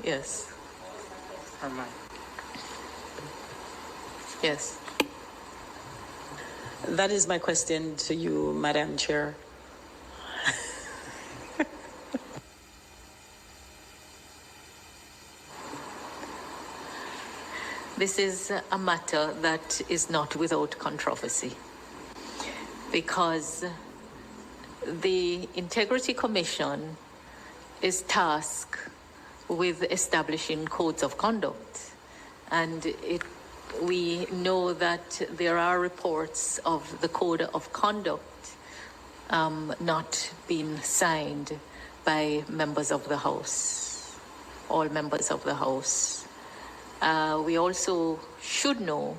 Yes. Armand. Yes. That is my question to you, Madam Chair. This is a matter that is not without controversy, because the Integrity Commission is tasked with establishing codes of conduct, and we know that there are reports of the code of conduct not being signed by members of the House, all members of the House. We also should know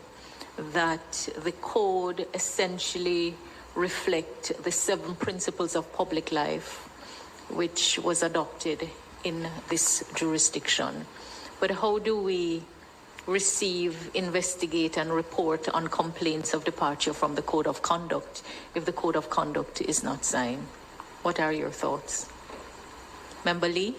that the code essentially reflects the 7 principles of public life, which was adopted in this jurisdiction. But how do we receive, investigate, and report on complaints of departure from the code of conduct if the code of conduct is not signed? What are your thoughts? Member Lee?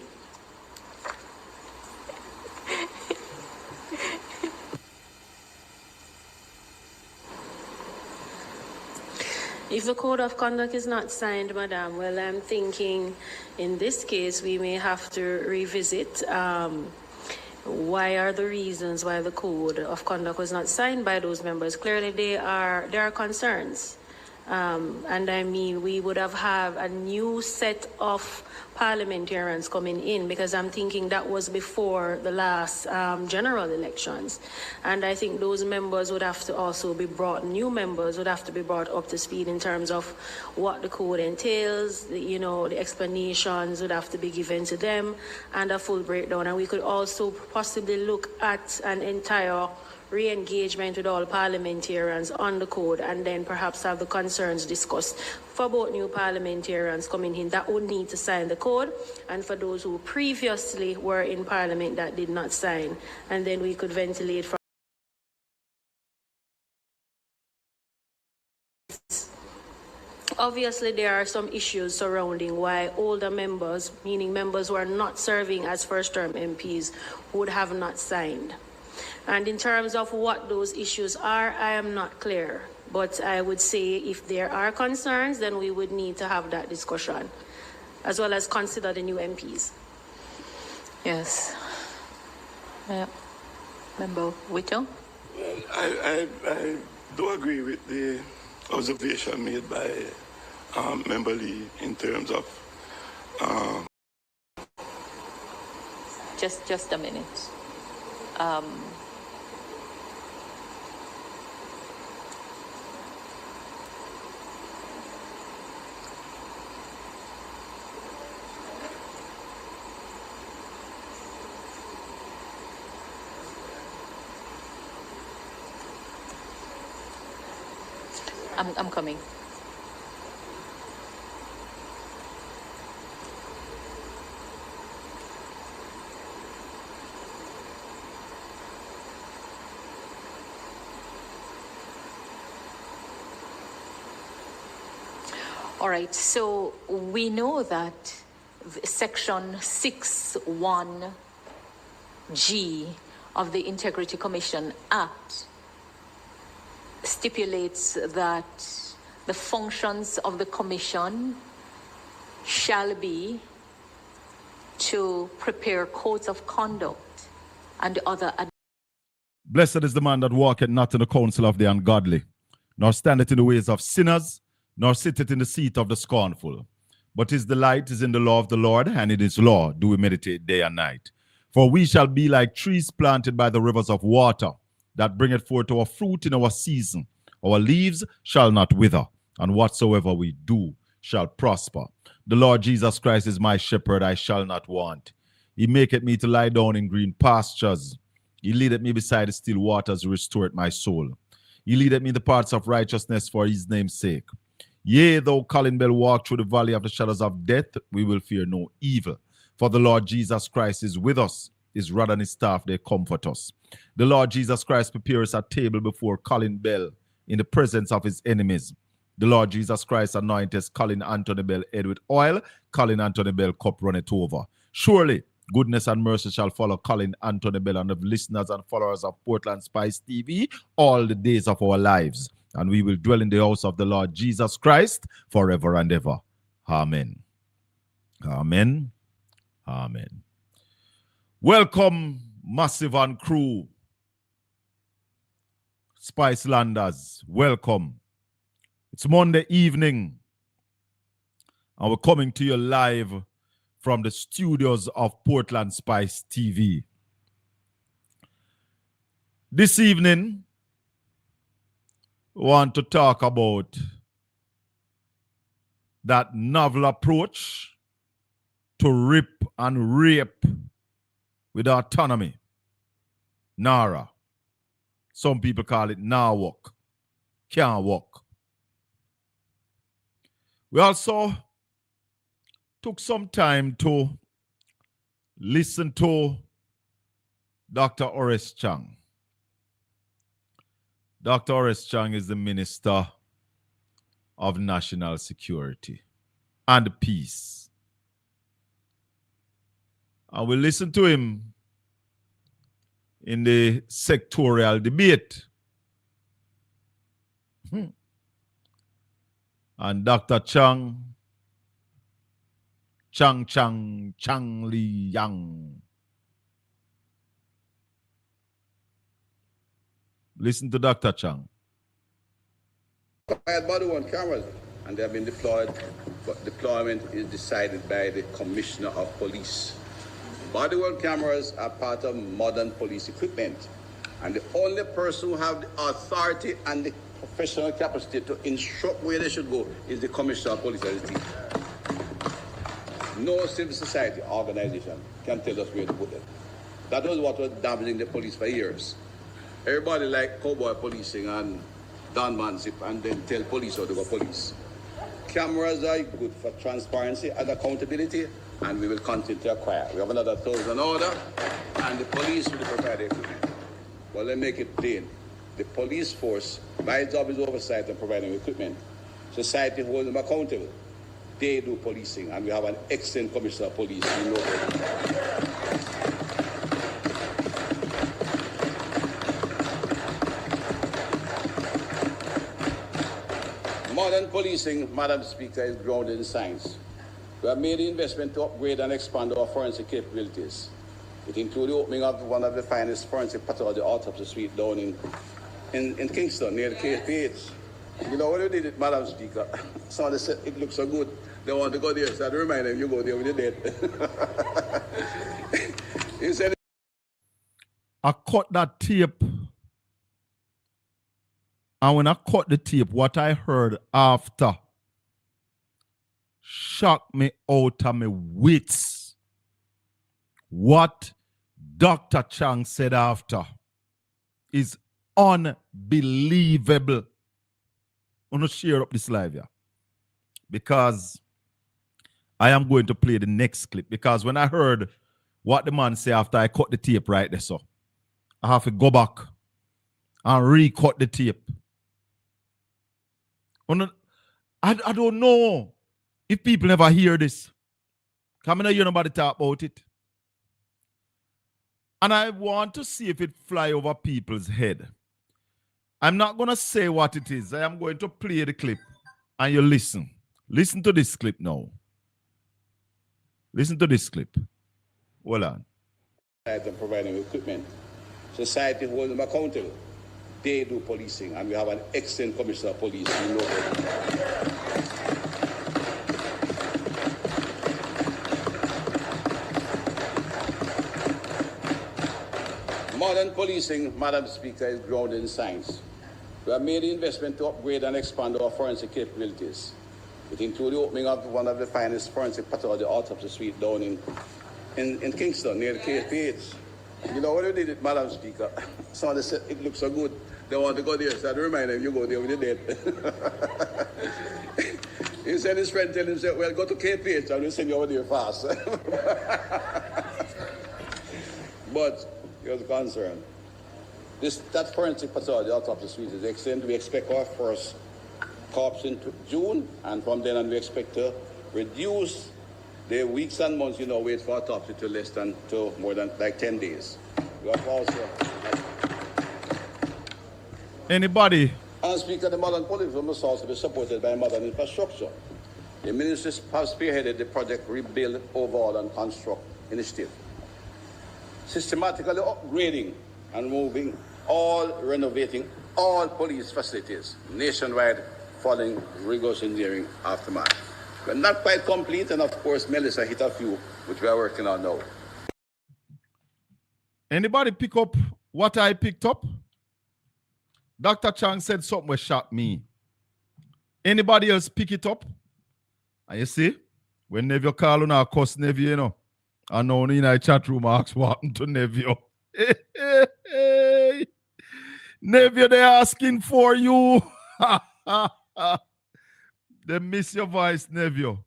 If the code of conduct is not signed, Madam, well, I'm thinking in this case we may have to revisit why are the reasons why the code of conduct was not signed by those members. Clearly there are concerns. And I mean, we would have a new set of parliamentarians coming in, because I'm thinking that was before the last general elections. And I think those members would have to also be brought, new members would have to be brought up to speed in terms of what the code entails, the explanations would have to be given to them, and a full breakdown. And we could also possibly look at an entire re-engagement with all parliamentarians on the code, and then perhaps have the concerns discussed for both new parliamentarians coming in that would need to sign the code, and for those who previously were in parliament that did not sign. And then we could ventilate from. Obviously, there are some issues surrounding why older members, meaning members who are not serving as first-term MPs, would have not signed. And in terms of what those issues are, I am not clear. But I would say if there are concerns, then we would need to have that discussion, as well as consider the new MPs. Yes. Member Whittle? Well, I do agree with the observation made by Member Lee in terms of... Just a minute. I'm coming. All right, so we know that Section 6(1)(g) of the Integrity Commission Act stipulates that the functions of the commission shall be to prepare codes of conduct and other... Blessed is the man that walketh not in the counsel of the ungodly, nor standeth in the ways of sinners, nor sitteth in the seat of the scornful. But his delight is in the law of the Lord, and in his law do we meditate day and night. For we shall be like trees planted by the rivers of water, that bringeth forth our fruit in our season. Our leaves shall not wither, and whatsoever we do shall prosper. The Lord Jesus Christ is my shepherd, I shall not want. He maketh me to lie down in green pastures. He leadeth me beside the still waters, restoreth my soul. He leadeth me in the paths of righteousness for his name's sake. Yea, though Colin Bell walk through the valley of the shadows of death, we will fear no evil. For the Lord Jesus Christ is with us. His rod and his staff, they comfort us. The Lord Jesus Christ prepares a table before Colin Bell in the presence of his enemies. The Lord Jesus Christ anointeth Colin Anthony Bell head with oil. Colin Anthony Bell cup runneth over. Surely Goodness and mercy shall follow Colin, Anthony Bell, and the listeners and followers of Portland Spice TV all the days of our lives. And we will dwell in the house of the Lord Jesus Christ forever and ever. Amen. Amen. Amen. Welcome, Massive and crew. Spice Landers, welcome. It's Monday evening, and we're coming to you live from the studios of Portland Spice TV. This evening, we want to talk about that novel approach to rip and rape with autonomy. NARA. Some people call it nah walk. Can't walk. We also took some time to listen to Dr. Horace Chang. Dr. Horace Chang is the Minister of National Security and Peace. And we listened to him in the sectorial debate. And Dr. Chang Li Yang. Listen to Dr. Chang. I had body-worn cameras, and they have been deployed, but deployment is decided by the Commissioner of Police. Body-worn cameras are part of modern police equipment, and the only person who have the authority and the professional capacity to instruct where they should go is the Commissioner of Police as the chief. No civil society organization can tell us where to put them. That was what was damaging the police for years. Everybody like cowboy policing and gunmanship, and then tell police how to go police. Cameras are good for transparency and accountability, and we will continue to acquire. We have another 1,000 order, and the police will provide the equipment. Well, let me make it plain. The police force, my job is oversight and providing equipment. Society holds them accountable. They do policing, and we have an excellent commissioner of police. We know modern policing, Madam Speaker, is grounded in science. We have made the investment to upgrade and expand our forensic capabilities. It includes the opening of one of the finest forensic pathology autopsy suite down in Kingston, near the KPH. You know, when we did it, Madam Speaker, somebody said it looks so good, they want to go there, so I remind them, you go there with the dead. He said, I cut that tape. And when I cut the tape, what I heard after shocked me out of my wits. What Dr. Chang said after is unbelievable. I'm going to share up this live here because I am going to play the next clip. Because when I heard what the man said after I cut the tape right there, so I have to go back and recut the tape. I don't know if people never hear this. Come and hear nobody talk about it. And I want to see if it fly over people's head. I'm not going to say what it is. I am going to play the clip and you listen. Listen to this clip now. Listen to this clip. Hold on. And providing equipment. Society holds them accountable. They do policing, and we have an excellent commissioner of police. We know modern policing, Madam Speaker, is grounded in science. We have made the investment to upgrade and expand our forensic capabilities. It includes the opening of one of the finest forensic pathology autopsy suite down in Kingston, near the KPH. You know, when we did it, Madam Speaker, somebody said it looks so good, they want to go there, so I remind them, you go there with the dead. He said his friend tell him, well, go to KPH and we'll send you over there fast. But he was concerned. That forensic pathology autopsy suite is excellent. We expect our first corpse in June, and from then on we expect to reduce The weeks and months, wait for autopsy to more than like 10 days. We have also. Anybody? And Speaker, the modern police must also be supported by modern infrastructure. The ministry has spearheaded the project Rebuild, Overhaul and Construct initiative, systematically upgrading and renovating all police facilities nationwide following rigorous engineering aftermath. We're not quite complete, and of course, Melissa hit a few, which we are working on now. Anybody pick up what I picked up? Dr. Chang said something that shocked me. Anybody else pick it up? And you see, when Nevio call on our cuss Nevio, I know in our chat room ask what happened to Nevio. Nevio, they're asking for you. They miss your voice, Nevio.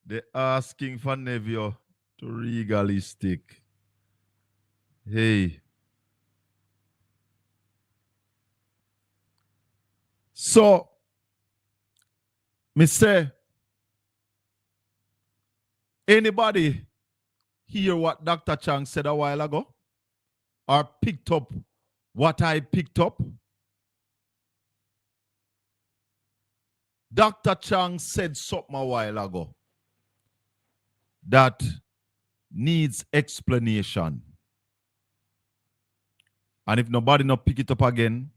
They're asking for Nevio to regalistic. Hey. So, me say, anybody hear what Dr. Chang said a while ago? Or picked up what I picked up? Dr. Chang said something a while ago that needs explanation. And if nobody not pick it up again,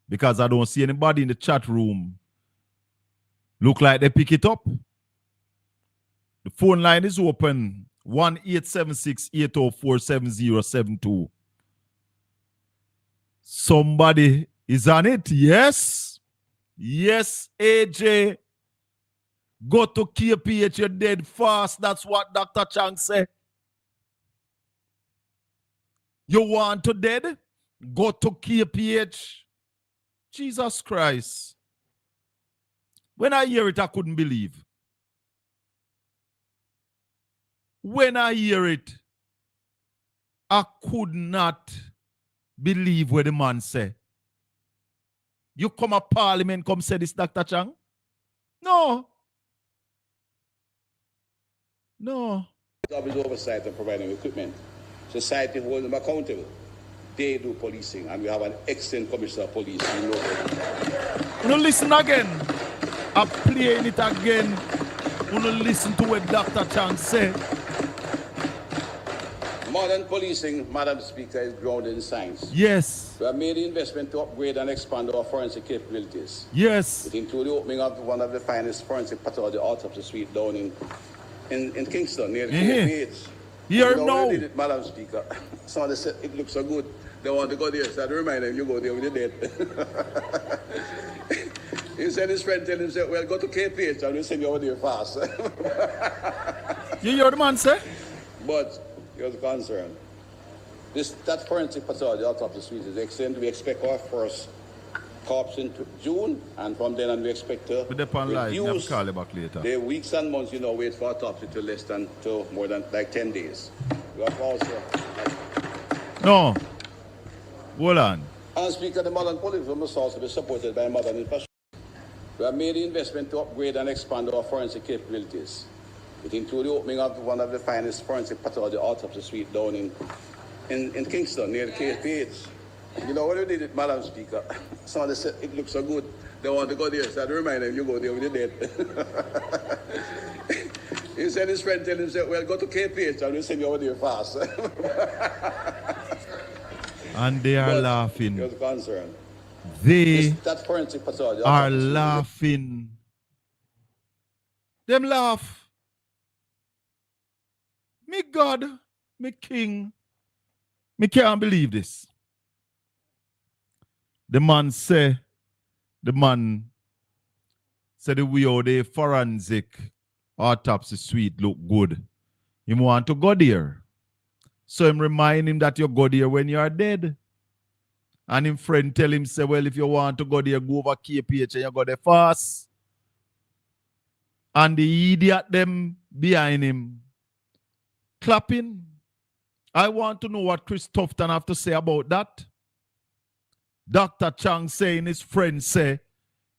because I don't see anybody in the chat room look like they pick it up. The phone line is open, 1-876-804-7072. Somebody is on it, yes? Yes, AJ. Go to KPH, you're dead fast. That's what Dr. Chang said. You want to dead? Go to KPH. Jesus Christ. When I hear it, I couldn't believe. When I hear it, I could not believe what the man said. You come a parliament, come say this, Dr. Chang? No. No. Job is oversight and providing equipment. Society holds them accountable. They do policing, and we have an excellent commissioner of police. No, listen again. I'm playing it again. No, listen to what Dr. Chang said. Modern policing, Madam Speaker, is grounded in science. Yes. We have made the investment to upgrade and expand our forensic capabilities. Yes. It includes the opening of one of the finest forensic pathology autopsy suite down in Kingston, near the KPH. Here now. Did it, Madam Speaker. Somebody said it looks so good. They want to go there, so I remind them, you go there with the dead. He said his friend tell him, say, well, go to KPH and we'll send you over there fast. You hear the man say? But here's the concern. That forensic pathology autopsy suite is excellent. We expect our first corpse in June, and from then on we expect to reduce the weeks and months, wait for autopsy to more than like 10 days. We have also... No. Hold on. And Speaker, the modern police must also be supported by modern infrastructure. We have made the investment to upgrade and expand our forensic capabilities. It includes the opening of one of the finest forensic pathology autopsy suite down in Kingston, near the KPH. You know what we did it, Madam Speaker? Somebody said it looks so good. They want to go there, so I remind them, you go there with the dead. He said his friend tell him, say, well, go to KPH and we'll send you over there fast. And they are laughing. Here's the concern. That forensic pathology are laughing. Them laugh. Me God, me King, me can't believe this. The man said the way how the forensic autopsy suite look good. Him want to go there. So him remind him that you go there when you are dead. And him friend tell him, say, well, if you want to go there, go over KPH and you go there fast. And the idiot them behind him clapping. I want to know what Chris Tufton have to say about that. Dr. Chang saying his friend say,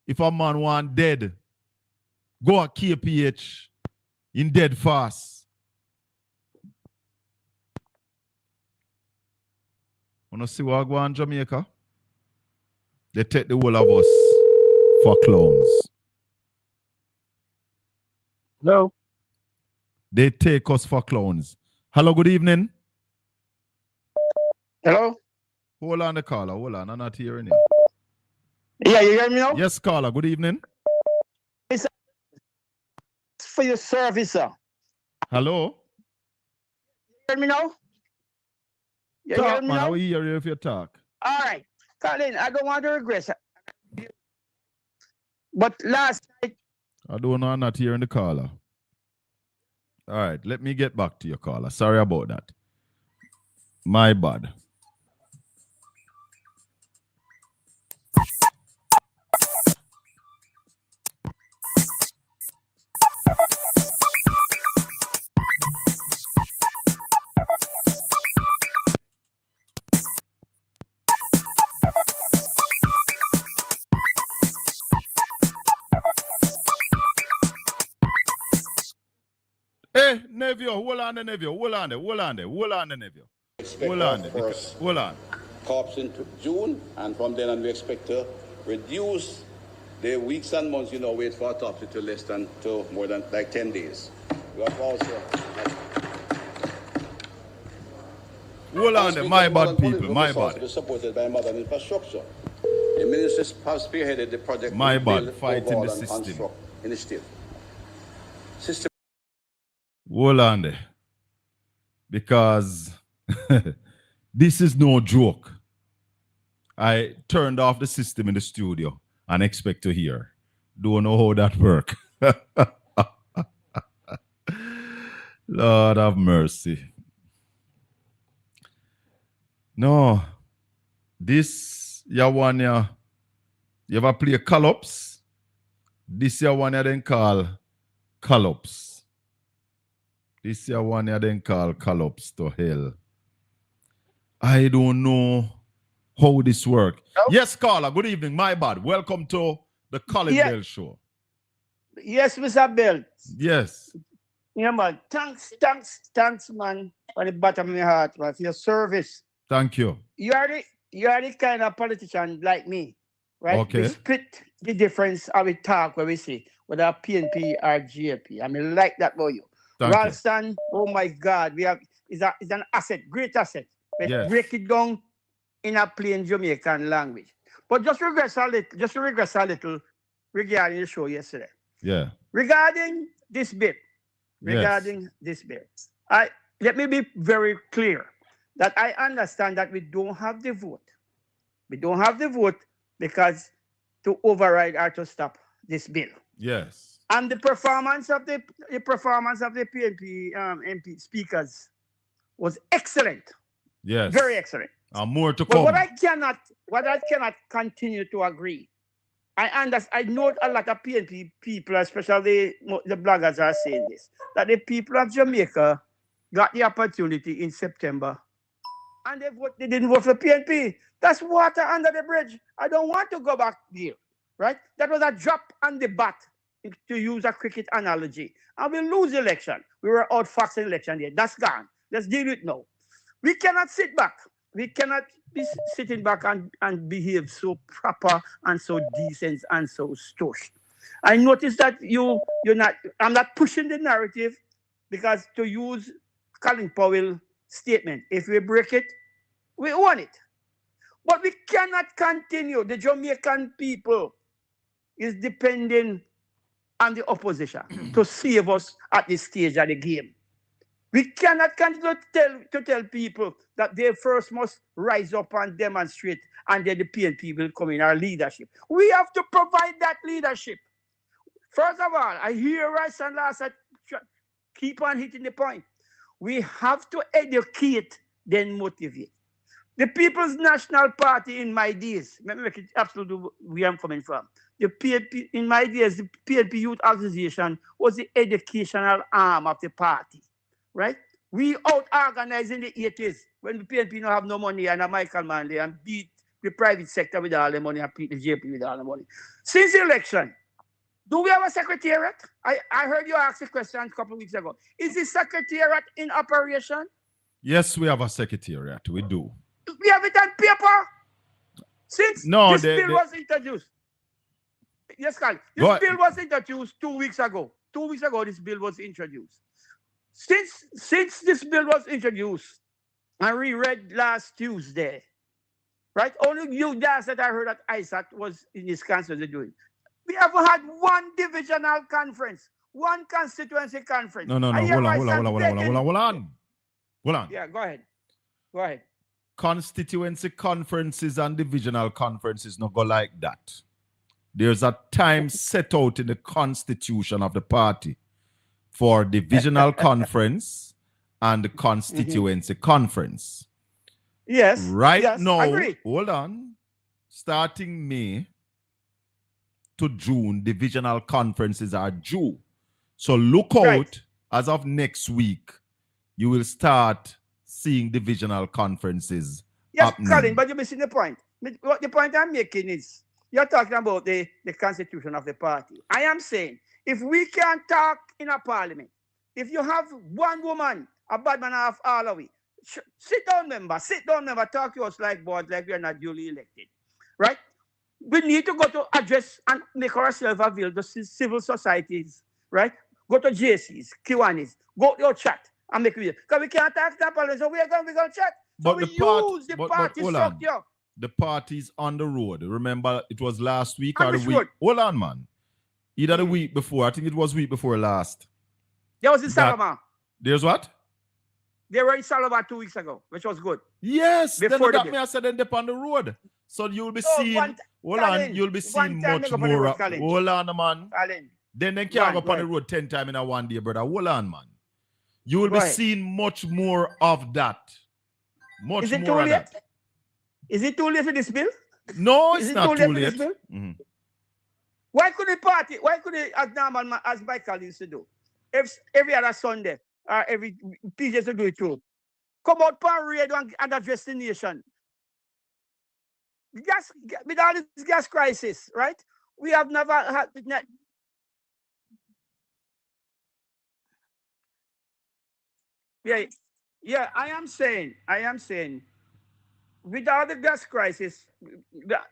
if a man want dead, Go at KPH in dead fast. Wanna see what go on Jamaica? They take the whole of us for clowns. Hello. They take us for clowns. Hello, good evening. Hello. Hold on the caller. Hold on. I'm not hearing you. Yeah, you hear me now? Yes, caller. Good evening. It's for your service, sir. Hello. You hear me now? You Talk, hear me man. I now? will hear you if you talk. All right. Colin, I don't want to regress. But last night, I don't know. I'm not hearing the caller. All right. Let me get back to your caller. Sorry about that. My bad. Hey, nephew, hold on the nephew. Hold on there. Hold on there. Hold on the nephew. Hold on there. Hold on. Corps in June, and from then on we expect to reduce the weeks and months, wait for autopsy to more than like 10 days. We have also... Hold on there. My bad, people. My bad. Is supported by modern infrastructure. The ministers have spearheaded the project. My bad. Fighting the system. Initiative. Hold on there. Because this is no joke. I turned off the system in the studio and expect to hear. Don't know how that work. Lord have mercy. No. This ya one ya. You ever play Collops? This ya one ya then call Collops. This ya one ya then call Collops to hell. I don't know how this works. Hello? Yes, caller. Good evening. My bad. Welcome to the Colin Bell Show. yes, Mr. Bell. Yes. Yeah, man. Thanks, man, from the bottom of my heart, man, for your service. Thank you. You are the kind of politician like me, right? Okay. We split the difference how we talk when we say whether PNP or GAP. I mean, like that about you. Thank you. Ralston, oh my God, is an asset, great asset. Let's Yes. break it down in a plain Jamaican language. But just regress a little regarding the show yesterday. Yeah. Regarding this bit, let me be very clear that I understand that we don't have the vote. We don't have the vote because to override or to stop this bill. Yes. And the performance of the PNP MP speakers was excellent. Yes. Very excellent. And more to But come. what I cannot continue to agree. I know a lot of PNP people, especially the bloggers, are saying this, that the people of Jamaica got the opportunity in September and they didn't vote for PNP. That's water under the bridge. I don't want to go back there, right? That was a drop on the bat, to use a cricket analogy. And we lose the election. We were outfoxed in the election there. That's gone. Let's deal with it now. We cannot sit back. We cannot be sitting back and behave so proper and so decent and so stoic. I noticed that I'm not pushing the narrative because, to use Colin Powell's statement, if we break it, we own it. But we cannot continue. The Jamaican people is depending on the opposition to save us at this stage of the game. We cannot continue to tell people that they first must rise up and demonstrate, and then the PNP will come in our leadership. We have to provide that leadership. First of all, I hear Rice and Last keep on hitting the point. We have to educate, then motivate. The People's National Party in my days, let me make it absolutely where I'm coming from. The PNP, in my days, the PNP Youth Association was the educational arm of the party, right? We out-organized in the 80s when the PNP don't have no money and a Michael Manley and beat the private sector with all the money and beat the JP with all the money. Since the election, Do we have a secretariat? I heard you ask a question a couple of weeks ago. Is the secretariat in operation? Yes, we have a secretariat. We do. We have it on paper since this bill was introduced. Yes, Carl. This bill was introduced 2 weeks ago. 2 weeks ago, this bill was introduced. Since this bill was introduced, I reread last Tuesday, right? Only you guys that I heard that ISAT was in his council doing. We haven't had one divisional conference, one constituency conference. No. Hold on. Yeah, go ahead. Constituency conferences and divisional conferences not go like that. There's a time set out in the constitution of the party for divisional conference and the constituency conference. Yes. Right now, agree. hold on. Starting May to June, divisional conferences are due. So look out, as of next week, you will start seeing divisional conferences. Yes, happening. Colin, but you're missing the point. What the point I'm making is, you're talking about the constitution of the party. I am saying, if we can't talk in a parliament, if you have one woman, a bad man half all of it, sit down, member, talk to us like boards, like we are not duly elected, right? We need to go to address and make ourselves available to civil societies, right? Go to JCs, Kiwanis, go to your chat and make it. Because we can't talk to the parliament, so we're going to chat. So But we use the party structure. The party's on the road. Remember, it was last week On or the which week. road? Hold on, man. Either the week before. I think it was week before last. There was in Salama. There's what? They were in Salama 2 weeks ago, which was good. Yes. Before Then I said they're on the road. So you'll be seeing. You'll be seeing much more. Hold on, man. Colin. Then they can't go up on the road 10 times in a one day, brother. Hold on, man. You will be seeing much more of that. Much more of that. Is it too late for this bill? No, it's not too late. Mm-hmm. Why could the party, as normal, as Michael used to do, if every other Sunday, or every PJ to do it too, come out pan radio and address the nation? With all this gas crisis, right? We have never had. Yeah, I am saying, without the gas crisis,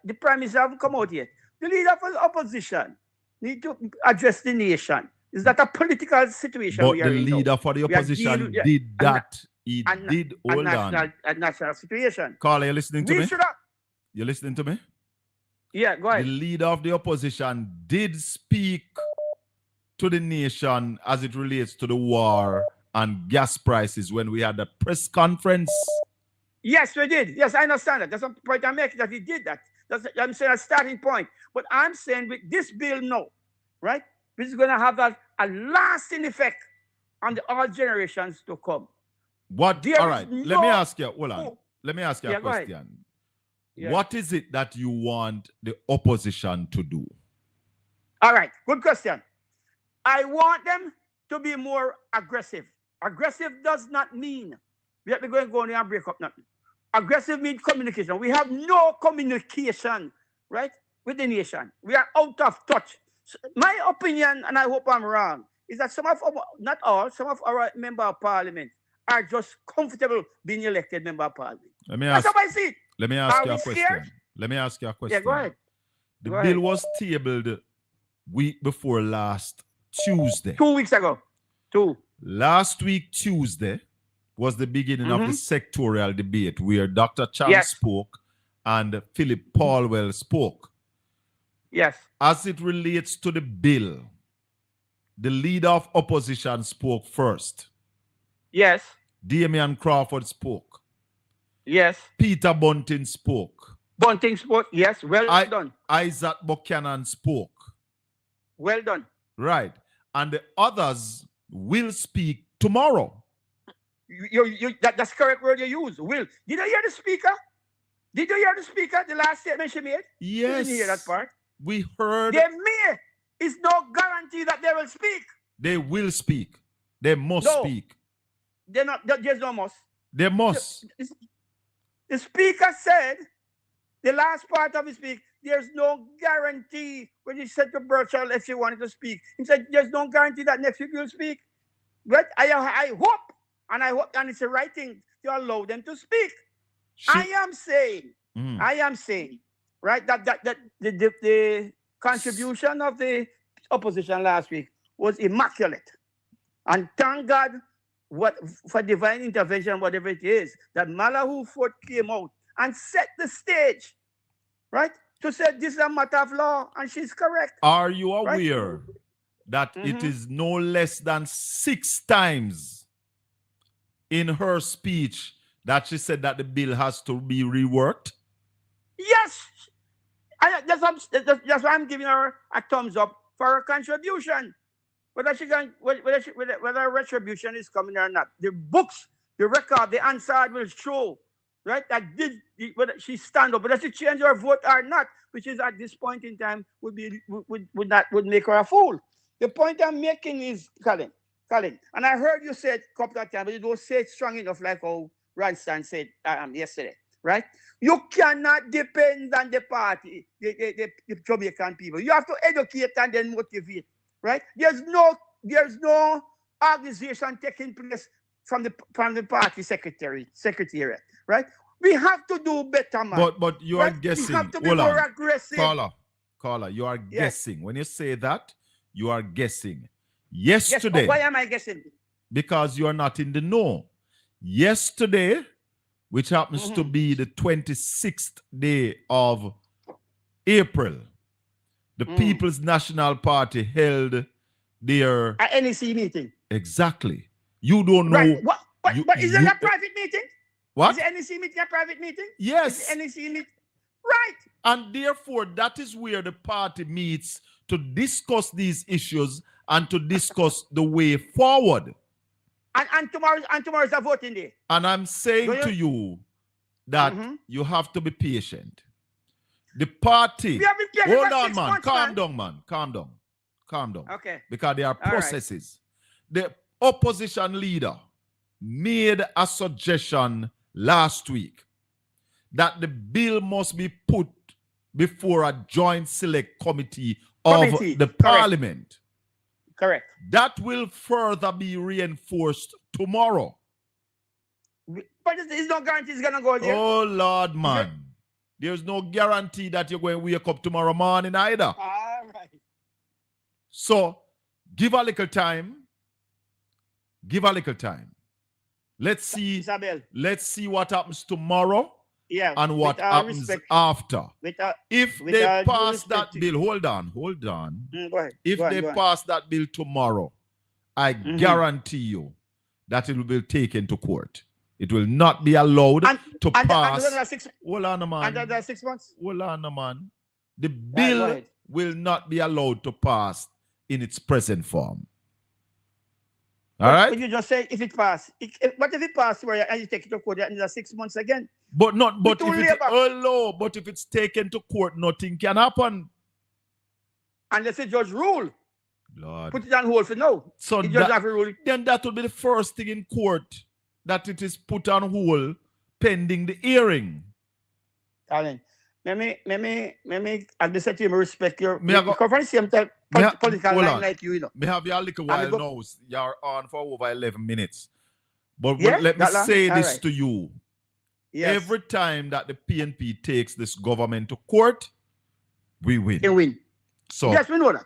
the Prime Minister haven't come out yet. The leader of the opposition need to address the nation. Is that a political situation? But the leader for the opposition did that. He did hold on. A national situation. Carl, are you listening to me? You're listening to me? Yeah, go ahead. The leader of the opposition did speak to the nation as it relates to the war and gas prices when we had the press conference. Yes, we did. Yes, I understand that. That's the point I'm making, that he did that. I'm saying a starting point. But I'm saying with this bill now, right, this is going to have a lasting effect on all generations to come. What? All right. Let me ask you. Hold on. Let me ask you a question. Yeah. What is it that you want the opposition to do? All right. Good question. I want them to be more aggressive. Aggressive does not mean we have to go in there and break up nothing. Aggressive means communication. We have no communication, right, with the nation. We are out of touch. So my opinion, and I hope I'm wrong, is that some of our member of parliament are just comfortable being elected member of parliament. That's how I see it. Let me ask you a question. Let me ask you a question. Yeah, go ahead. The bill was tabled week before last Tuesday. 2 weeks ago. Last week, Tuesday, was the beginning of the sectorial debate where Dr. Chang spoke and Philip Paulwell spoke. Yes. As it relates to the bill, the leader of opposition spoke first. Yes. Damian Crawford spoke. Yes. Peter Bunting spoke. Yes. Well done. Isaac Buchanan spoke. Well done. Right. And the others will speak tomorrow. That's the correct word you use. Will. Did you hear the speaker? The last statement she made? Yes. Didn't hear that part? We heard. They may. It's no guarantee that they will speak. They will speak. They must speak. They're not. There's no must. They must. The speaker said, the last part of his speech, there's no guarantee. When he said to Birchall if she wanted to speak, he said there's no guarantee that next week you'll speak. But I hope, and it's the right thing to allow them to speak. I am saying, right, that the contribution of the opposition last week was immaculate. And thank God for divine intervention, whatever it is, that Malahoo Ford came out and set the stage, right, to say this is a matter of law, and she's correct. Are you aware that it is no less than 6 times in her speech that she said that the bill has to be reworked? Yes. That's why I'm giving her a thumbs up for her contribution. Whether retribution is coming or not, the books, the record, the answer will show, right, that whether she stand up, whether she change her vote or not, which is at this point in time would make her a fool. The point I'm making is, Colin, and I heard you say it a couple of times, but you don't say it strong enough, like how Ranston said yesterday, right? You cannot depend on the party, the Jamaican people. You have to educate and then motivate, right? There's no organization taking place from the party secretariat, right? We have to do better, man. But you are guessing. We have to be more aggressive. Caller, you are guessing. When you say that, you are guessing. Yes, Yesterday. why am I guessing? Because you are not in the know. Yesterday, which happens to be the 26th day of April, the People's National Party held their NEC meeting. Exactly. You don't know. Right. But is it a private meeting? What? Is the NEC meeting a private meeting? Yes. Is the NEC meeting? Right. And therefore, that is where the party meets to discuss these issues and to discuss the way forward. And tomorrow is a voting day. And I'm saying to you that you have to be patient. The party. Hold on, man. Calm down. Okay. Because there are processes. Right. The opposition leader made a suggestion last week that the bill must be put before a joint select committee of the parliament. Correct. That will further be reinforced tomorrow. But there's no guarantee it's going to go there. Oh, Lord, man. There's no guarantee that you're going to wake up tomorrow morning either. All right. So, give a little time. Let's see. Isabel. Let's see what happens tomorrow. Yeah. And what happens after. If they pass that bill, hold on. Go ahead. If they pass that bill tomorrow, I guarantee you that it will be taken to court. It will not be allowed to pass. Hold on, man. Under 6 months? Hold on, man. The bill will not be allowed to pass in its present form. All right? But you just say if it passes. What if it passes and you take it to court in 6 months again? But if it's taken to court, nothing can happen. Unless the judge rule. Lord. Put it on hold for now. So then that will be the first thing in court, that it is put on hold pending the hearing. Alan, me at the same time respect your come from the same type political line like you know. Me have you a little while now. You're on for over 11 minutes. But let me say this to you. Yes. Every time that the PNP takes this government to court, we win. They win. So yes, we know that.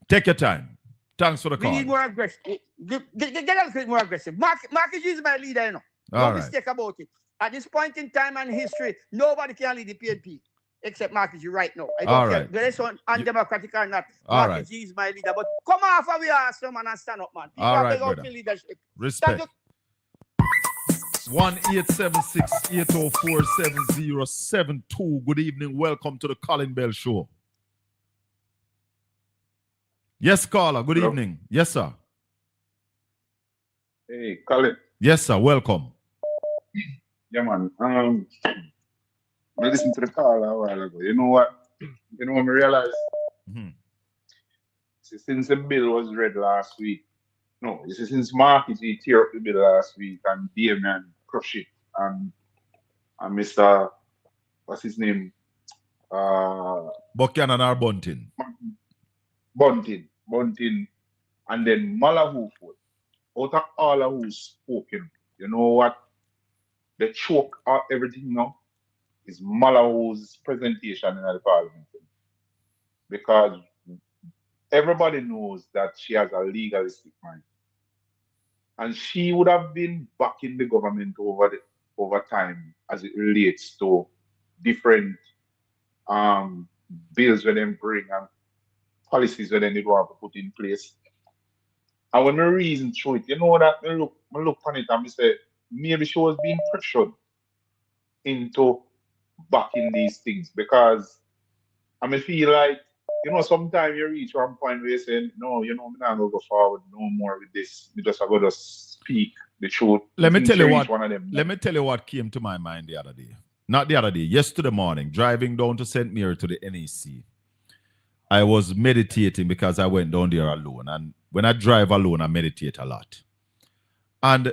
Take your time. Thanks for the call. We need more aggressive. Get a bit more aggressive. Mark is my leader, you know. No mistake about it. At this point in time and history, nobody can lead the PNP except Mark G right now. I don't care whether it's undemocratic or not. Mark G is my leader. But come off of your ass, man, and stand up, man. People all right, brother. Leadership. Respect. 1-876-804-7072. Good evening. Welcome to the Colin Bell Show. Yes, caller. Good evening. Yes, sir. Hey, Colin. Yes, sir. Welcome. Yeah, man. I listened to the call a while ago. You know what? You know what I realized? Since the bill was read last week, since Marky G tear up the bill last week and Damien crush it and Mr. what's his name? Buchanan or Bunting? Bunting, and then Malahoo Ford. Out of all of who's spoken, you know what? The choke of everything now is Malahoo's presentation in the parliament. Because everybody knows that she has a legalistic mind. And she would have been backing the government over time as it relates to different bills when they bring and policies when they need to put in place. And when I reason through it, you know that I look on it and I say maybe she was being pressured into backing these things because I feel like, you know, sometimes you reach one point where you say, no, you know, I'm not gonna go forward no more with this. We just gotta speak the truth. Let me tell you what. One of them. Let me tell you what came to my mind the other day. Not the other day. Yesterday morning, driving down to St. Mary to the NEC. I was meditating because I went down there alone. And when I drive alone, I meditate a lot. And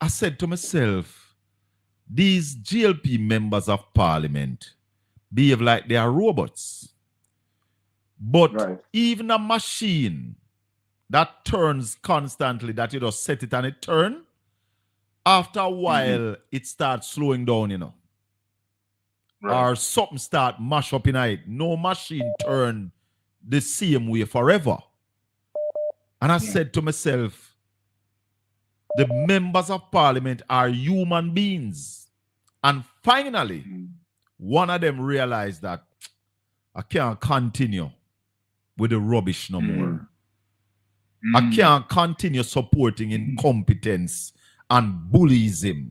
I said to myself, these GLP members of parliament behave like they are robots. But even a machine that turns constantly, that you just set it and it turn, after a while, it starts slowing down, you know. Or something start mash up in it. No machine turn the same way forever. And I said to myself, the members of parliament are human beings. And finally, one of them realized that I can't continue with the rubbish no more. I can't continue supporting incompetence and bullyism.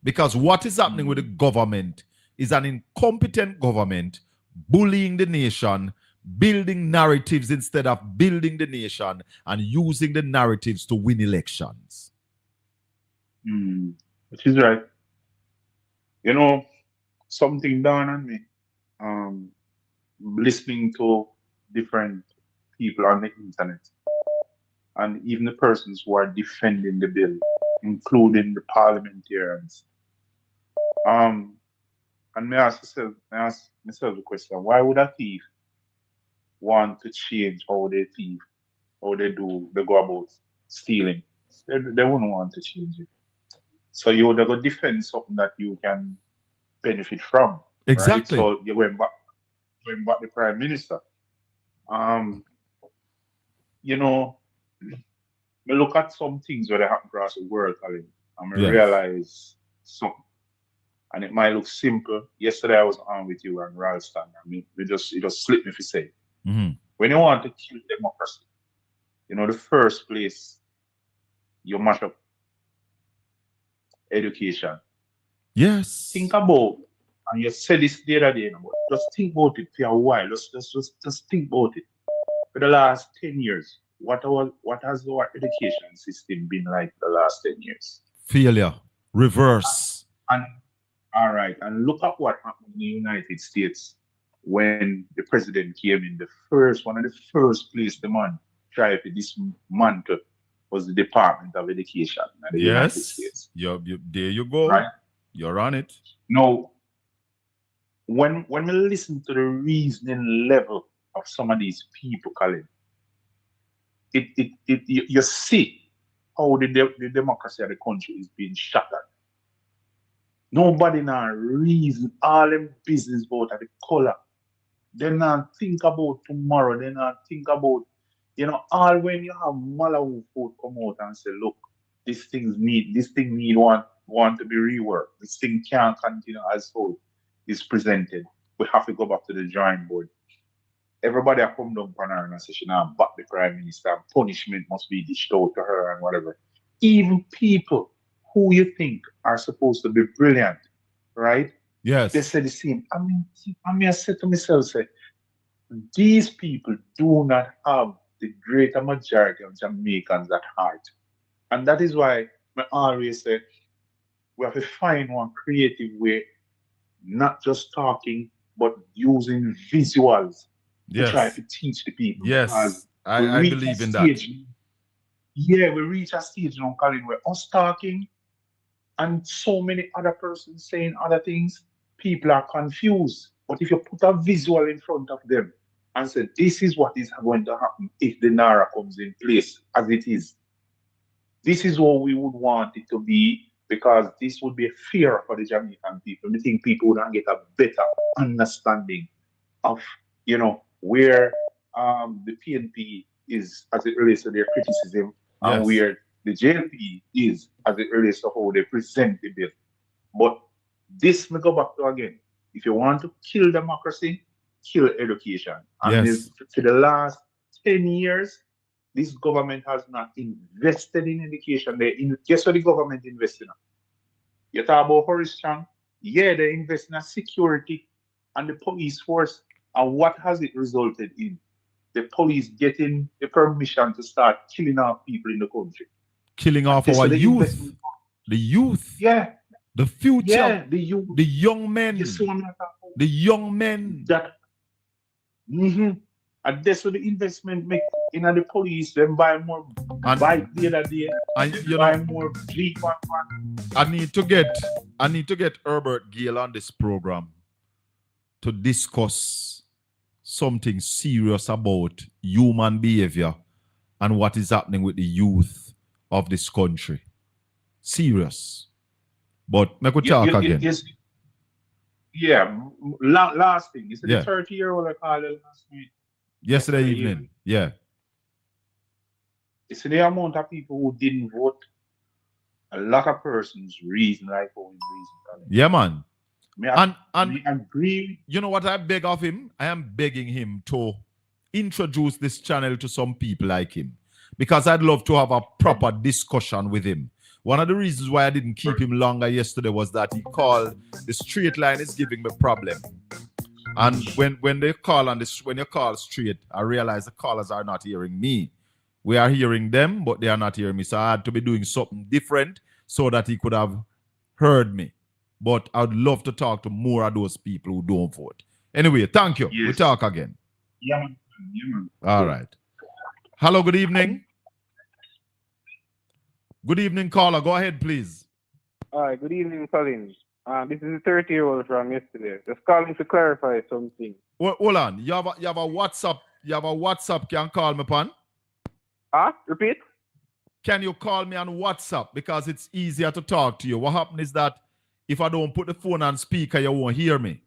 Because what is happening with the government is an incompetent government bullying the nation, building narratives instead of building the nation, and using the narratives to win elections. Which is right. You know, something dawned on me. Listening to different people on the internet, and even the persons who are defending the bill, including the parliamentarians. And may I ask myself the question, why would a thief want to change how they thief, how they go about stealing? They wouldn't want to change it. So you would go defend something that you can benefit from. Exactly. Right? So you went back the Prime Minister. You know, I look at some things where they happen across the world, Colin, and I realize something. And it might look simple. Yesterday I was on with you and Ralston. I mean, it just slipped me if you say. When you want to kill democracy, you know, the first place you mash up education. Yes. Think about, and you said this the other day, but just think about it for a while. Just think about it. For the last 10 years, what has our education system been like the last 10 years? Failure. Reverse. And all right, and look at what happened in the United States when the president came in. One of the first place the man tried to dismantle was the Department of Education in the United States. There you go. Right? You're on it. Now, when we listen to the reasoning level of some of these people, Colin, you see how the democracy of the country is being shattered. Nobody now reason all them business about the color. They not think about tomorrow. They not think about, you know, all when you have Malawi food come out and say, look, this thing need want to be reworked. This thing can't continue as so is presented. We have to go back to the drawing board. Everybody have come down on her and say she now back the Prime Minister. Punishment must be dished out to her and whatever. Even people who you think are supposed to be brilliant, right? Yes. They say the same. I said to myself, say, these people do not have the greater majority of Jamaicans at heart. And that is why I always say we have to find one creative way, not just talking, but using visuals to try to teach the people. Yes, I believe in that. Yeah, we reach a stage now, Colin, where us talking and so many other persons saying other things, people are confused. But if you put a visual in front of them and say, this is what is going to happen if the NARA comes in place as it is, this is what we would want it to be, because this would be fair for the Jamaican people. I think people would get a better understanding of, where the PNP is as it relates to their criticism and Yes. where the JLP is as it relates to how they present the bill. But this may go back to again. If you want to kill democracy, kill education. And Yes. for the last 10 years, this government has not invested in education. Guess what the government invested in? You talk about Horace Chang, yeah, they invest in security and the police force. And what has it resulted in? The police getting the permission to start killing off people in the country. Killing off That's our what the youth. investment- The youth. Yeah, The future. yeah, the youth. The young men. You see what I'm talking about? The young men. That, and that's what the investment make in the police. Them buy more And- bike the other day. And Them you buy know, more G11. I need to get Herbert Gale on this program to discuss something serious about human behavior and what is happening with the youth of this country. Serious. But make we talk again. Last thing. Is it Yeah. the 30-year-old I called it last night? Yesterday Yeah. evening. Yeah. You see the amount of people who didn't vote. A lot of persons reason like how we reason. Yeah, man. And I agree. you know what I beg of him? I am begging him to introduce this channel to some people like him, because I'd love to have a proper discussion with him. One of the reasons why I didn't keep him longer yesterday was that he called the straight line is giving me problem. And when they call on this, when you call straight, I realize the callers are not hearing me. We are hearing them, but they are not hearing me. So I had to be doing something different so that he could have heard me. But I'd love to talk to more of those people who don't vote. Anyway, thank you. Yes. We talk again. Yeah, man. Yeah, man. All right. Hello, good evening. Good evening, caller. Go ahead, please. Hi, good evening, Colin. This is a 30-year-old from yesterday. Just calling to clarify something. Hold on. You have a WhatsApp. You have a WhatsApp. Can call me upon? Repeat? Can you call me on WhatsApp? Because it's easier to talk to you. What happens is that if I don't put the phone on speaker, you won't hear me.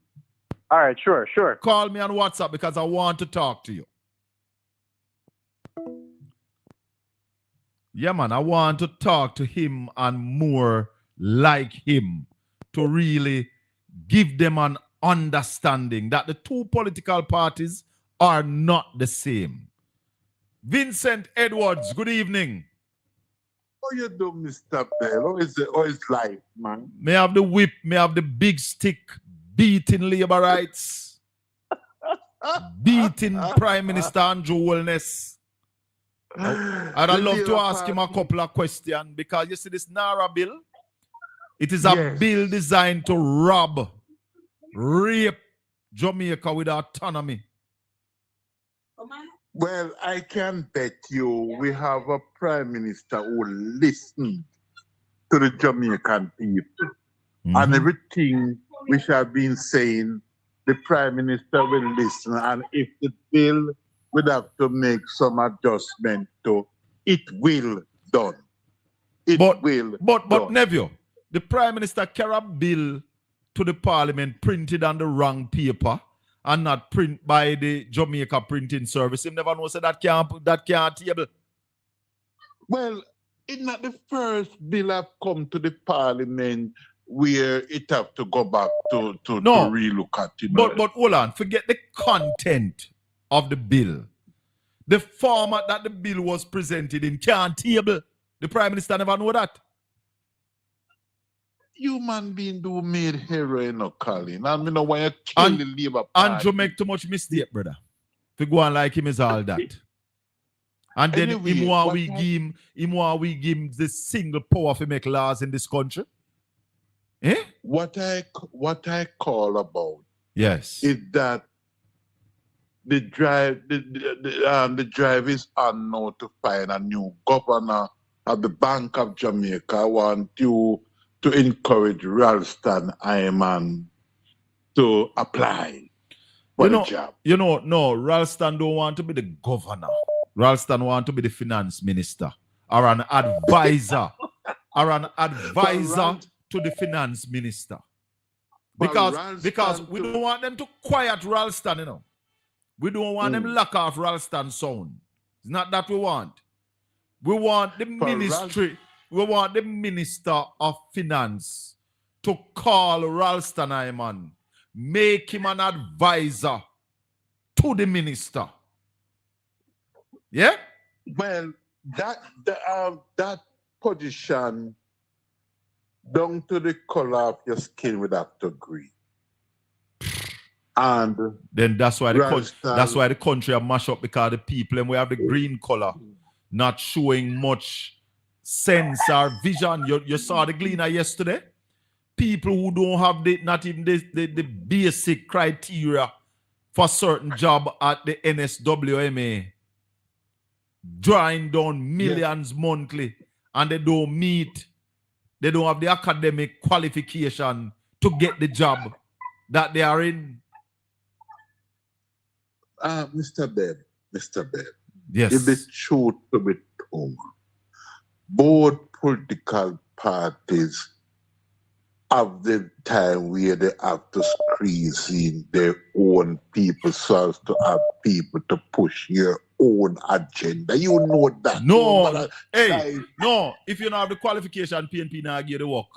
All right, sure. Call me on WhatsApp because I want to talk to you. Yeah, man, I want to talk to him and more like him to really give them an understanding that the two political parties are not the same. Vincent Edwards, good evening. How you do, Mr. Bell? How is life, man? May I have the whip, may I have the big stick, beating labor rights, beating Prime Minister Andrew Wellness. I'd love to ask him a couple of questions, because you see this NARA bill, it is a bill designed to rob, rape Jamaica with autonomy. Well, I can bet you we have a prime minister who listens to the Jamaican people. And everything which have been saying, the prime minister will listen. And if the bill would have to make some adjustment to, it will done. But nephew, the prime minister carry a bill to the parliament printed on the wrong paper and not print by the Jamaica printing service. He never knows that can't table. Well, it's not the first bill have come to the parliament where it have to go back to relook at it. But hold on, forget the content of the bill. The format that the bill was presented in can't table. The prime minister never know that. Human being do made heroin or Colin. I mean, when you kill the Labour Party. Andrew make too much mistake, brother. To go on like him is all that. And then Anyway, him want we give him the single power to make laws in this country. Eh? What I call about yes is that the drive is on now to find a new governor of the Bank of Jamaica. I want you to encourage Ralston Iman to apply. for the job. No, Ralston don't want to be the governor. Ralston want to be the finance minister or an advisor to the finance minister. Because we don't want them to quiet Ralston, you know. We don't want them lock off Ralston sound. It's not that we want. We want the ministry, we want the minister of finance to call Ralston Ayman, make him an advisor to the minister. Yeah? Well, that position down to the color of your skin would have to agree. And then that's why the country are mashed up, because the people and we have the green color not showing much sense or vision. You saw the Gleaner yesterday. People who don't have not even the basic criteria for certain job at the NSWMA, drawing down millions monthly, and they don't have the academic qualification to get the job that they are in. Mr. Bebb. Yes. If the truth to be told, both political parties have the time where they have to squeeze in their own people so as to have people to push your own agenda. You know that. No. If you don't have the qualification, PNP now give the work.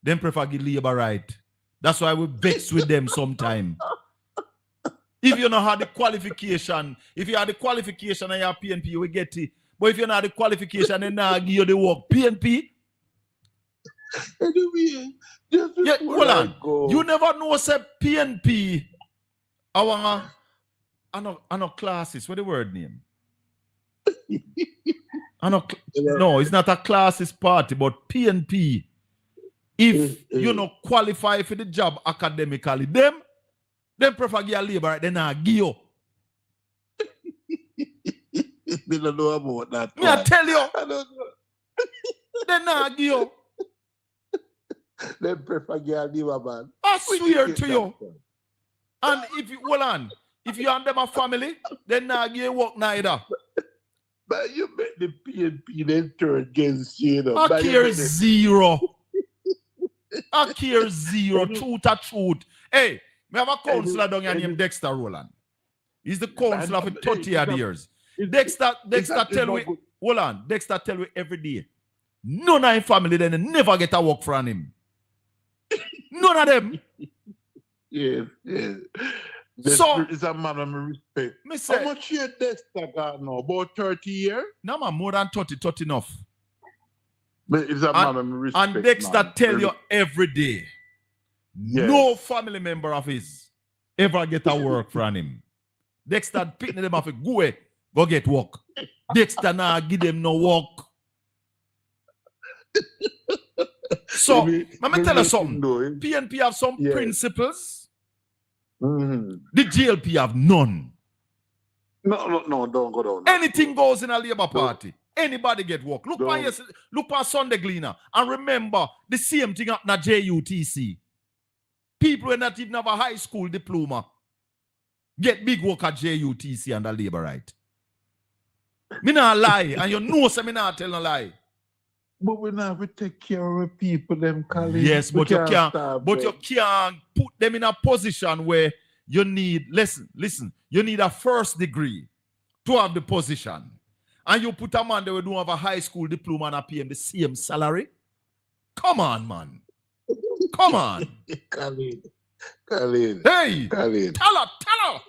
Them prefer give labor right. That's why we vex with them sometime. If you don't have the qualification, if you have the qualification and you have PNP, you will get it. But if you don't have the qualification, then now give you the work. PNP. Anyway, hold on. You never know, say PNP. I know classes. What the word name? No, it's not a classes party, but PNP. If you not qualify for the job academically, them prefer give a labor right, then not give you. We don't know about that. Me I tell you. I don't know. Then not give you. They prefer give a labor, man. I swear to you. And if you hold on, if you and them a family, then not give you work neither. But you make the PNP then turn against you, know. I care zero. I care zero. Truth or truth. Hey, we have a counselor down here named Dexter Roland. He's the counselor for 30 odd years. Dexter tell me, hold on, Dexter tell me every day. None of his family then never get a work from him. None of them. Yes. So is a man of respect. Me say, how much year Dexter got now? About 30 years? No, man, more than 30 enough. But it's a man of respect. And Dexter tell you every day, no family member of his ever get a work from him. Dexter picking them off, go get work. Dexter now give them no work. So, let me tell you something. PNP have some principles. The GLP have none. No, don't go down. Anything goes in a Labour Party. Anybody get work. Look on Sunday Gleaner. And remember, the same thing happened at JUTC. People who not even have a high school diploma get big work at JUTC and the Labour right. Me not lie. And you know me not tell no lie. But we never take care of people, them colleagues. Yes, but you can't put them in a position where you need, listen, you need a first degree to have the position. And you put a man that don't have a high school diploma and pay him the same salary? Come on, man. Come on. Khalid. Hey, Khalid. Tell her.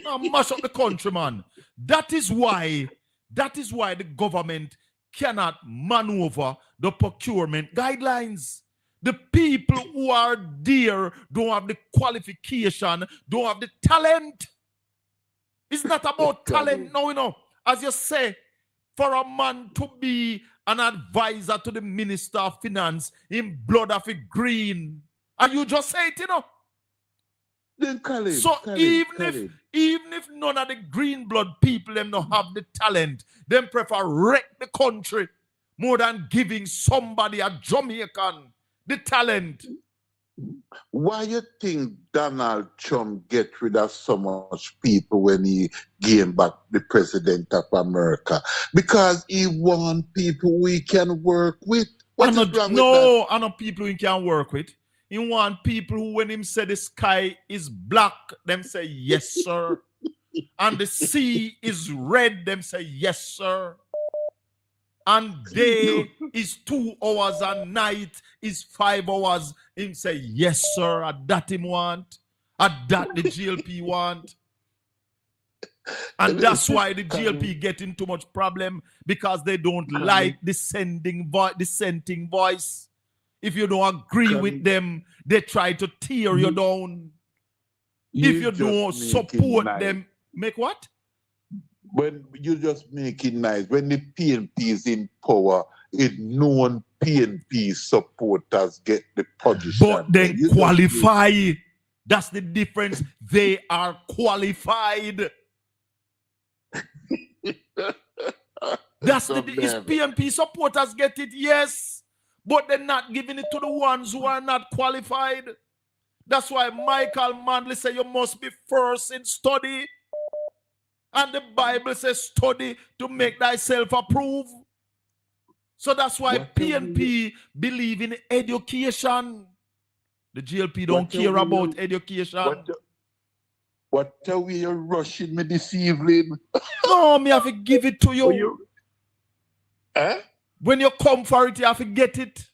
Now mash up the country, man. That is why the government cannot maneuver the procurement guidelines. The people who are there don't have the qualification, don't have the talent. It's not about talent, no. As you say, for a man to be an advisor to the Minister of Finance in blood of a green, and you just say it, Then Khalid, so Khalid. even if none of the green blood people them don't have the talent, them prefer wreck the country more than giving somebody a Jamaican the talent. Why you think Donald Trump get rid of so much people when he gained back the president of America? Because he want people we can work with. What is wrong with that? No, I know people he can work with. He want people who, when him say the sky is black, them say yes, sir. And the sea is red, them say yes, sir. And day is 2 hours and night is 5 hours. Him say yes, sir. At that him want. At that the GLP want. And that's why the GLP getting too much problem, because they don't like dissenting voice. If you don't agree with them, they try to tear you down. If you don't support them, make what? When you just make it nice, when the PNP is in power, it known PNP supporters get the position. But they qualify. That's the difference. They are qualified. That's the PNP supporters get it, yes. But they're not giving it to the ones who are not qualified. That's why Michael Manley said you must be first in study. And the Bible says study to make thyself approved. So that's why PNP believe in education. The GLP don't care about education. What are we rushing me this evening? No, me have to give it to you. When you come for it, you have to get it.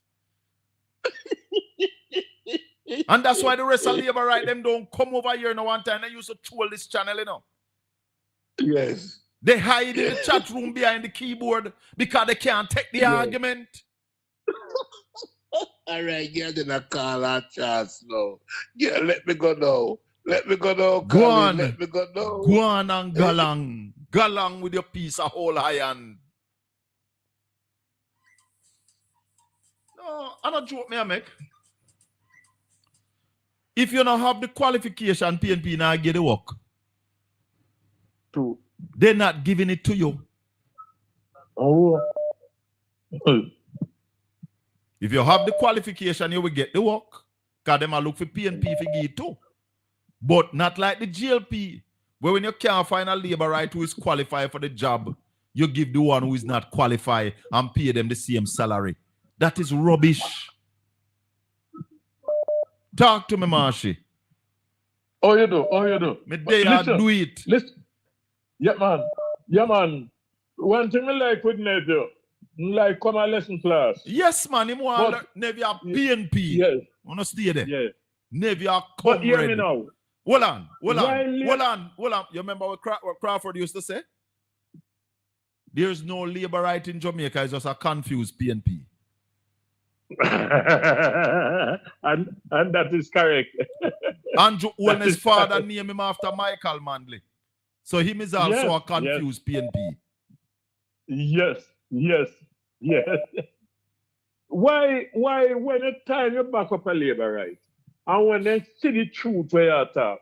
And that's why the rest of Labour right them don't come over here no one time. They used to troll this channel, you know. Yes. They hide in the chat room behind the keyboard because they can't take the argument. All right, girl, then I call our chance now. Yeah, let me go now. Let me go now. Go on. Let me go now. Go on and galang. Galang with your piece of whole iron. No, I'm not joke me, I make. If you don't have the qualification, PNP now get the work. True. They're not giving it to you. Oh. If you have the qualification, you will get the work. Because them are look for PNP if you give it too. But not like the GLP, where when you can't find a labor right who is qualified for the job, you give the one who is not qualified and pay them the same salary. That is rubbish. Talk to me, Marshy. Oh, you do. Oh, you do. Me day I do it. Listen. Yeah, man. Yeah, man. One thing I like with Neville, like come and lesson class. Yes, man. Him want Navy a PNP. Yes. Wanna stay there? Yeah. Navy a come But hear ready. me now. Hold on. You remember what Crawford used to say? There's no labor right in Jamaica. It's just a confused PNP. and that is correct. Andrew Owen's father named him after Michael Manley. So him is also a confused PNP. Yes. Why when you time you back up a labor right? And when they see the truth where you talk,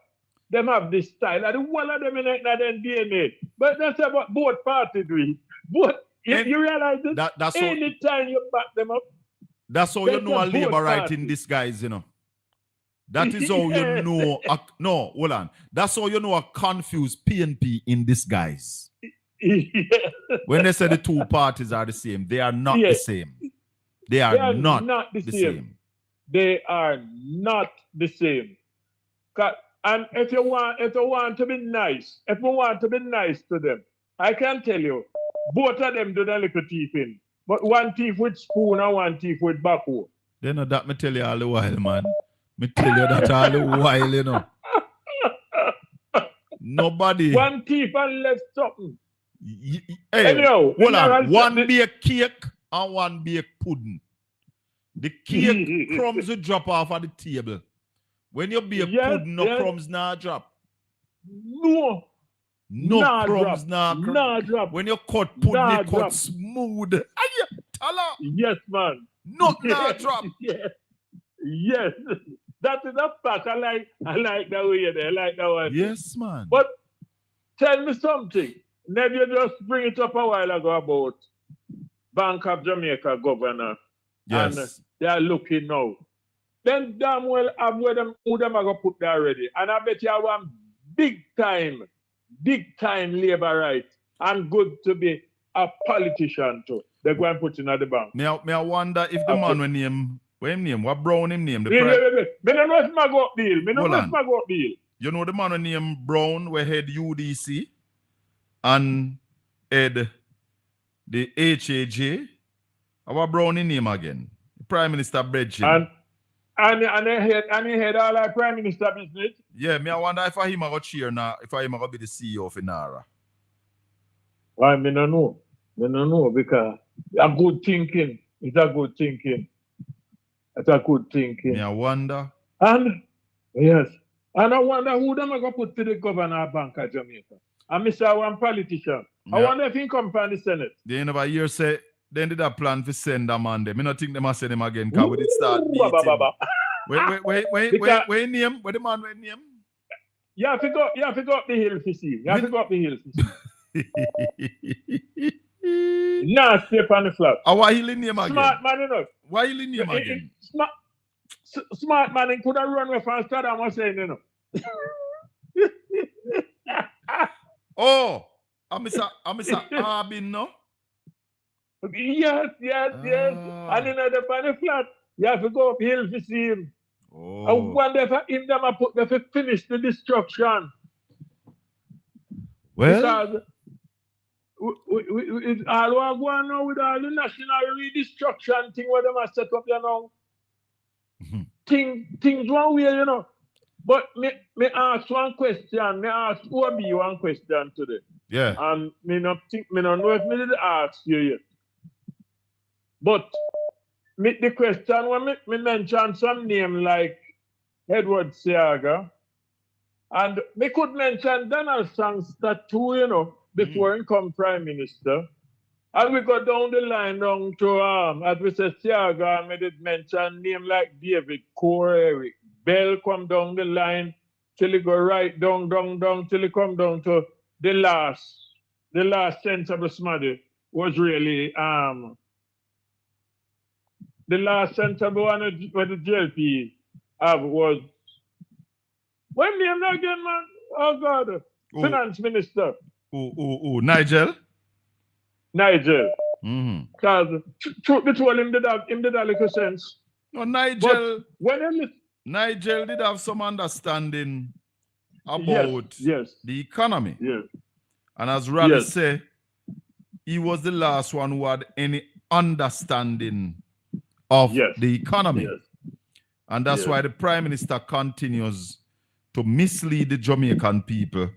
them have this style. And one of them in that DNA. But that's about both parties doing. But you realize this? That's anytime you back them up. That's how you know a labor right in disguise, you know. That is how you know. No, hold on. That's how you know a confused PNP in disguise. When they say the two parties are the same, they are not the same. They are not the same. They are not the same. And if you want to be nice, if you want to be nice to them, I can tell you, both of them do the little teeth in. But one teeth with spoon and one teeth with backhoe. They know that me tell you all the while, man. Me tell you that all the while, you know. Nobody. One teeth and left something. Hey, anyhow, hold on. One baked cake and one baked pudding. The cake crumbs will drop off at the table. When you bake pudding, no crumbs now drop. No crumbs now drop. When you cut pudding, you cut smooth. Yes, man. Not now drop. Yes. That is a fact. I like that way there. I like that one. Yes, man. But tell me something. Maybe you just bring it up a while ago about Bank of Jamaica governor. Yes. And they are looking now. then damn well have where them who them are gonna put there already. And I bet you have one big time labor right and good to be a politician too. They're going to put in at the bank. Me I wonder if the man what Brown him name? Wait. Me don't know if I go up deal. You know the man named Brown we head UDC and head the HAJ. Our Brown in name again? Prime Minister Bridget. And he had all our Prime Minister business. Yeah, me I wonder if I him a go cheer now, if I him a go be the CEO of Inara. Why me no know? Me no know because a good thinking. It's a good thinking. It's a good thinking. Me I wonder. And yes. And I wonder who them are gonna put to the governor bank of Jamaica. And Mr. One politician. I wonder if he come from the Senate. They never hear say they did a plan to send a man there. Me not think they must send him again because we did start beating. Wait, name? Where the man wait name? You have to go up the hill to see. Nah, step on the flat. Why he name again? Smart man enough. Why he name again? Smart man, he could have run with and start and was saying, you know. Oh, I'm Mr. Arbin, no? Yes. And in the flat, you have to go up hill to see him. Oh. I wonder if him them put them to finish the destruction. Well, because it's all what going on with all the national redestruction thing where them are set up, you know. Things one way, you know. But me ask one question. Me ask OB one question today. Yeah. And me not know if me did ask you yet. But the question when me mention some name like Edward Seaga, and me could mention Donald Sangster too, you know, before he come Prime Minister. And we go down the line down to as we say Seaga, and me did mention name like David Core, Eric Bell come down the line till he go right down till he come down to the last sensible smarty was really the last sensible one where the JLP was when name again, man? Oh God. Finance Minister. Nigel. Because truth be told, him did a little sense. No, Nigel. But when Nigel did have some understanding about the economy. Yes. And as Raleigh say, he was the last one who had any understanding of the economy. Yes. And that's why the Prime Minister continues to mislead the Jamaican people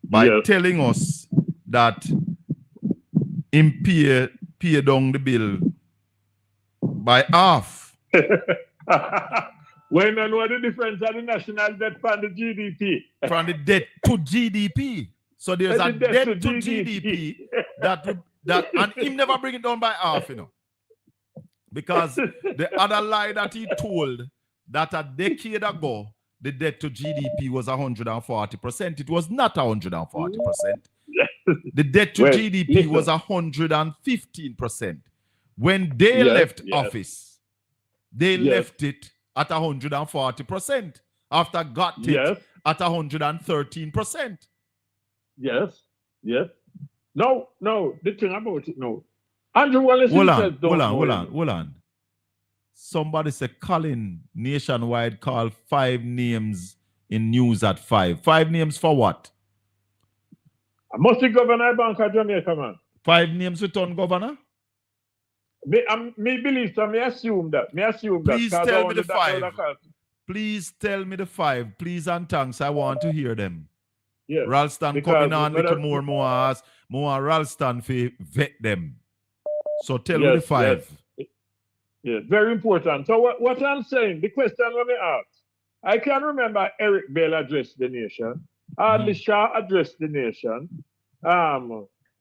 by telling us that him pay down the bill by half. When I know the difference of the national debt from the GDP. From the debt to GDP. So there's a debt to GDP that and him never bring it down by half, you know. Because the other lie that he told that a decade ago the debt to GDP was 140%. It was not 140%. The debt to GDP was 115%. When they left office, they left it at 140%. After got it at 113%. Yes. No, the thing about it, no. Andrew Wallace says, hold on. Somebody said Colin nationwide called 5 names in news at 5. 5 names for what? I must be Governor Bank of Jamaica, man. 5 names return governor? Me believe so. Me assume that. Please tell me the 5. Please tell me the 5. Please and thanks. I want to hear them. Yeah. Ralston coming on little more Ralston for vet them. So tell me the 5. Yes, very important. So what I'm saying, the question let me ask. I can remember Eric Bell addressed the nation. Adley Shaw addressed the nation.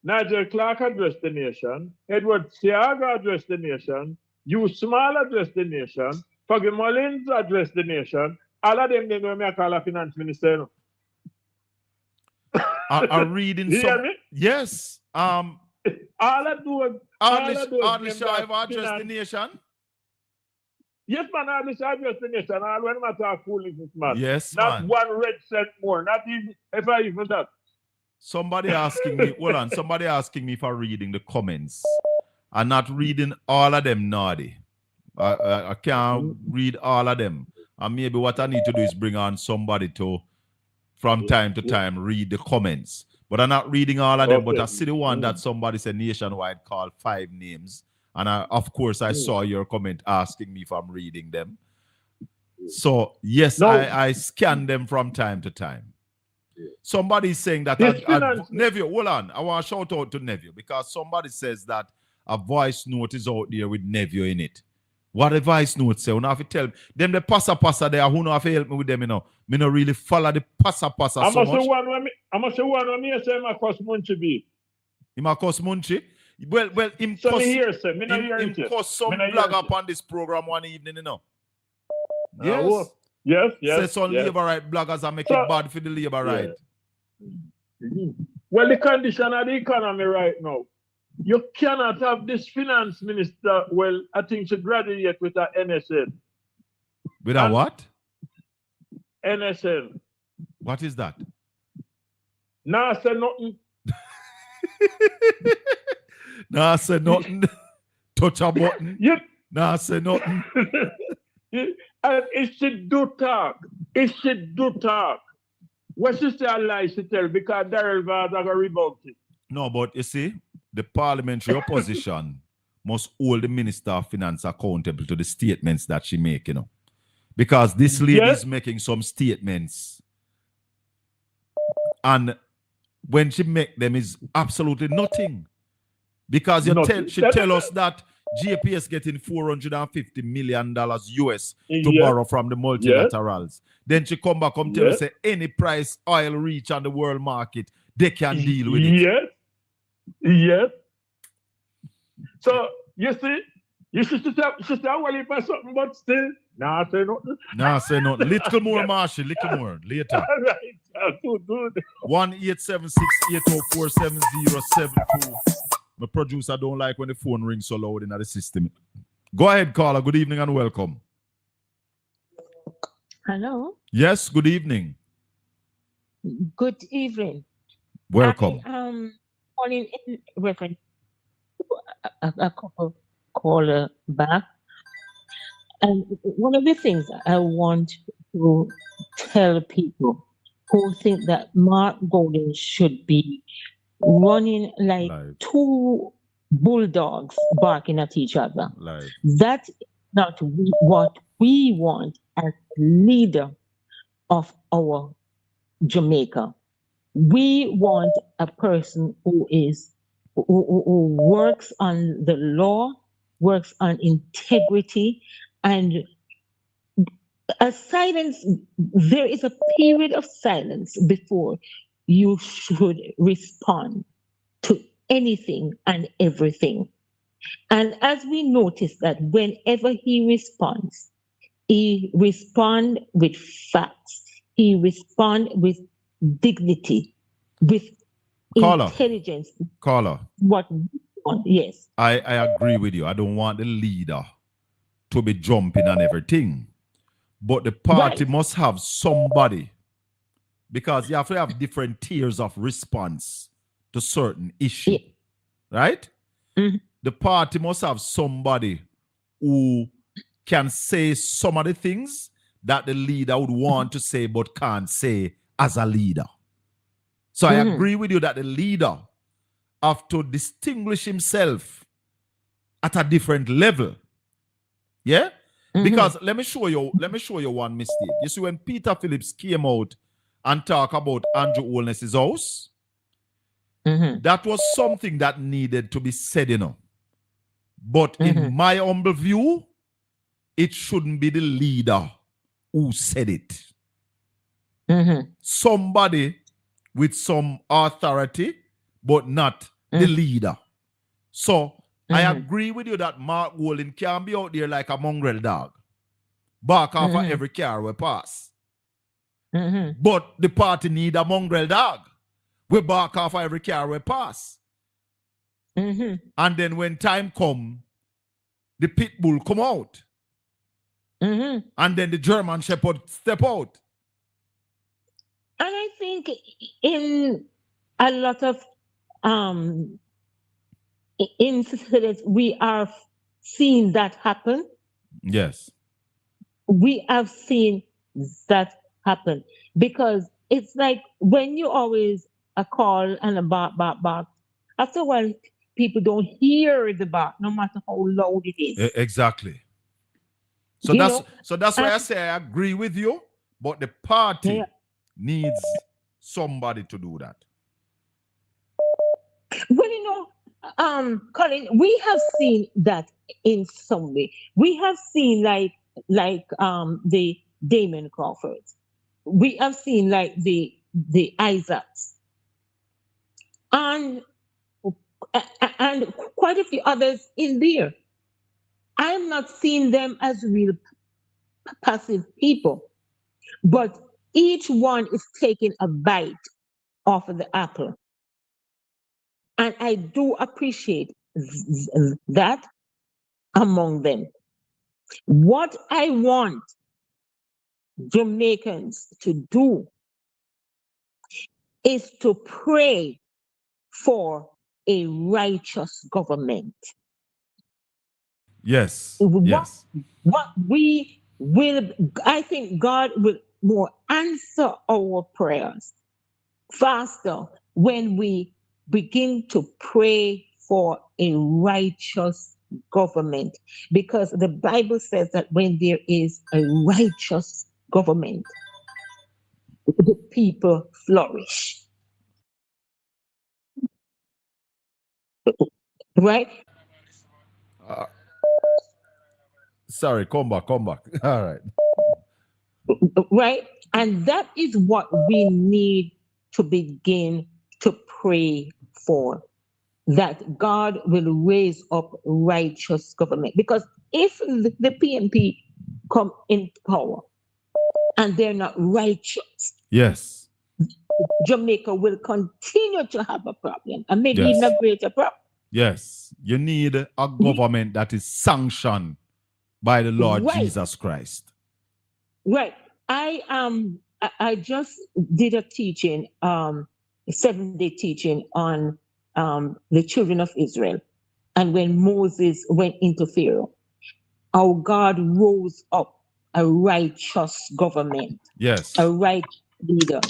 Nigel Clark addressed the nation. Edward Seaga addressed the nation. Hugh Small addressed the nation. Foggy Mullins addressed the nation. All of them, they know me I call a finance minister. I'm reading you some. Hear me? Yes. All I do is Adley Shaw ever addressed the nation? Yes, man, I just address the nation. And when I talk foolishness, man. Yes, Not man. 1 red cent more. Not even, if I even that. Somebody asking me, hold on, somebody asking me for reading the comments. I'm not reading all of them, Nardi. I can't read all of them. And maybe what I need to do is bring on somebody to, from time to time, read the comments. But I'm not reading all of them, but I see the one that somebody said nationwide called 5 names. And of course, I saw your comment asking me if I'm reading them. So, yes, No. I scan them from time to time. Somebody is saying that, Neville, hold on. I want to shout out to Neville because somebody says that a voice note is out there with Neville in it. What the voice note say? You know, have to tell them the passa there, who know have to help me with them, you know. Me not really follow the passa so much. I must say one when me say my cost Munchi be. Him a cost Munchi? Well, him So cost, me hear say, me not hear him it. cost some blog up on this program one evening, you know. Yes. Yes. Say some labor right bloggers are making it bad for the labor right. Well, the condition of the economy right now, you cannot have this finance minister, well, I think she graduate with a NSN. With a what? NSN. What is that? Nah, say nothing. Nah, say nothing. Touch a button. Yep. Nah, say nothing. And if she do talk, what she say a lie she tell because Daryl Vaz are going to revoke it. No, but you see, the parliamentary opposition must hold the Minister of Finance accountable to the statements that she make, you know. Because this lady is making some statements. And when she make them is absolutely nothing. Because she tell us that JPS getting $450 million US to borrow from the multilaterals. Then she come back and tell us say any price oil reach on the world market, they can deal with it. Yes. So you see, you should say well if I something, but still, nah say nothing. Nah say nothing. Little more, Marshall, little more later. All right, good. 1-876-804-7072. My producer don't like when the phone rings so loud in the system. Go ahead, caller. Good evening and welcome. Hello. Yes, good evening. Good evening. Welcome. Calling in reference to a couple caller back. And one of the things I want to tell people who think that Mark Golden should be running like two bulldogs barking at each other. That's not what we want as leader of our Jamaica. We want a person who works on the law, works on integrity, and a silence. There is a period of silence before you should respond to anything and everything. And as we notice that whenever he responds with facts. He responds with dignity, with intelligence. Caller. What we want, yes. I agree with you. I don't want the leader to be jumping on everything. But the party must have somebody, because you have to have different tiers of response to certain issues. Right? Mm-hmm. The party must have somebody who can say some of the things that the leader would want to say but can't say as a leader. So I agree with you that the leader have to distinguish himself at a different level. Yeah? Because let me show you one mistake. You see, when Peter Phillips came out and talked about Andrew Holness's house, that was something that needed to be said, you know. But in my humble view, it shouldn't be the leader who said it. Somebody with some authority, but not the leader. So I agree with you that Mark Walden can't be out there like a mongrel dog, bark off of every car we pass. But the party need a mongrel dog. We bark off of every car we pass. And then when time come, the pit bull come out. And then the German Shepherd step out. And I think in a lot of incidents, we are seeing that happen. Yes. We have seen that happen because it's like when you always a call and a bark, after a while, people don't hear the bark, no matter how loud it is. Exactly. So that's why I say I agree with you, but the party needs somebody to do that. Well, Colin, we have seen that in some way. We have seen like the Damon Crawfords. We have seen like the Isaacs, and quite a few others in there. I'm not seeing them as real passive people, but each one is taking a bite off of the apple. And I do appreciate that among them. What I want Jamaicans to do is to pray for a righteous government. Yes. Yes. What we will, I think God will more answer our prayers faster when we begin to pray for a righteous government, because the Bible says that when there is a righteous government, the people flourish. Right? Sorry, come back. All right. Right? And that is what we need to begin to pray for, that God will raise up righteous government. Because if the PNP come in power and they're not righteous, yes, Jamaica will continue to have a problem, and maybe even a greater problem. Yes, you need a government that is sanctioned by the Lord Jesus Christ. Right. I just did a teaching, a 7-day teaching on the children of Israel, and when Moses went into Pharaoh, how God rose up a righteous government, a righteous leader,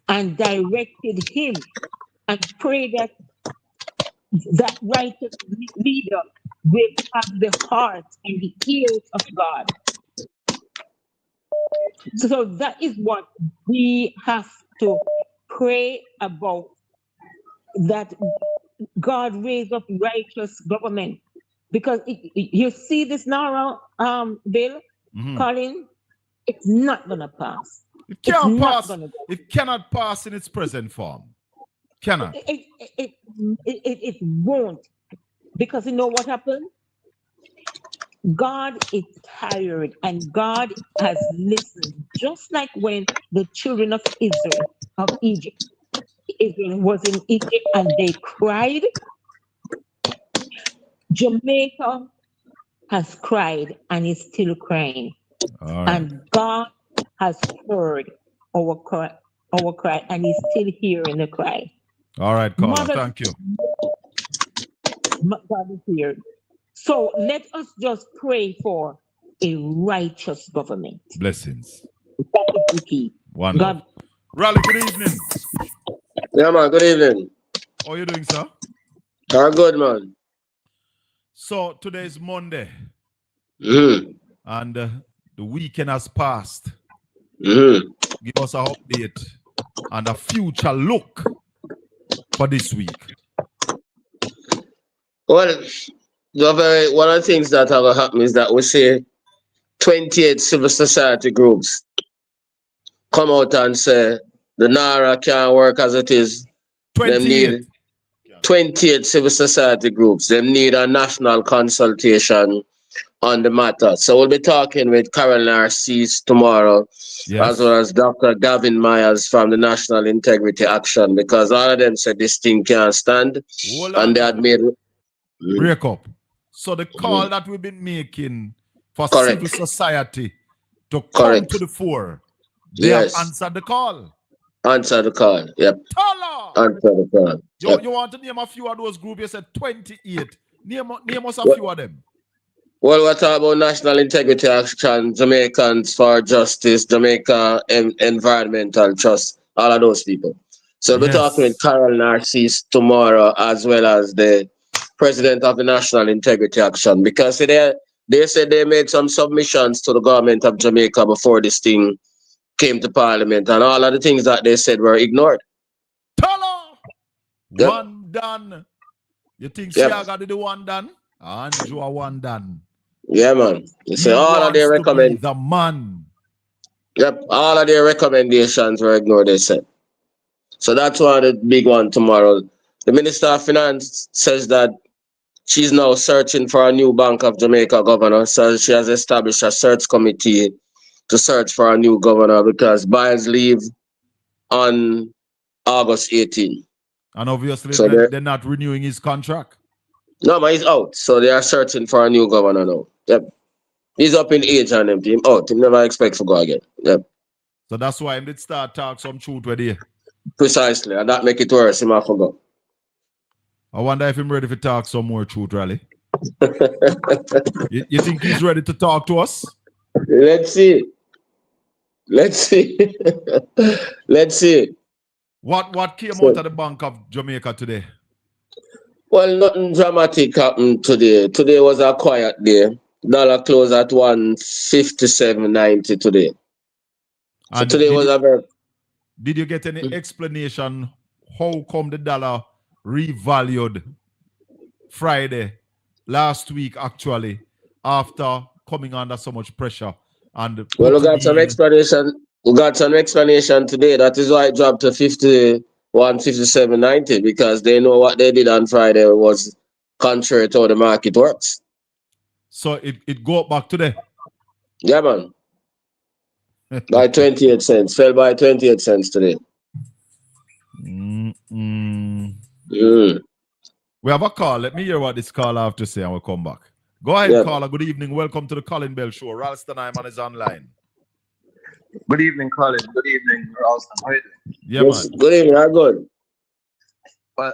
and directed him and prayed that that righteous leader will have the heart and the ears of God. So that is what we have to pray about, that God raise up righteous government. Because you see this now, Bill, Colin, it's not going to pass. It can't pass. It cannot pass in its present form. Cannot. It won't. Because you know what happened? God is tired, and God has listened. Just like when the children of Israel, of Egypt, Israel was in Egypt and they cried, Jamaica has cried and is still crying. All right. And God has heard our cry, and He's still hearing the cry. All right, Carla, thank you. God is here. So let us just pray for a righteous government. Blessings. That is the key. Wonderful. Raleigh, good evening. Yeah, man, good evening. How are you doing, sir? Good, man. So today is Monday. And the weekend has passed. Give us an update and a future look for this week. Well, one of the things that have happened is that we see 28 civil society groups come out and say the NARA can't work as it is. 28. Them need 28 civil society groups. They need a national consultation on the matter. So we'll be talking with Carol Narcisse tomorrow, as well as Dr. Gavin Myers from the National Integrity Action, because all of them said this thing can't stand. And they had made... Break up. So the call that we've been making for Correct. civil society to come Correct. to the fore. They Yes. have answered the call. Answer the call. Yep. Tala! Answer the call. Yep. You want to name a few of those groups? You said 28. Name us a What? few of them. Well, we're talking about National Integrity Action, Jamaicans for Justice, Jamaica Environmental Trust, all of those people. So we'll be talking with Carol Narcisse tomorrow, as well as the president of the National Integrity Action, because they said they made some submissions to the government of Jamaica before this thing came to Parliament, and all of the things that they said were ignored. Tala! Yep. One done. You think Yep. Siaga did the one done? Andrew one done. Yeah, man. You say He all of their wants to be recommend. the man. Yep, all of their recommendations were ignored, they said. So that's one of the big one tomorrow. The Minister of Finance says that she's now searching for a new Bank of Jamaica governor. So she has established a search committee to search for a new governor because Biles leave on August 18. And obviously So they're not renewing his contract. No, but he's out. So they are searching for a new governor now. Yep. He's up in age and him. Him out. He never expects to go again. Yep. So that's why he did start talk some truth with you. Precisely. And that make it worse. Him have to go. I wonder if he's ready to talk some more truth, really. you think he's ready to talk to us? Let's see. Let's see. Let's see. What came out of the Bank of Jamaica today? Well, nothing dramatic happened today. Today was a quiet day. Dollar closed at 157.90 today. So And today was a very... Did you get any explanation how come the dollar revalued Friday last week actually after coming under so much pressure? And well, we got some explanation. We got some explanation today. That is why it dropped to 57.90 because they know what they did on Friday was contrary to how the market works. So it go up back today? Yeah, man. By 28 cents. Fell by 28 cents today. We have a call. Let me hear what this caller have to say and we'll come back. Go ahead, caller. Good evening. Welcome to the Colin Bell Show. Ralston Iman is online. Good evening, Colin. Good evening, Ralston. How are you doing? Yeah, yes, man. Good evening. I'm good. Well,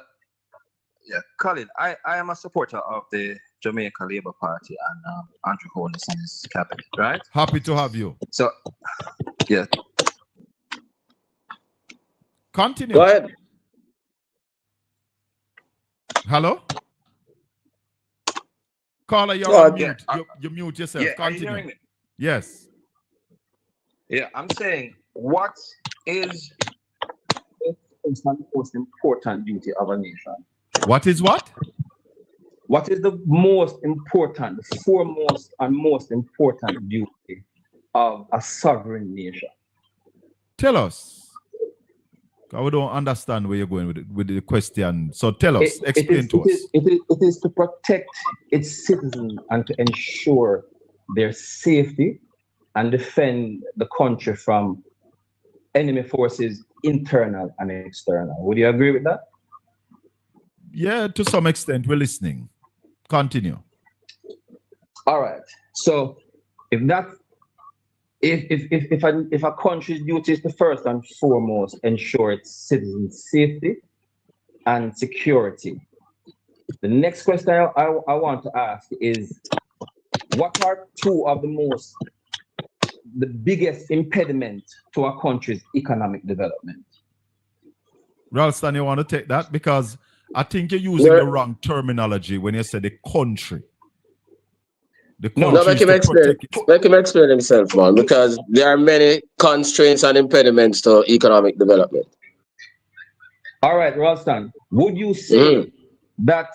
yeah, Colin, I am a supporter of the Jamaica Labour Party and Andrew Holness's cabinet, right? Happy to have you. So, yeah. Continue. Go ahead. Hello? Caller, you're on mute. You mute yourself. Yeah, continue. are you hearing me? Yes. Yeah, I'm saying, what is the most important duty of a nation? What is what? What is the most important, the foremost and most important duty of a sovereign nation? Tell us. We don't understand where you're going with the question. So tell us, explain to us. It is to protect its citizens and to ensure their safety and defend the country from enemy forces, internal and external. Would you agree with that? Yeah, to some extent, we're listening. Continue. All right. So if a country's duty is to first and foremost ensure its citizens' safety and security, the next question I want to ask is, what are two of the biggest impediment to a country's economic development? Ralston, you want to take that? Because I think you're using the wrong terminology when you say the country. No, make him explain himself, man, because there are many constraints and impediments to economic development. All right, Ralston, would you say that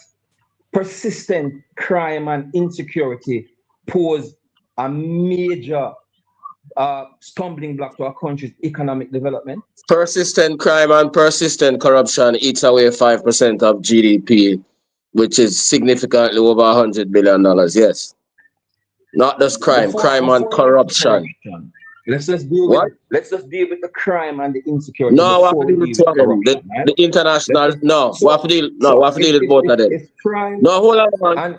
persistent crime and insecurity pose a major stumbling block to our country's economic development? Persistent crime and persistent corruption eats away 5% of GDP, which is significantly over $100 billion. Yes. Not just crime, crime and corruption. Let's just deal with the crime and the insecurity. No, we have to deal with two of them. The international, we have to deal with both of them. No, hold on, man.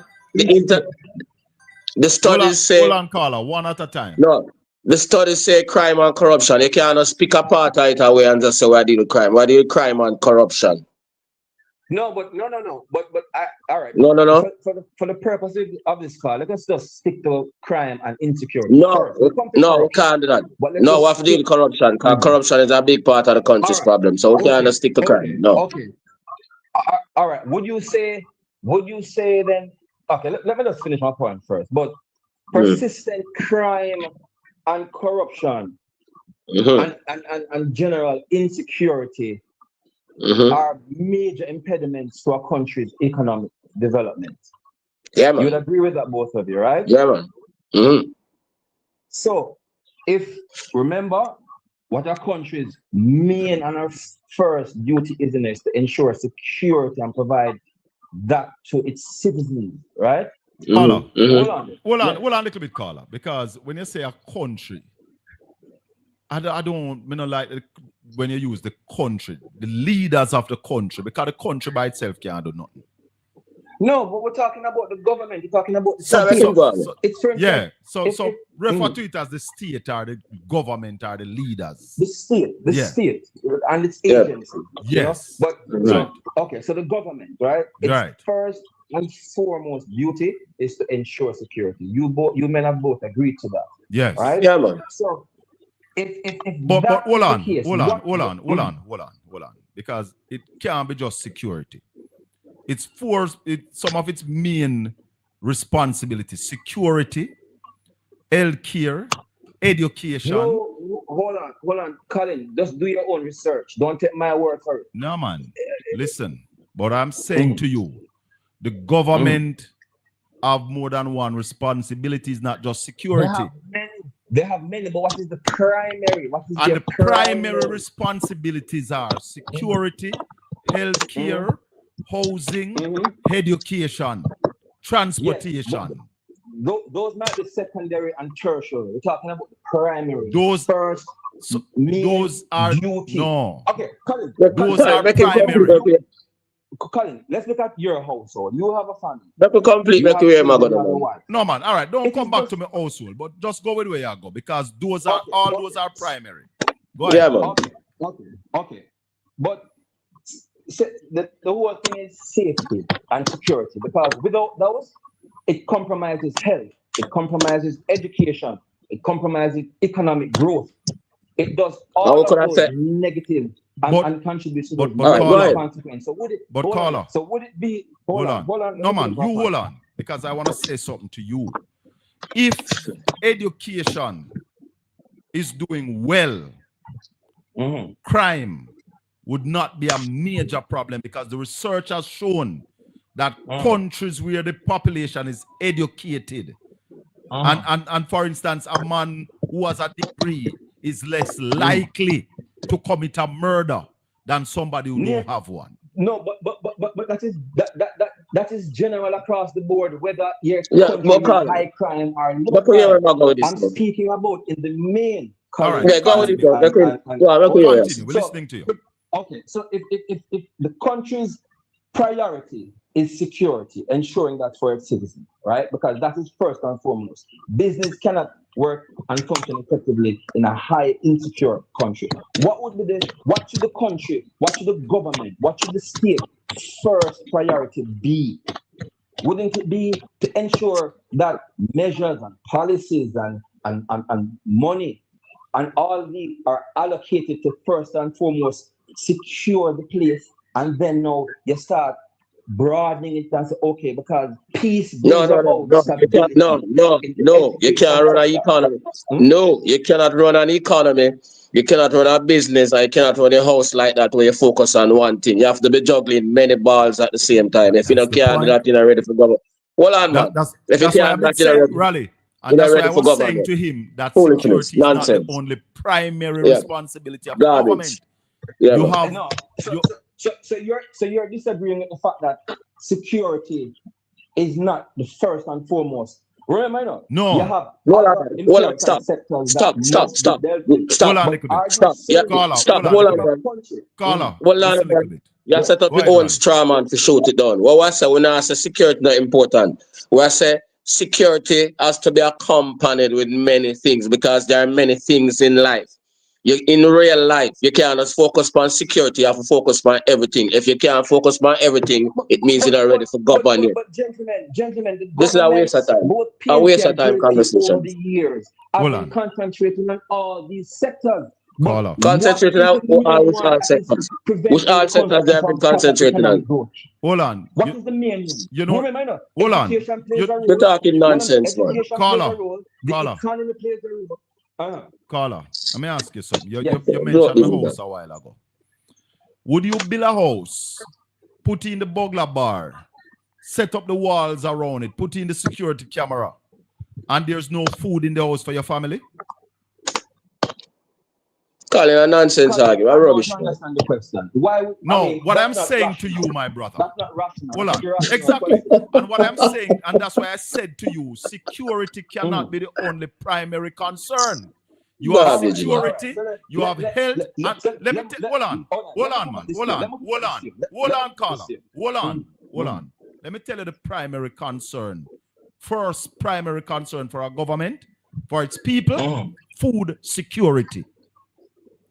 The studies say... Hold on, caller, one at a time. No. The studies say crime and corruption. You can't just pick apart it away and just say we deal with crime. We deal with crime and corruption. No. But all right. No. For the purpose of this call, let us just stick to crime and insecurity. No, we can't do that. No, we have to deal with corruption because corruption is a big part of the country's problem. So we can't just stick to crime. No. Okay. All right. Would you say then? Okay, let me just finish my point first. But persistent crime and corruption and general insecurity are major impediments to a country's economic development. Yeah, man. You would agree with that, both of you, right? Yeah, man. So, remember what our country's main and our first duty is to ensure security and provide that to its citizens, right? Caller, Hold on a little bit, caller, because when you say a country, I don't like when you use the country, the leaders of the country, because the country by itself can't do nothing. No, but we're talking about the government. You're talking about the state. So refer to it as the state or the government or the leaders. The state and its agency. Yes. You know? But so the government, right? Its first and foremost duty is to ensure security. You men have both agreed to that. Yes. Right? Yeah, man. So but hold on. Because it can't be just security. It's some of its main responsibilities: security, healthcare, education. No, hold on, Colin. Just do your own research. Don't take my word for it. No, man. Listen, but I'm saying to you, the government have more than one responsibility. It's not just security. They have many, but what is the primary? And the primary responsibilities are security, healthcare, housing, education, transportation. Yes, those might be secondary and tertiary. We're talking about the primary. Those are duty. No. Okay, Colin. Those are primary. Colin, let's look at your household. You have a family. That's a complete No, man. All right, don't come back to my household, but just go with where you go, because those are those are primary. Go ahead. Yeah, man. Okay. But the whole thing is safety and security, because without those, it compromises health, it compromises education, it compromises economic growth. It does all of those negative and contributes to those consequences. So would it be? Hold on. No, man, you hold on, because I want to say something to you. If education is doing well, crime would not be a major problem, because the research has shown that countries where the population is educated, and for instance, a man who has a degree is less likely to commit a murder than somebody who don't have one. No, but that is general across the board, whether you're high crime or low crime. I'm speaking about in the main. All right, go with it. Continue. We're listening to you. Okay, so if the country's priority is security, ensuring that for its citizens, right? Because that is first and foremost. Business cannot work and function effectively in a high insecure country. What should the country, what should the government, what should the state first priority be? Wouldn't it be to ensure that measures and policies and money and all these are allocated to first and foremost secure the place, and then now you start broadening it and say, okay, because peace brings about stability. No, you can't run an economy. No, you cannot run an economy. You cannot run a business, and you cannot run a house like that where you focus on one thing. You have to be juggling many balls at the same time. If you don't can't do that, you're not ready for government. Hold on, man. If you can't do that, you're not ready. Rally. And that's why I was saying to him that security is not the only primary responsibility of the government. Yeah, you have So you're disagreeing with the fact that security is not the first and foremost. Remember, no. You have Stop. You set up your own straw man to shoot it down. What I say when I say security not important, what I say security has to be accompanied with many things because there are many things in life. In real life, you can't just focus on security, you have to focus on everything. If you can't focus on everything, it means you're not ready for government. But gentlemen, the This is a waste of time. both A waste of PNP time and JP conversation. over the years have been concentrating on all these sectors. But concentrating on which all sectors? Which all sectors they have been concentrating on? Hold on. What is the main one? You know, hold on. Education plays a role. You're talking nonsense, man. Education plays a role. The economy plays a role. Caller, let me ask you something. You mentioned the house a while ago. Would you build a house, put in the burglar bar, set up the walls around it, put in the security camera, and there's no food in the house for your family? Calling a nonsense argument, rubbish. I don't understand the question. Why? No, what I'm saying to you, my brother. That's not rational. Hold on. Exactly. And what I'm saying, and that's why I said to you, security cannot be the only primary concern. You have security, you have health. Hold on, man. Hold on, caller. Hold on. Let me tell you the primary concern. First primary concern for our government, for its people, food security.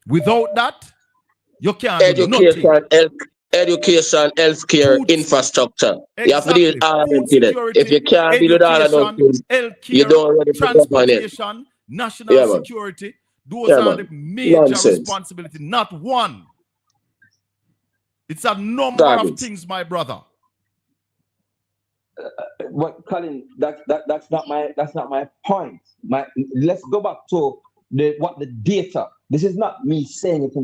Without that, you can't do nothing. Education, healthcare, infrastructure. Exactly. You have to deal with all of them. If you can't deal with all of those things, you don't really put up on it. National security, those are the major responsibility, not one. It's a number of things, my brother. What, Colin? That's not my point. Let's go back to the data. This is not me saying it,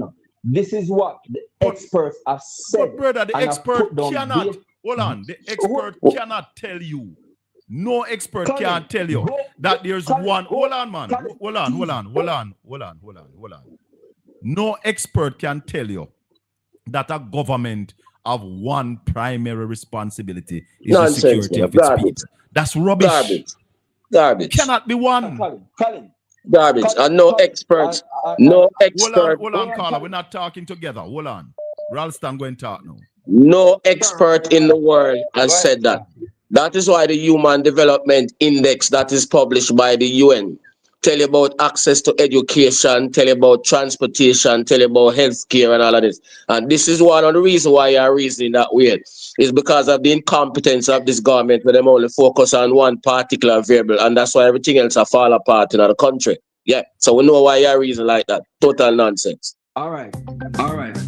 This is what the experts have said. But brother, the expert cannot. Hold on, the expert cannot tell you. No expert can tell you that there's one. Hold on, man. Hold on. No expert can tell you that a government have one primary responsibility is the security of its people. That's rubbish. Garbage. Cannot be one. Colin. Garbage. And no experts. No expert. Hold on, caller. We're not talking together. Hold on. Ralston going to talk now. No expert in the world has said that. That is why the Human Development Index that is published by the UN tell you about access to education, tell you about transportation, tell you about healthcare and all of this. And this is one of the reasons why you are reasoning that way. Is because of the incompetence of this government where them only focus on one particular variable, and that's why everything else fall apart in the country. Yeah. So we know why you are reasoning like that. Total nonsense. All right.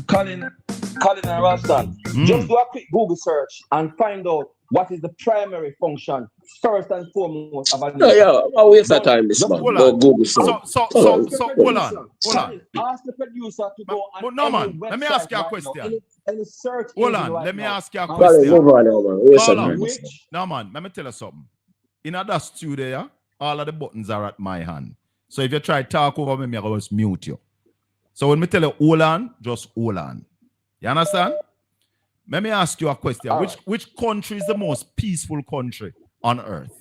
Colin and Ralston, just do a quick Google search and find out what is the primary function first and foremost of a nation. I waste of time this man. Google search. So hold on. Ask the producer to go on. No, man. Let me ask you a question. Hold on. Let me ask you a question. No, man. Let me tell you something. In that studio, all of the buttons are at my hand. So if you try to talk over me, I will just mute you. So when me tell you hold on, just hold on. You understand? Let me ask you a question. Which country is the most peaceful country on earth?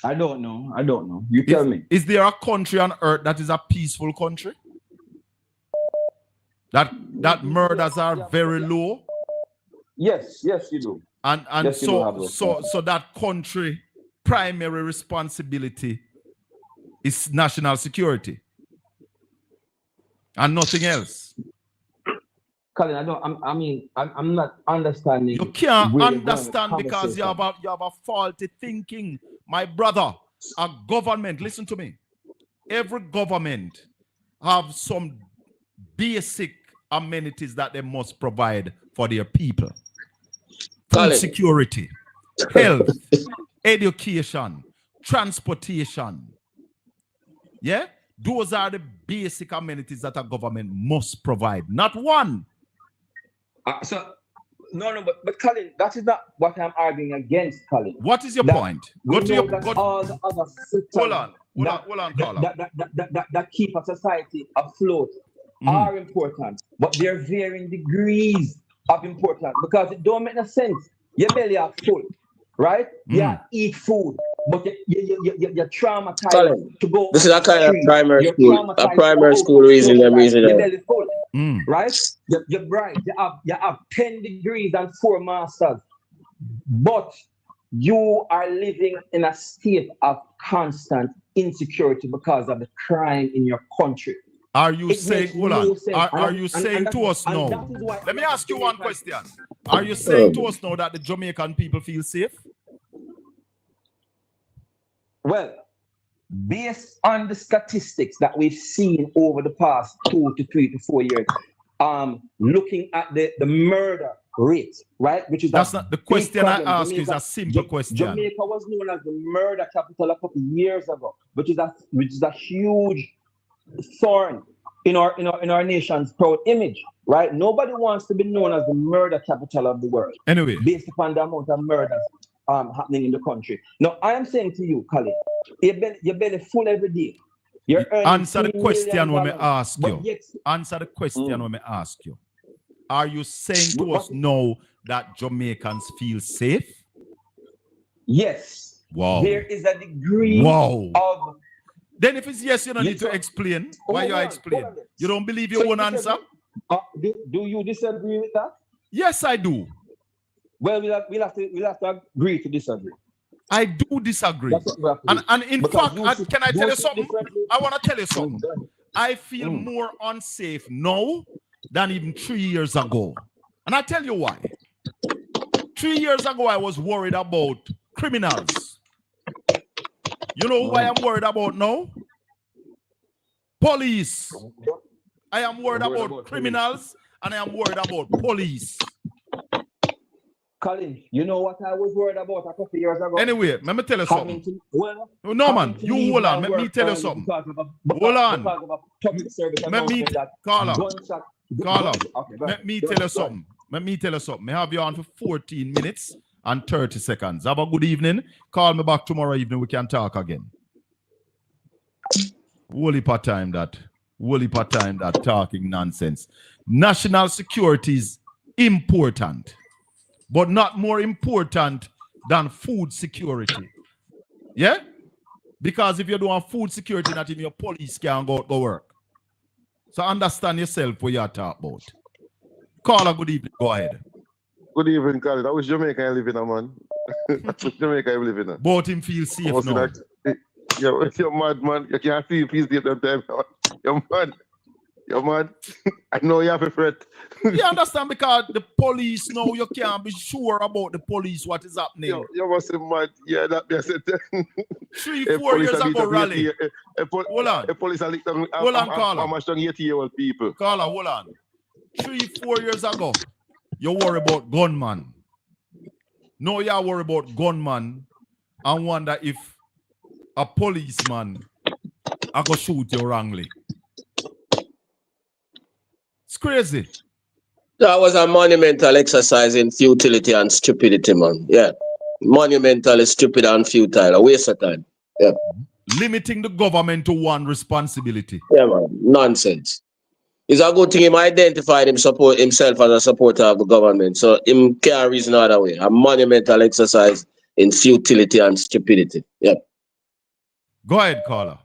I don't know. You tell me. Is there a country on earth that is a peaceful country? That murders are very low? Yes, you do. And yes, so that country primary responsibility is national security and nothing else. Colin, I'm not understanding. You can't understand because you have a faulty thinking, my brother. A government, listen to me. Every government have some basic amenities that they must provide for their people. Food security, health, education, transportation. Yeah? Those are the basic amenities that a government must provide. Not one. No, but Colin, that is not what I'm arguing against, Colin. What is your point? All the other systems hold on, caller. That keep a society afloat are important, but they're varying degrees of importance because it don't make no sense. Your belly are full, right? You eat food, but you're traumatized Colin, to go. This is a kind of primary school reason. Your belly full. Right? You're bright. You have 10 degrees and 4 masters. But you are living in a state of constant insecurity because of the crime in your country. Are you It saying, makes hold no on, sense. are you saying to us now? that is why Let me ask you one question. Are you saying to us now that the Jamaican people feel safe? Well, based on the statistics that we've seen over the past 2 to 3 to 4 years, looking at the murder rate, right? Which is that's not the question I ask. Jamaica, is a simple question. Jamaica was known as the murder capital a couple of years ago, which is a huge thorn in our nation's proud image, right? Nobody wants to be known as the murder capital of the world. Anyway, based upon the amount of murders happening in the country. Now, I am saying to you, Khalid, your belly full every day. Answer the question when I ask you. Answer the question when I ask you. Are you saying to us now that Jamaicans feel safe? Yes. Wow. There is a degree of... Then if it's yes, you don't need to explain. Why you explain? You don't believe your own answer? Do you disagree with that? Yes, I do. Well, we'll have to agree to disagree. I do disagree. And in fact, can I tell you something? I want to tell you something. I feel more unsafe now than even 3 years ago. And I tell you why. 3 years ago, I was worried about criminals. You know why I'm worried about now? Police. I am worried about criminals and I am worried about police. Colin, you know what I was worried about a couple of years ago? Anyway, let me tell you something. No, man, you hold on. Let me tell you something. Hold on. Let me, Carla, let me tell you something. Let me tell you something. I have you on for 14 minutes and 30 seconds. Have a good evening. Call me back tomorrow evening. We can talk again. Whole heap of time that talking nonsense. National security is important, but not more important than food security. Yeah? Because if you're doing food security, not even your police can go work. So understand yourself what you're talking about. Call a good evening. Go ahead. Good evening, Colin. I wish Jamaica I live in, man. Which Jamaica I live in. Both him feel safe now. You're mad, man. You can't see peace at that time. You're mad. You're mad. I know you have a threat. You understand, because the police now, you can't be sure about the police, what is happening. You must be mad. Yeah, that be said. 3-4 years ago, rally. Hold on. The police are like them. Hold on, Carla. I'm a strong 80-year-old people. Carla, hold on. 3-4 years ago, you worry about gunman. Now you worry about gunman and wonder if a policeman I go shoot you wrongly. It's crazy. That was a monumental exercise in futility and stupidity, man. Yeah. Monumentally stupid and futile. A waste of time. Yeah. Limiting the government to one responsibility. Yeah, man. Nonsense. It's a good thing him identified himself as a supporter of the government. So him can't reason other way. A monumental exercise in futility and stupidity. Yeah. Go ahead, caller.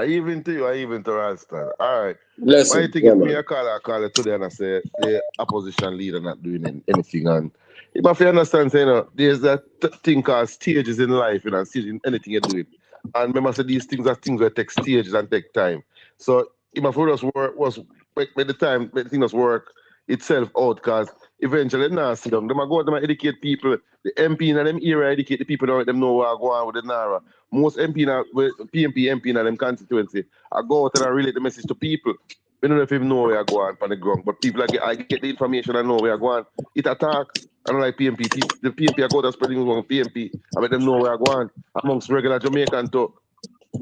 Even to you, even to Ralston. All right. Listen, I think if me a caller today and I say the opposition leader not doing anything, and if you understand, you know, there's that thing called stages in life, you know, stage in anything you do it. And remember, say these things are things that take stages and take time. So if my first work was make the time, make the thing just work itself out, because eventually now sit down. Them go out, them educate people. The MP in them area educate the people, let them know what go on with the NARA. Most MP now, PMP MP in them constituency, I go out and I relay the message to people. We don't know if you know where I go on the ground, but people I get the information, I know where I go on. It attack. I don't like PMP. The PMP I go out spreading along PMP. I let them know where I go on amongst regular Jamaican too.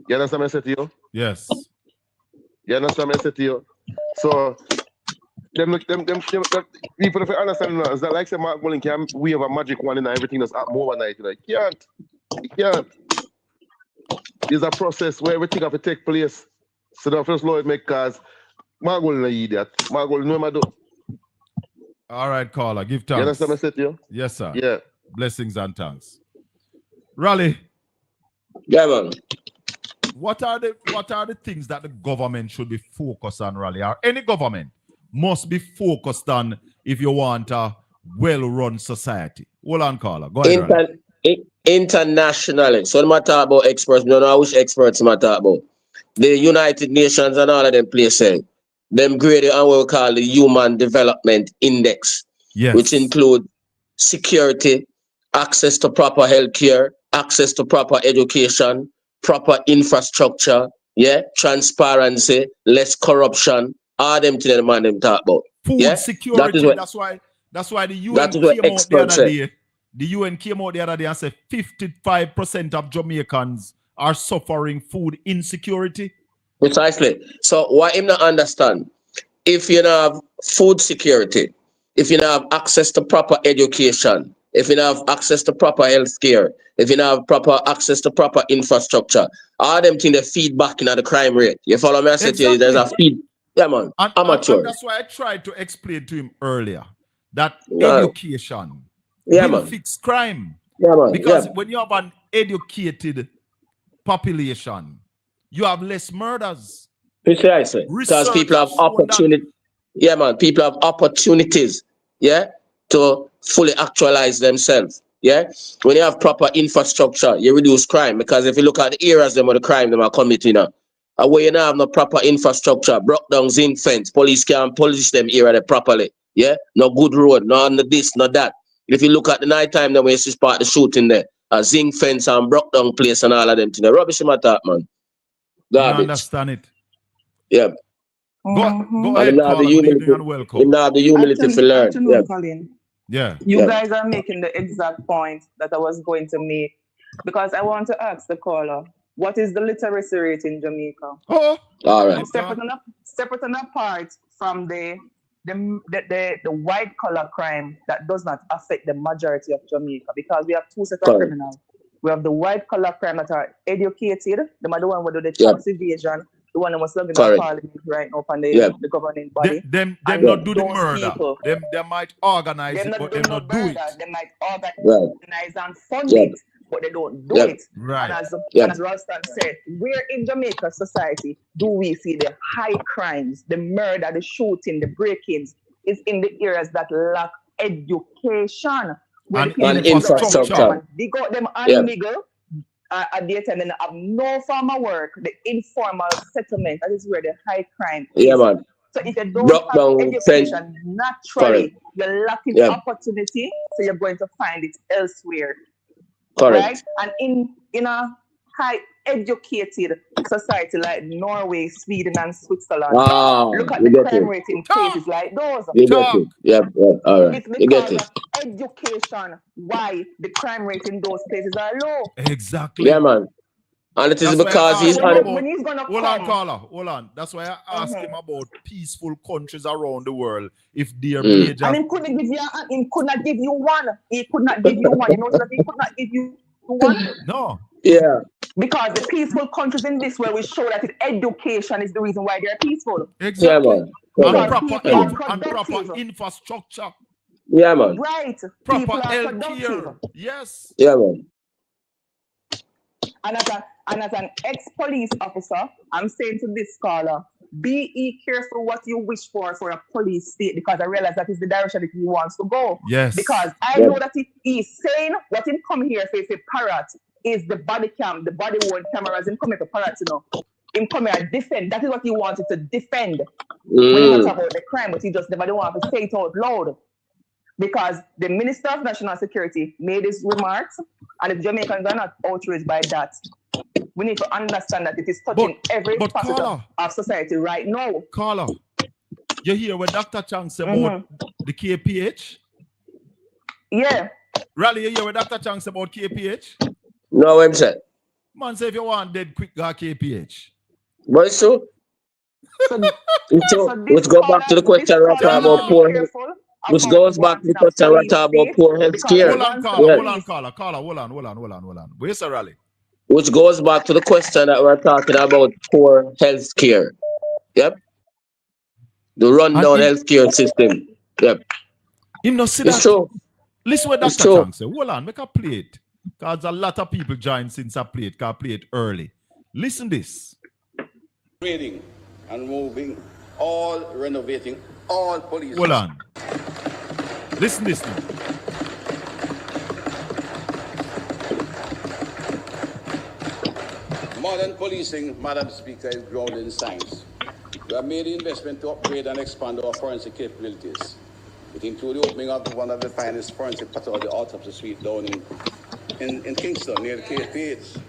You understand what I said to you? Yes. You understand what I said to you? So them people, if you understand now, it's not like say Mark Mullen can wave a magic wand and everything that's happen overnight. Like, you can't. There's a process where everything have to take place. So the first law it make cause Mark Mullen is idiot. Mark Mullen know what I do. All right, caller, give thanks. You understand what I said to you? Yes, sir. Yeah. Blessings and thanks. Raleigh. Yeah, man. What are the things that the government should be focused on, Raleigh? Or any government must be focused on if you want a well-run society. Hold on, caller. Go ahead. Internationally. So when I talk about experts, no know which experts I talk about. The United Nations and all of them places, them graded on what we call the Human Development Index, which include security, access to proper health care, access to proper education, proper infrastructure, transparency, less corruption, all them things the man them talk about. Food security, that's why the UN came out the other day. The UN came out the other day and said 55% of Jamaicans are suffering food insecurity. Precisely. So what him not understand, if you have food security, if you have access to proper education, if you have access to proper health care, if you have proper access to proper infrastructure, all them things they feed back in the crime rate. You follow me? I said to you, there's a feed. Yeah, man. Amateur. And that's why I tried to explain to him earlier that education will fix crime. Yeah, man. Because when you have an educated population, you have less murders. Precisely. Because people have opportunity. Yeah, man. People have opportunities. Yeah. To fully actualize themselves. Yeah. When you have proper infrastructure, you reduce crime. Because if you look at the areas them of the crime them are committing now, where you don't have no proper infrastructure, broke down zinc fence, police can't police them area properly. Yeah. No good road, no under this, no that. If you look at the night time, then when you see part the shooting there, a zinc fence and broke down place and all of them things. Rubbish in my talk, man. Garbage. You understand it? Yeah. Go ahead, Carla. Good evening and welcome. You have the humility to learn. Yeah. You guys are making the exact point that I was going to make, because I want to ask the caller, what is the literacy rate in Jamaica? Oh, all right. Separate and apart from the white collar crime that does not affect the majority of Jamaica, because we have two sets of criminals. We have the white collar crime that are educated, them are the one who do the tax evasion, the one that was living in parliament right now on the governing body. Them not do the murder. They might organize it, but they not do it. They might organize and fund it, but they don't do it. Right. And as Ralston said, where in Jamaica society do we see the high crimes, the murder, the shooting, the break-ins, is in the areas that lack education. And infrastructure. They got them on niggle at the time, and have no form of work, the informal settlement, that is where the high crime is. Yeah, man. So if you don't have education, naturally, you're lacking opportunity, so you're going to find it elsewhere. Correct. Right? And in a high educated society like Norway, Sweden, and Switzerland, look at the crime rate in places like those. Yeah, all right. It's because of education why the crime rate in those places are low. Exactly. Yeah, man. And it is because he's when he's gonna hold on, caller. Hold on. That's why I asked him about peaceful countries around the world. If they're major. And he could not give you one. He could not give you one. You know that he could not give you one. No. Yeah. Because the peaceful countries in this way will show that education is the reason why they're peaceful. Exactly. Yeah, and proper infrastructure. Yeah, man. Right. Proper health care. Yes. Yeah, man. And as an ex-police officer, I'm saying to this caller, be careful what you wish for a police state, because I realize that is the direction that he wants to go. Yes. Because I know that he's saying what him come here for parrot is the body cam, the body worn cameras. Him come here for parrot, you know. Him come here and defend. That is what he wanted to defend when he talk about the crime, but he just never want to say it out loud. Because the Minister of National Security made his remarks, and if Jamaicans are not outraged by that, we need to understand that it is touching every facet of society right now. Carla, you hear what Dr. Chang said about the KPH? Yeah. Rally, you hear what Dr. Chang said about KPH? No, I'm saying. Man, say if you want dead quick, go KPH. But it's true. Let's go back to the question about poor health. Which goes back to the question about poor health care. Hold on, Carla. Hold on. Where's the rally? Which goes back to the question that we're talking about poor health care. Yep. The rundown healthcare system. Yep. Him no see it's that. True. Listen what Dr. Chang say. Hold on, make a play it. Because a lot of people join since I play it, can play it early. Listen this. Trading and moving, all renovating, all police. Hold on. Listen this now. Modern policing, Madam Speaker, is grounded in science. We have made the investment to upgrade and expand our forensic capabilities. It includes the opening of one of the finest forensic pathology autopsy suite down in Kingston, near the KPH.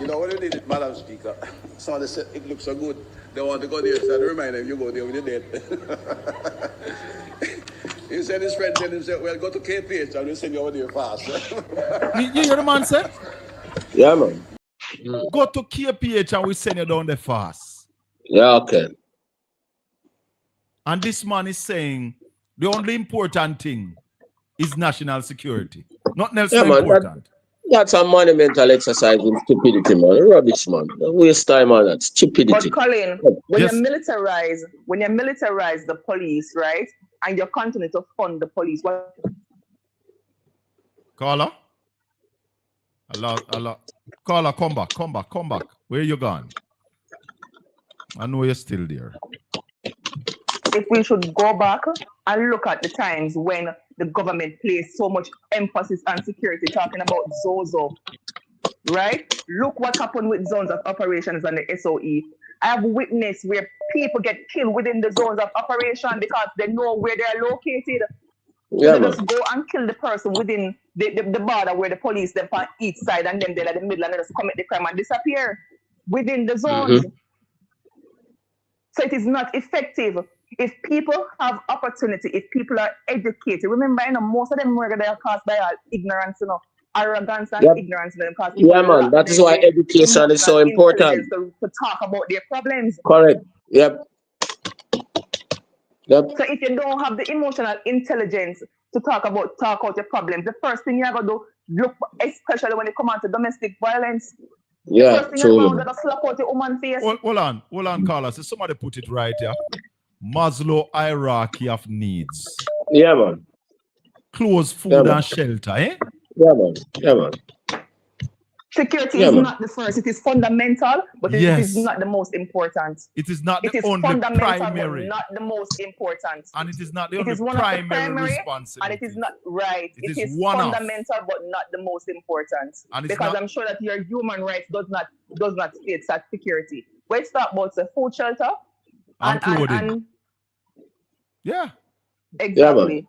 You know what we did, Madam Speaker? Somebody said it looks so good. They want to go there, so I remind them, you go there with your dead. He said his friend said himself, well, go to KPH and we'll send you over there fast. You hear the man say? Yeah, man. Go to KPH and we send you down there fast. Yeah, okay. And this man is saying the only important thing is national security. Nothing else important. That's a monumental exercise in stupidity, man. Rubbish, man. Don't waste time on that. Stupidity. But Colin, when you militarize the police, right, and you continue to fund the police, what? Caller? Allah. Caller, come back. Where you gone? I know you're still there. If we should go back and look at the times when the government placed so much emphasis on security, talking about Zozo, right? Look what happened with zones of operations and the SOE. I have witnessed where people get killed within the zones of operation because they know where they are located. Yeah, so they just go and kill the person within the border where the police they're on each side and then they're at the middle and they just commit the crime and disappear within the zones. So it is not effective. If people have opportunity, if people are educated, remember, most of them murder they are caused by ignorance, arrogance and ignorance. Yeah, man. That is why education is so important. To talk about their problems. Correct. Yep. So if you don't have the emotional intelligence to talk out your problems, the first thing you're gonna do, look, especially when it comes to domestic violence. Yeah, the first thing you're gonna slap out your woman face. Hold on, Carlos. So somebody put it right here. Maslow hierarchy of needs. Yeah, man. Clothes, food, and shelter, eh? Yeah, man. Security is not the first. It is fundamental, but it is not the most important. It is not the only primary. But not the most important. And it is not the only primary responsibility. And it is not right. It is one fundamental, but not the most important. Because I'm sure that your human rights does not state such security. Let's talk about the food, shelter, and clothing. Yeah. Exactly. Yeah,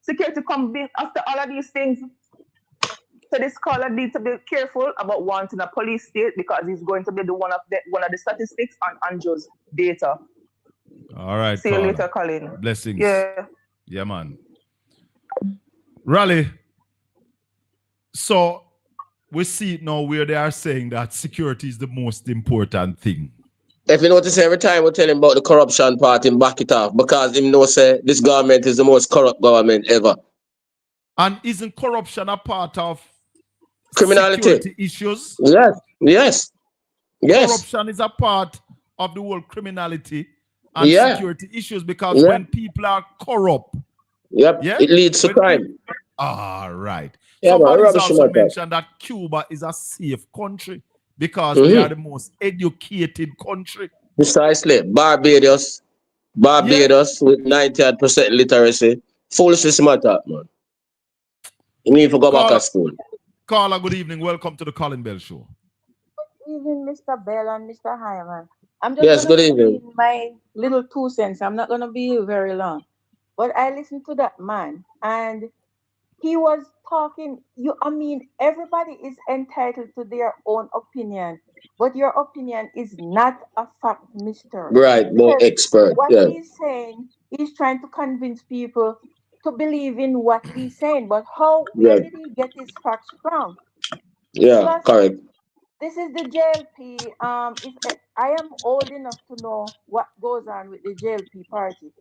security comes after all of these things. So this caller needs to be careful about wanting a police state because he's going to be one of the statistics on Andrew's data. All right. See you later, Colin. Blessings. Yeah, man. Raleigh. So we see it now where they are saying that security is the most important thing. If you notice, every time we tell him about the corruption part, him back it off because him know say this government is the most corrupt government ever. And isn't corruption a part of criminality security issues? Yes. Corruption is a part of the whole criminality and security issues because when people are corrupt, it leads to crime. All right. Yeah, somebody also mentioned that Cuba is a safe country because we are the most educated country. Precisely. Barbados with 90% literacy. Foolishness matter, man. You need to go back to school. Carla, good evening. Welcome to the Colin Bell Show. Good evening, Mr. Bell and Mr. Hyman. I'm just good evening. My little 2 cents. I'm not going to be very long. But I listened to that man and he was talking. Everybody is entitled to their own opinion, but your opinion is not a fact, Mr. Right, no expert. What he's saying, he's trying to convince people to believe in what he's saying, but where did he get his facts from? Yeah, plus, correct. This is the JLP. If I am old enough to know what goes on with the JLP party.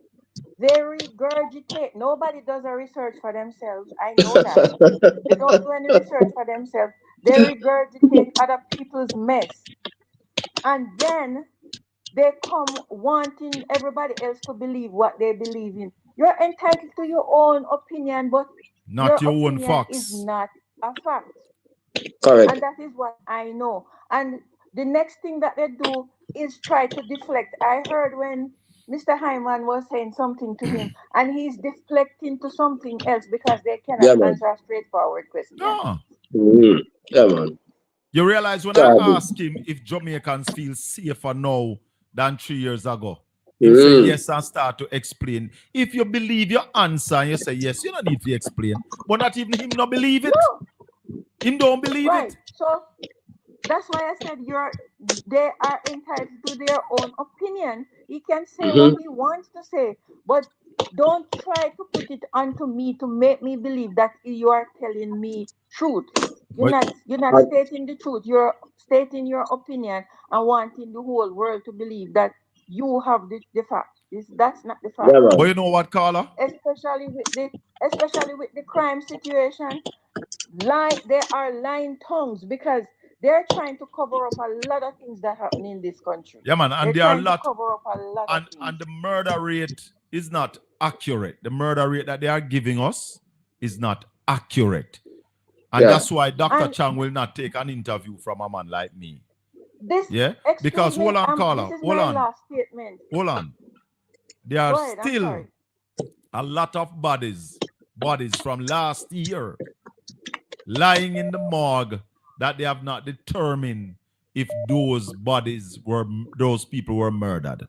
They regurgitate. Nobody does a research for themselves. I know that. They don't do any research for themselves. They regurgitate other people's mess. And then they come wanting everybody else to believe what they believe in. You're entitled to your own opinion, but not your own facts. Is not a fact. Correct. And that is what I know. And the next thing that they do is try to deflect. I heard when Mr. Hyman was saying something to him, and he's deflecting to something else because they Yeah, cannot man. answer a straightforward question. No. Yeah, man. You realize when I ask him if Jamaicans feel safer now than 3 years ago, he say yes and start to explain. If you believe your answer and you say yes, you don't need to explain. But not even him not believe it. No. Him don't believe it. So that's why I said they are entitled to their own opinion. He can say what he wants to say, but don't try to put it onto me to make me believe that you are telling me truth. You're not stating the truth. You're stating your opinion and wanting the whole world to believe that you have the fact. That's not the fact. Yeah, but you know what, Carla? Especially with the crime situation, there are lying tongues because they're trying to cover up a lot of things that happen in this country. Yeah, man, and they're there are a trying lot to cover up a lot of things. And the murder rate is not accurate. The murder rate that they are giving us is not accurate. And that's why Dr. Chang will not take an interview from a man like me. Because hold on, Carla. This is my last statement. Hold on. There are still a lot of bodies from last year lying in the morgue that they have not determined if those people were murdered.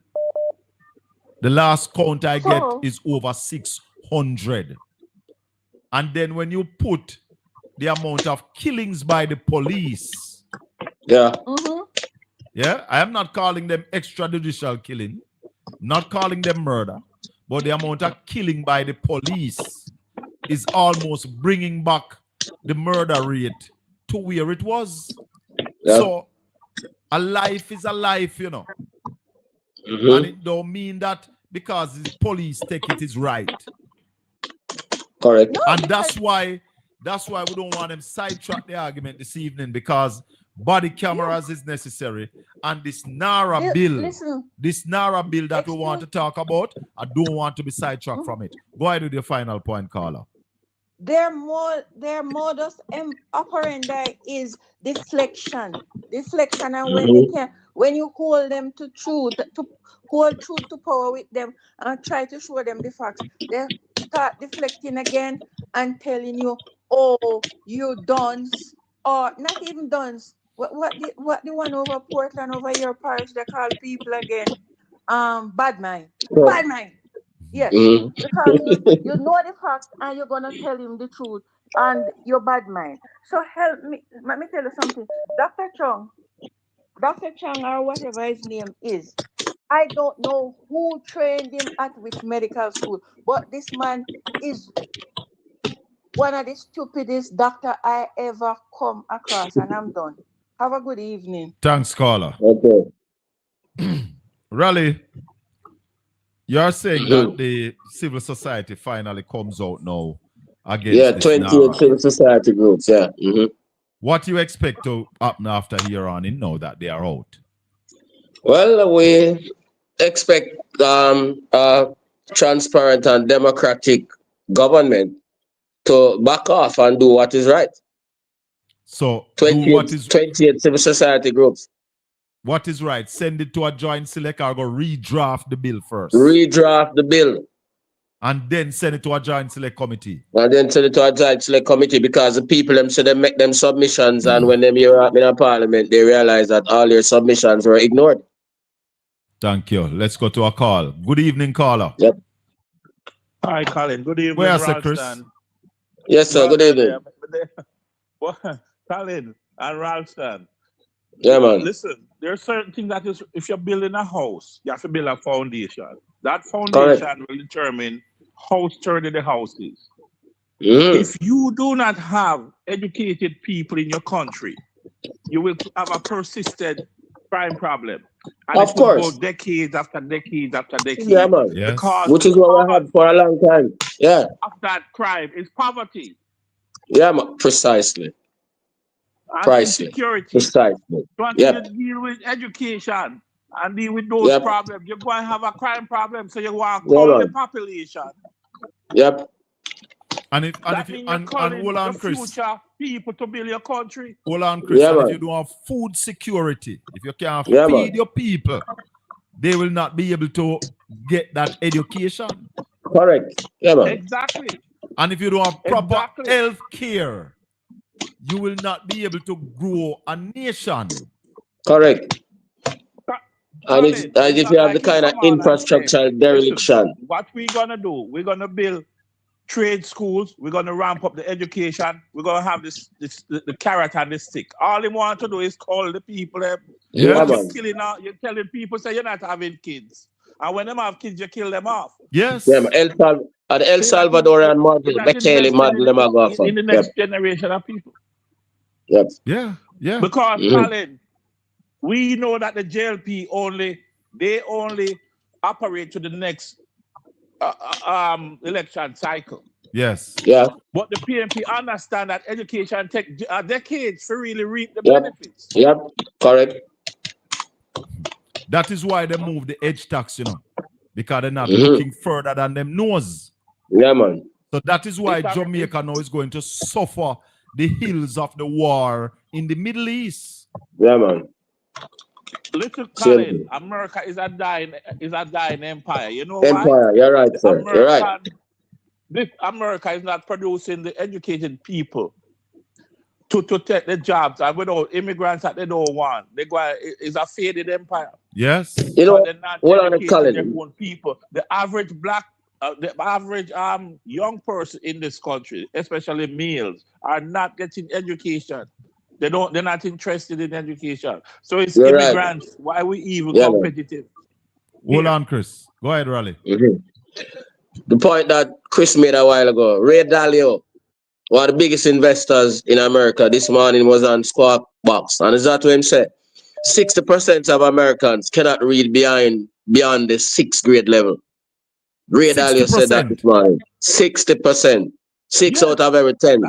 The last count I get is over 600. And then when you put the amount of killings by the police, I am not calling them extrajudicial killing, not calling them murder, but the amount of killing by the police is almost bringing back the murder rate to where it was. So a life is a life, you know. And it don't mean that because the police take it is right. Correct. And that's why we don't want them sidetrack the argument this evening, because body cameras is necessary. And this NARA bill, that we want to talk about, I don't want to be sidetracked from it. Go ahead with your final point, Carla. Their modus operandi is deflection, and when you hold them to truth, to hold truth to power with them and try to show them the facts, they start deflecting again and telling you, oh, you duns, or not even duns. What the one over Portland, over your parish, they call people again? Bad mind. Bad mind. Yes, because you know the fact and you're gonna tell him the truth and you're bad mind. So help me. Let me tell you something. Dr. Chang, or whatever his name is, I don't know who trained him at which medical school, but this man is one of the stupidest doctor I ever come across, and I'm done. Have a good evening. Thanks, Carla. Okay. Raleigh, you're saying that the civil society finally comes out now against this 28 civil society groups, What do you expect to happen after here on in now that they are out? Well, we expect transparent and democratic government to back off and do what is right. So 28 civil society groups. What is right? Send it to a joint select or go redraft the bill first? Redraft the bill. And then send it to a joint select committee. And then send it to a joint select committee, because the people them say they make them submissions and when them hear up in a parliament, they realize that all their submissions were ignored. Thank you. Let's go to a call. Good evening, caller. Yep. Hi, Colin. Good evening, Where's Chris? Yes, sir. Good evening. Colin and Ralston. Yeah, man. Listen, there are certain things that is, if you're building a house, you have to build a foundation. That foundation will determine how sturdy the house is. If you do not have educated people in your country, you will have a persistent crime problem. And of course. Go decades after decades after decades. Yeah, man. Yes. Which is what we had for a long time. Yeah. Of that crime is poverty. Yeah, man. Precisely. And insecurity. Precisely. So until you deal with education and deal with those problems, you're going to have a crime problem. So you want to call the population. Yep. And hold on, Chris. Future people to build your country. Hold on, Chris. And if you don't have food security, if you can't feed your people, they will not be able to get that education. Correct. Yeah, man. Exactly. And if you don't have proper Exactly. health care, you will not be able to grow a nation. Correct. And if you have the kind of infrastructure dereliction. What we're gonna do? We're gonna build trade schools. We're gonna ramp up the education. We're gonna have the carrot and the stick. All they want to do is call the people. Yeah, you're killing out. You're telling people say you're not having kids, and when them have kids, you kill them off. Yes. Yeah, man. The El Salvadorian model, the Kelly model, them are going for. In the next generation of people. Yep. Yeah. Yeah. Because Colin, we know that the JLP only operate to the next election cycle. Yes. Yeah. But the PNP understand that education take decades to really reap the benefits. Yep. Correct. That is why they move the edge tax, because they're not looking further than them nose. Yeah, man. So that is why Jamaica now is going to suffer the hills of the war in the Middle East. Yeah, man. Little Colin, America is a dying empire. You know empire. Why? You're right, sir. You're right. This America is not producing the educated people to take the jobs, and without immigrants that they don't want. They go. It's a faded empire. Yes. You know what are the Colin? Their own people. The average black, the average young person in this country, especially males, are not getting education. They're not interested in education. So it's You're immigrants. Right. Why we even Yeah, competitive? Hold on, Chris. Go ahead, Raleigh. The point that Chris made a while ago, Ray Dalio, one of the biggest investors in America, this morning was on Squawk Box. And is that what him said? 60% of Americans cannot read beyond the 6th grade level. Ray Dalio said that this morning. 60%. 6 out of every 10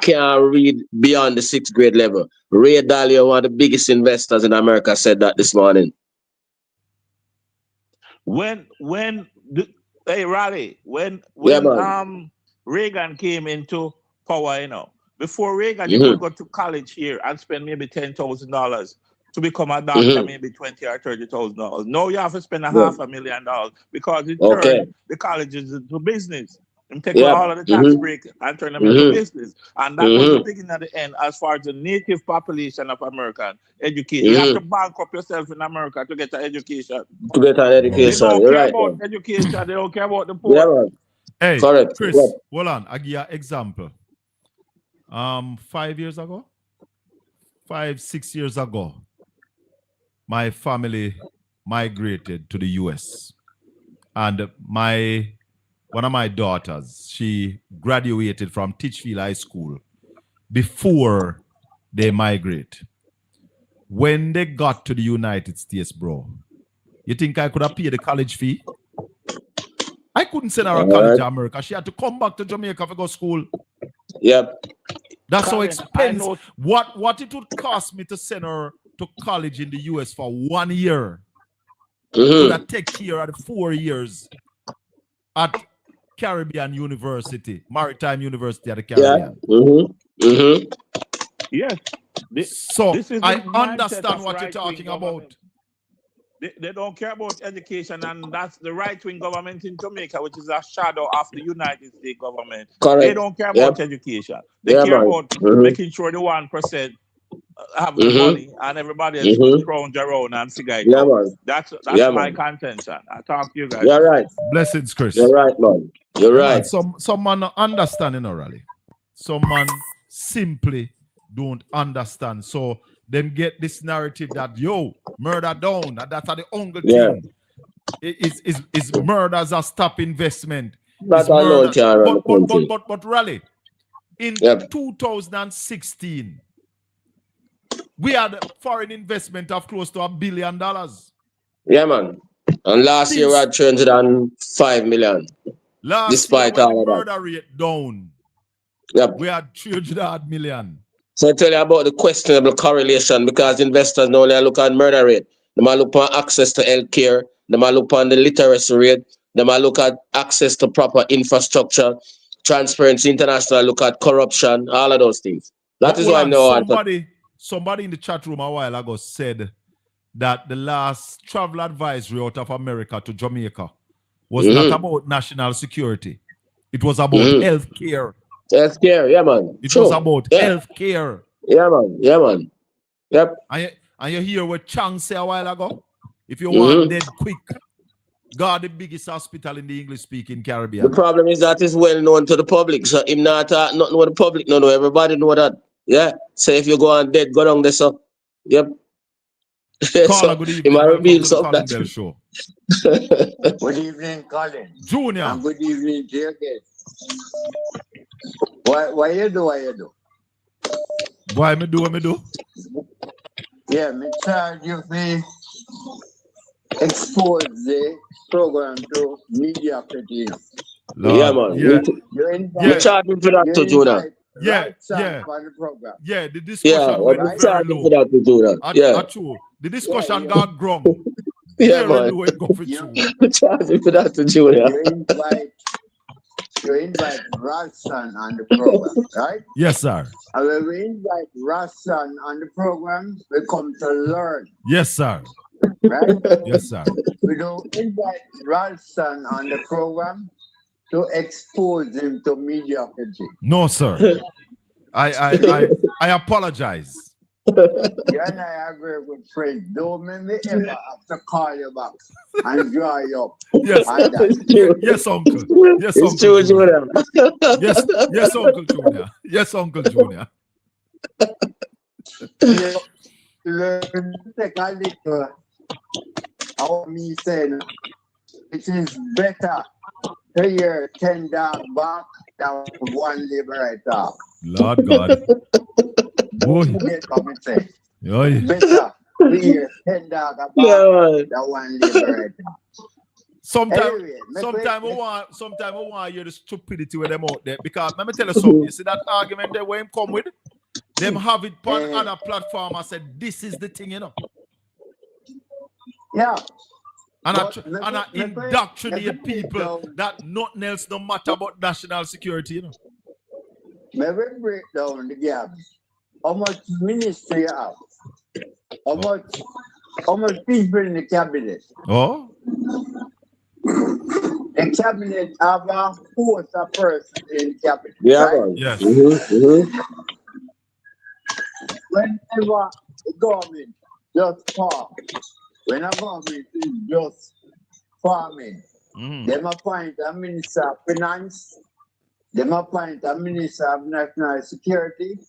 can't read beyond the 6th grade level. Ray Dalio, one of the biggest investors in America, said that this morning. Hey Raleigh, when Reagan came into power, before Reagan you could go to college here and spend maybe $10,000 to become a doctor, maybe $20,000 or $30,000. Now you have to spend $500,000 because it turned the colleges into business. And take all of the tax break and turn them into business. And that was the beginning of the end as far as the native population of American education. You have to bankrupt yourself in America to get an education. To get an education. They don't You're care right, about man. education. They don't care about the poor. Yeah, man. Hey, correct. Chris, hold on. I'll give you an example. 5 years ago, 6 years ago, my family migrated to the US. And one of my daughters, she graduated from Titchfield High School before they migrate. When they got to the United States, bro, you think I could have paid the college fee? I couldn't send her to college in America. She had to come back to Jamaica to go to school. Yep. That's how expensive. What it would cost me to send her to college in the US for 1 year. Would I take care of the 4 years at Caribbean University, Maritime University at the Caribbean. Yes. I understand what you're talking about. They don't care about education, and that's the right-wing government in Jamaica, which is a shadow of the United States government. Correct. They don't care about education. They care about making sure the 1% have the money and everybody else scrounge around and figure it out. That's my contention. I talk to you guys. You're right. Blessings, Chris. You're right, man. You're right. Man, some man understanding already. Some man simply don't understand. So them get this narrative that murder down, that's the only thing. Is murders a stop investment. That's alone can run the country. But Raleigh, in 2016, we had a foreign investment of close to $1 billion. Yeah, man. And last year we had 305 million. Despite year, all of that. Murder rate down. Yep. We had 300 million. So I tell you about the questionable correlation, because investors now look at murder rate. They might look at access to health care. They might look at the literacy rate. They might look at access to proper infrastructure. Transparency International look at corruption, all of those things. That is why I'm now somebody in the chat room a while ago said that the last travel advisory out of America to Jamaica was not about national security. It was about health care. Health care, yeah, man. It was about health care. Yeah, man. Yeah, man. Yep. And you hear what Chang said a while ago? If you want dead quick, God, the biggest hospital in the English-speaking Caribbean. The problem is that is well known to the public. So him not nothing what the public know. Everybody know that. Yeah. So if you go on dead, go down there. So yep. Caller, good evening. Welcome to the Colin Bell Show. Good evening, Colin. Junior. And good evening, Jake. What you do? Why me do? Yeah, me charge you for expose the program to mediocrity. Yeah, man. Yeah. We charge him for that to do that. Yeah. Yeah, the discussion we charge him for that to do that. Yeah. True. The discussion got grung. Yeah, man. We charge him for that to do that. You invite Ralston on the program, right? Yes, sir. And when we invite Ralston on the program, we come to learn. Yes, sir. Right? Yes, sir. We don't invite Ralston on the program to expose him to mediocrity. No, sir. I apologize. You and I agree with Fred. Don't make me ever have to call you back and draw you up. Yes, yes, Uncle. Yes, Uncle. It's true, Junior. Yes, Uncle Junior. Yes, Uncle Junior. Take a little how me saying it is better to hear 10 dog back than one liberator. Lord God. Boy. Better to hear 10 dog back than one liberator. Sometimes we want to hear the stupidity with them out there, because let me tell you something. You see that argument they where him come with? Them have it on other platform and said this is the thing, you know. Yeah. And I indoctrinate people that nothing else no matter about national security, you know. Maybe break down the gap. How much ministry you have? How much people in the cabinet? Oh? The cabinet have a force of person in the cabinet. Yeah, right? Yes. Whenever the government just farm, when a government is just farming, them appoint a minister of finance, them appoint a minister of national security,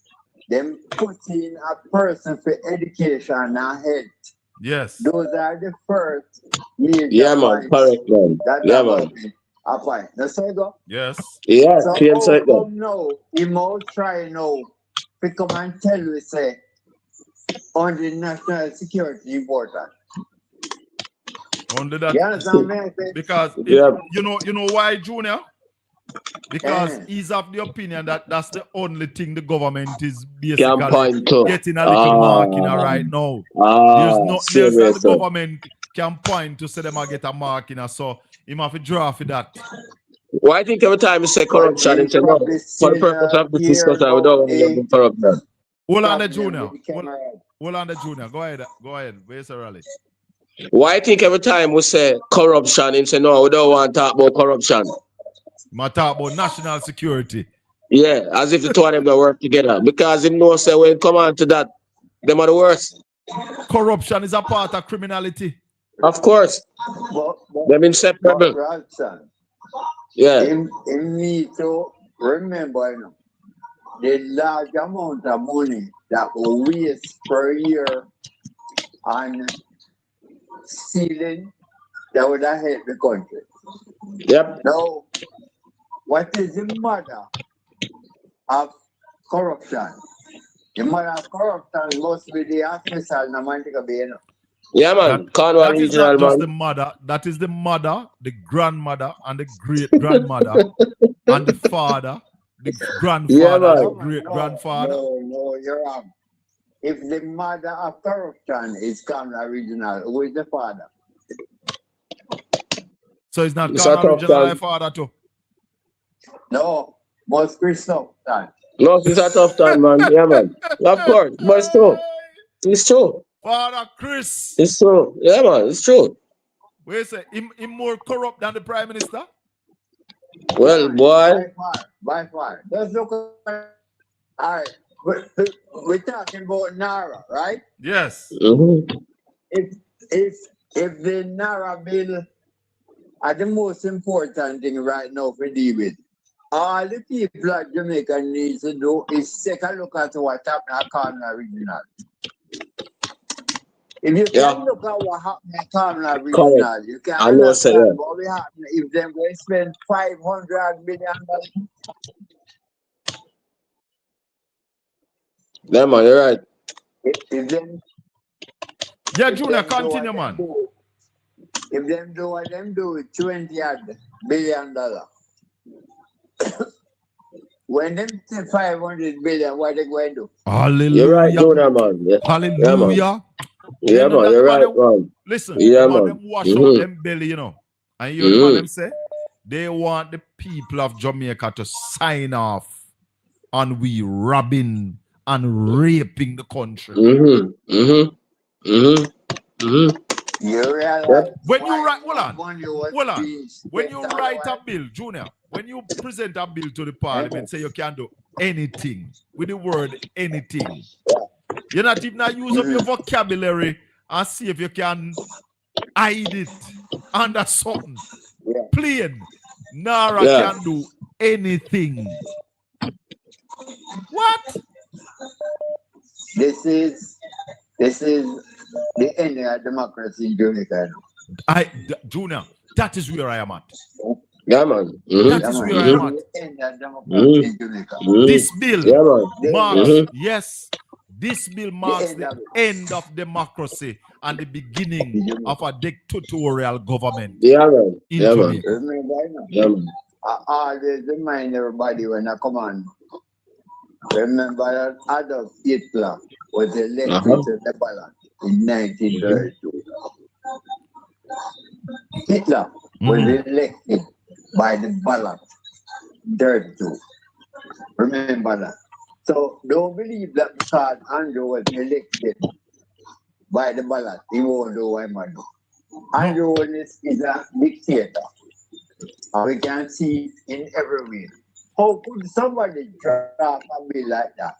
them put in a person for education and health. Yes. Those are the first major correct, man. Yeah, man. Appoint. That's how you go? Yes. Yeah, so now, he must try now to come and tell you, say, on the national security important. Under that, because you know why, Junior? Because he's of the opinion that that's the only thing the government is basically getting a little mark in right now. There's that the government can point to say them I get a mark in, so he have to draw for that. Well, I think every time you say corruption, it's no, for the purpose of this discussion, we don't want to corruption. Hold on, the Junior. Hold on, the Junior. Go ahead. Where's the rally? Why I think every time we say corruption, and say no, we don't want to talk about corruption. We talk about national security. Yeah, as if the two of them don't work together. Because him know say when it come on to that, them are the worst. Corruption is a part of criminality. Of course. They're inseparable. Yeah. Him need to remember, you know, the large amount of money that we waste per year on stealing that would have helped the country. Yep. Now, what is the mother of corruption? The mother of corruption must be the officer in the Mantica Bay. Yeah, man. Cornwall Regional, man. The mother, that is the mother, the grandmother, and the great grandmother, and the father, the grandfather, the great grandfather. No, you're wrong. If the mother of corruption is Cornwall Regional, who is the father? So it's not Cornwall Regional father too? No, most Christoph. No, it's a tough time, man. Yeah, man. Of course, but it's true. It's true. Father Chris. It's true. Yeah, man, it's true. Wait a say, him more corrupt than the Prime Minister? Well, boy. By far. Let's look at, all right. We're talking about Nara, right? Yes. If the Nara bill are the most important thing right now for deal with, all the people at Jamaica need to do is take a look at what happened at Kamala Regional. If you can look at what happened at Kamala Regional, you can understand what will happen if them going to spend $500 million. Yeah, man, you're right. If them, yeah, Junior, continue, man. If them do what them do with $20 billion, when them say 500 billion, what they going to do? Hallelujah. You're right, Junior, man. Yeah. Hallelujah. Yeah, man, you're right, man. Listen, yeah, man, man. them wash out them belly, you know. And you hear the man them say, they want the people of Jamaica to sign off on we robbing and raping the country. You realize when you write, hold on. When you write a bill, Junior, when you present a bill to the parliament, say you can do anything with the word anything. You're not even use up your vocabulary and see if you can hide it under something. Plain. Nara can do anything. What? This is the end of democracy in Jamaica. Junior, that is where I am at. Yeah, man. That is where I am at. The end of democracy in Jamaica. This bill marks, yes, this bill marks The the end of democracy and the beginning of a dictatorial government in Jamaica. Remember, I always remind everybody when I come on. Remember that Adolf Hitler was elected to the ballot in 1932. Hitler was elected by the ballot 32. Remember that. So don't believe that because Andrew was elected by the ballot, he won't do what he might do. Andrew is a dictator. And we can see it in every way. How could somebody draft a bill like that?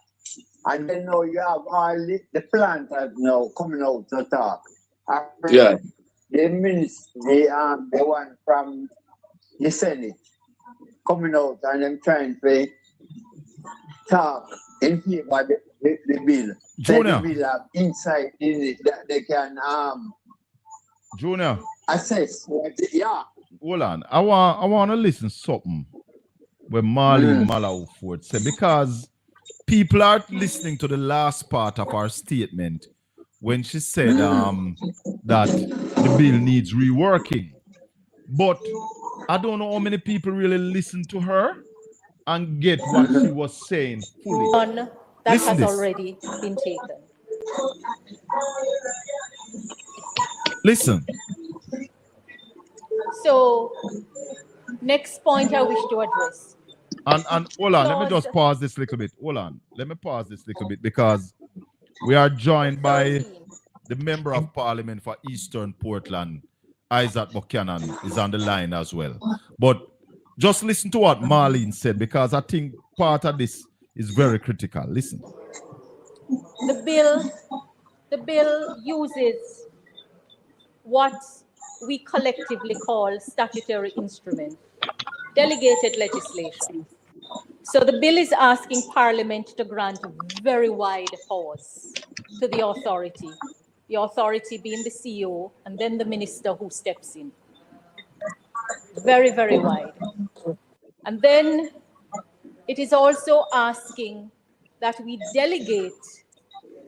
And then now you have all the planters now coming out to talk. Yeah. The minister, the one from the Senate coming out and them trying to talk in favor of the bill. Junior. The bill have insight in it that they can Junior. assess what Hold on. I want to listen to something where Marlene Malawford said, because people are listening to the last part of our statement when she said that the bill needs reworking. But I don't know how many people really listen to her and get what she was saying fully. One that Listen has this. already been taken. Listen. So, next point I wish to address. And hold on, let me just pause this little bit. Hold on. Let me pause this little bit because we are joined by the Member of Parliament for Eastern Portland, Isaac Buchanan, is on the line as well. But just listen to what Marlene said because I think part of this is very critical. Listen. The bill uses what we collectively call statutory instrument, delegated legislation. So the bill is asking Parliament to grant very wide powers to the authority being the CEO and then the minister who steps in. Very, very wide. And then it is also asking that we delegate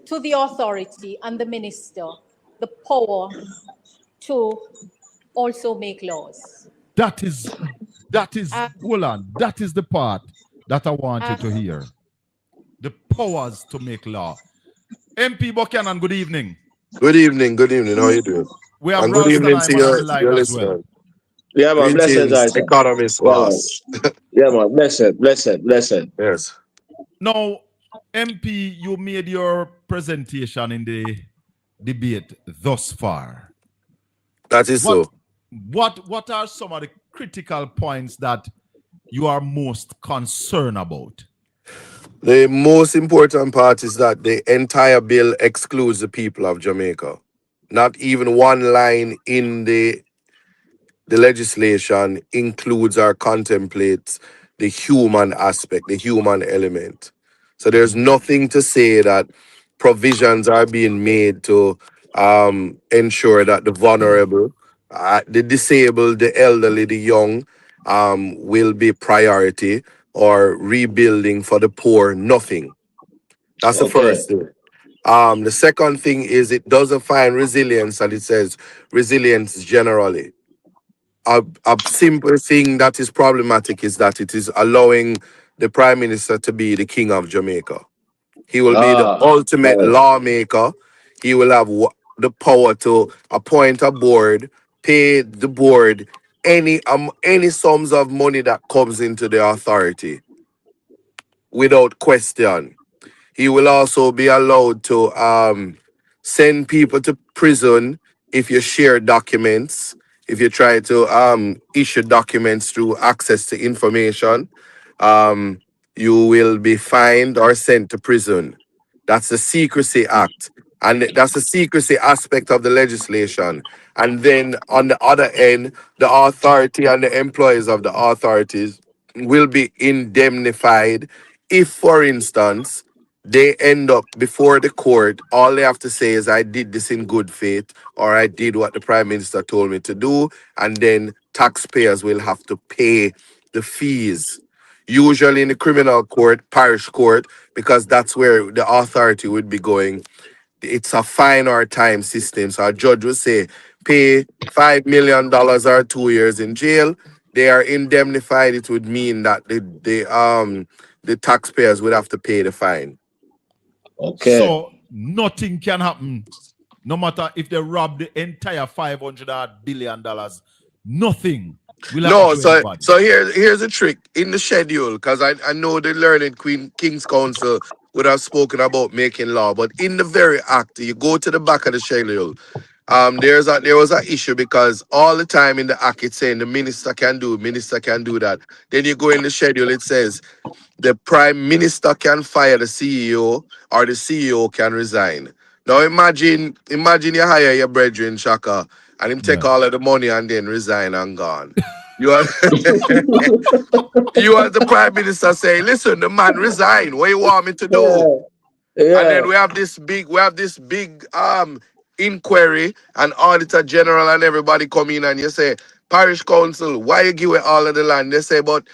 to the authority and the minister the power to also make laws. That is, hold on, that is the part that I want you to hear. The powers to make law. MP Buchanan, good evening. Good evening, how are you doing? We have and good evening to your as well. listener. Yeah, man, blessed, Isaac. Economist boss. Yeah, man, blessed. Yes. Now, MP, you made your presentation in the debate thus far. That is so. what are some of the critical points that you are most concerned about? The most important part is that the entire bill excludes the people of Jamaica. Not even one line in the legislation includes or contemplates the human aspect, the human element. So there's nothing to say that provisions are being made to ensure that the vulnerable, the disabled, the elderly, the young will be priority, or rebuilding for the poor. Nothing. That's the Okay. first thing. The second thing is it doesn't find resilience, and it says resilience generally. A simple thing that is problematic is that it is allowing the Prime Minister to be the King of Jamaica. He will be the ultimate right. lawmaker. He will have the power to appoint a board, pay the board any sums of money that comes into the authority without question. He will also be allowed to send people to prison if you share documents, if you try to issue documents through access to information. Um, you will be fined or sent to prison. That's the Secrecy Act. And that's the secrecy aspect of the legislation. And then on the other end, the authority and the employees of the authorities will be indemnified if, for instance, they end up before the court. All they have to say is, I did this in good faith, or I did what the Prime Minister told me to do, and then taxpayers will have to pay the fees. Usually in the criminal court, parish court, because that's where the authority would be going. It's a fine or time system. So a judge will say, pay $5 million or 2 years in jail. They are indemnified. It would mean that the taxpayers would have to pay the fine. Okay. So nothing can happen, no matter if they rob the entire $500 billion. Nothing will happen No, to so anybody. so here's a trick in the schedule, because I know the learned King's Council would have spoken about making law, but in the very act, you go to the back of the schedule. There was an issue because all the time in the act it's saying the minister can do that. Then you go in the schedule, it says the Prime Minister can fire the CEO, or the CEO can resign. Now imagine you hire your brethren Shaka and him take all of the money and then resign and gone. You are you as the Prime Minister say, listen, the man resign. What you want me to do? And then we have this big inquiry, and Auditor General and everybody come in, and you say, Parish Council, why you give away all of the land? They say, but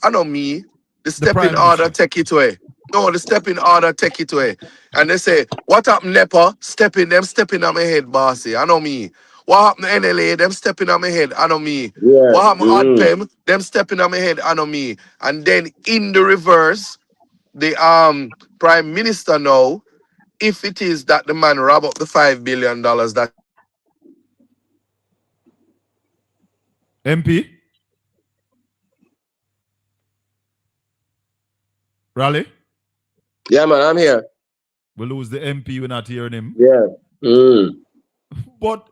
I know me, the stepping order take it away. No, the stepping order take it away. And they say, what happened, NEPA? Stepping on my head, bossy. I know me. What happened to NLA? Them stepping on my head. I know me. Yeah. What happened to ODPEM? Them stepping on my head. I know me. And then in the reverse, the Prime Minister now, if it is that the man rob up the $5 billion that MP? Raleigh? Yeah, man, I'm here. We lose the MP, we're not hearing him. Yeah. But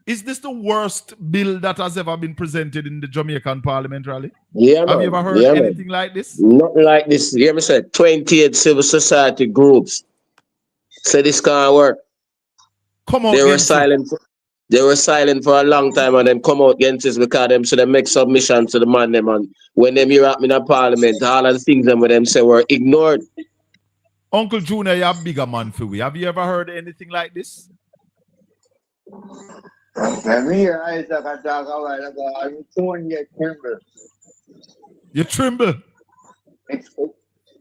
is this the worst bill that has ever been presented in the Jamaican Parliament, Raleigh? Yeah, Have man. you ever heard anything like this? Nothing like this. You hear me say 28 civil society groups say this can't work. Come out They were against it. silent. They were silent for a long time and then come out against this because them so they make submission to the man them, and when them hear up in the parliament, all of the things them with them say were ignored. Uncle Junior, you're a bigger man for we. Have you ever heard anything like this? You tremble.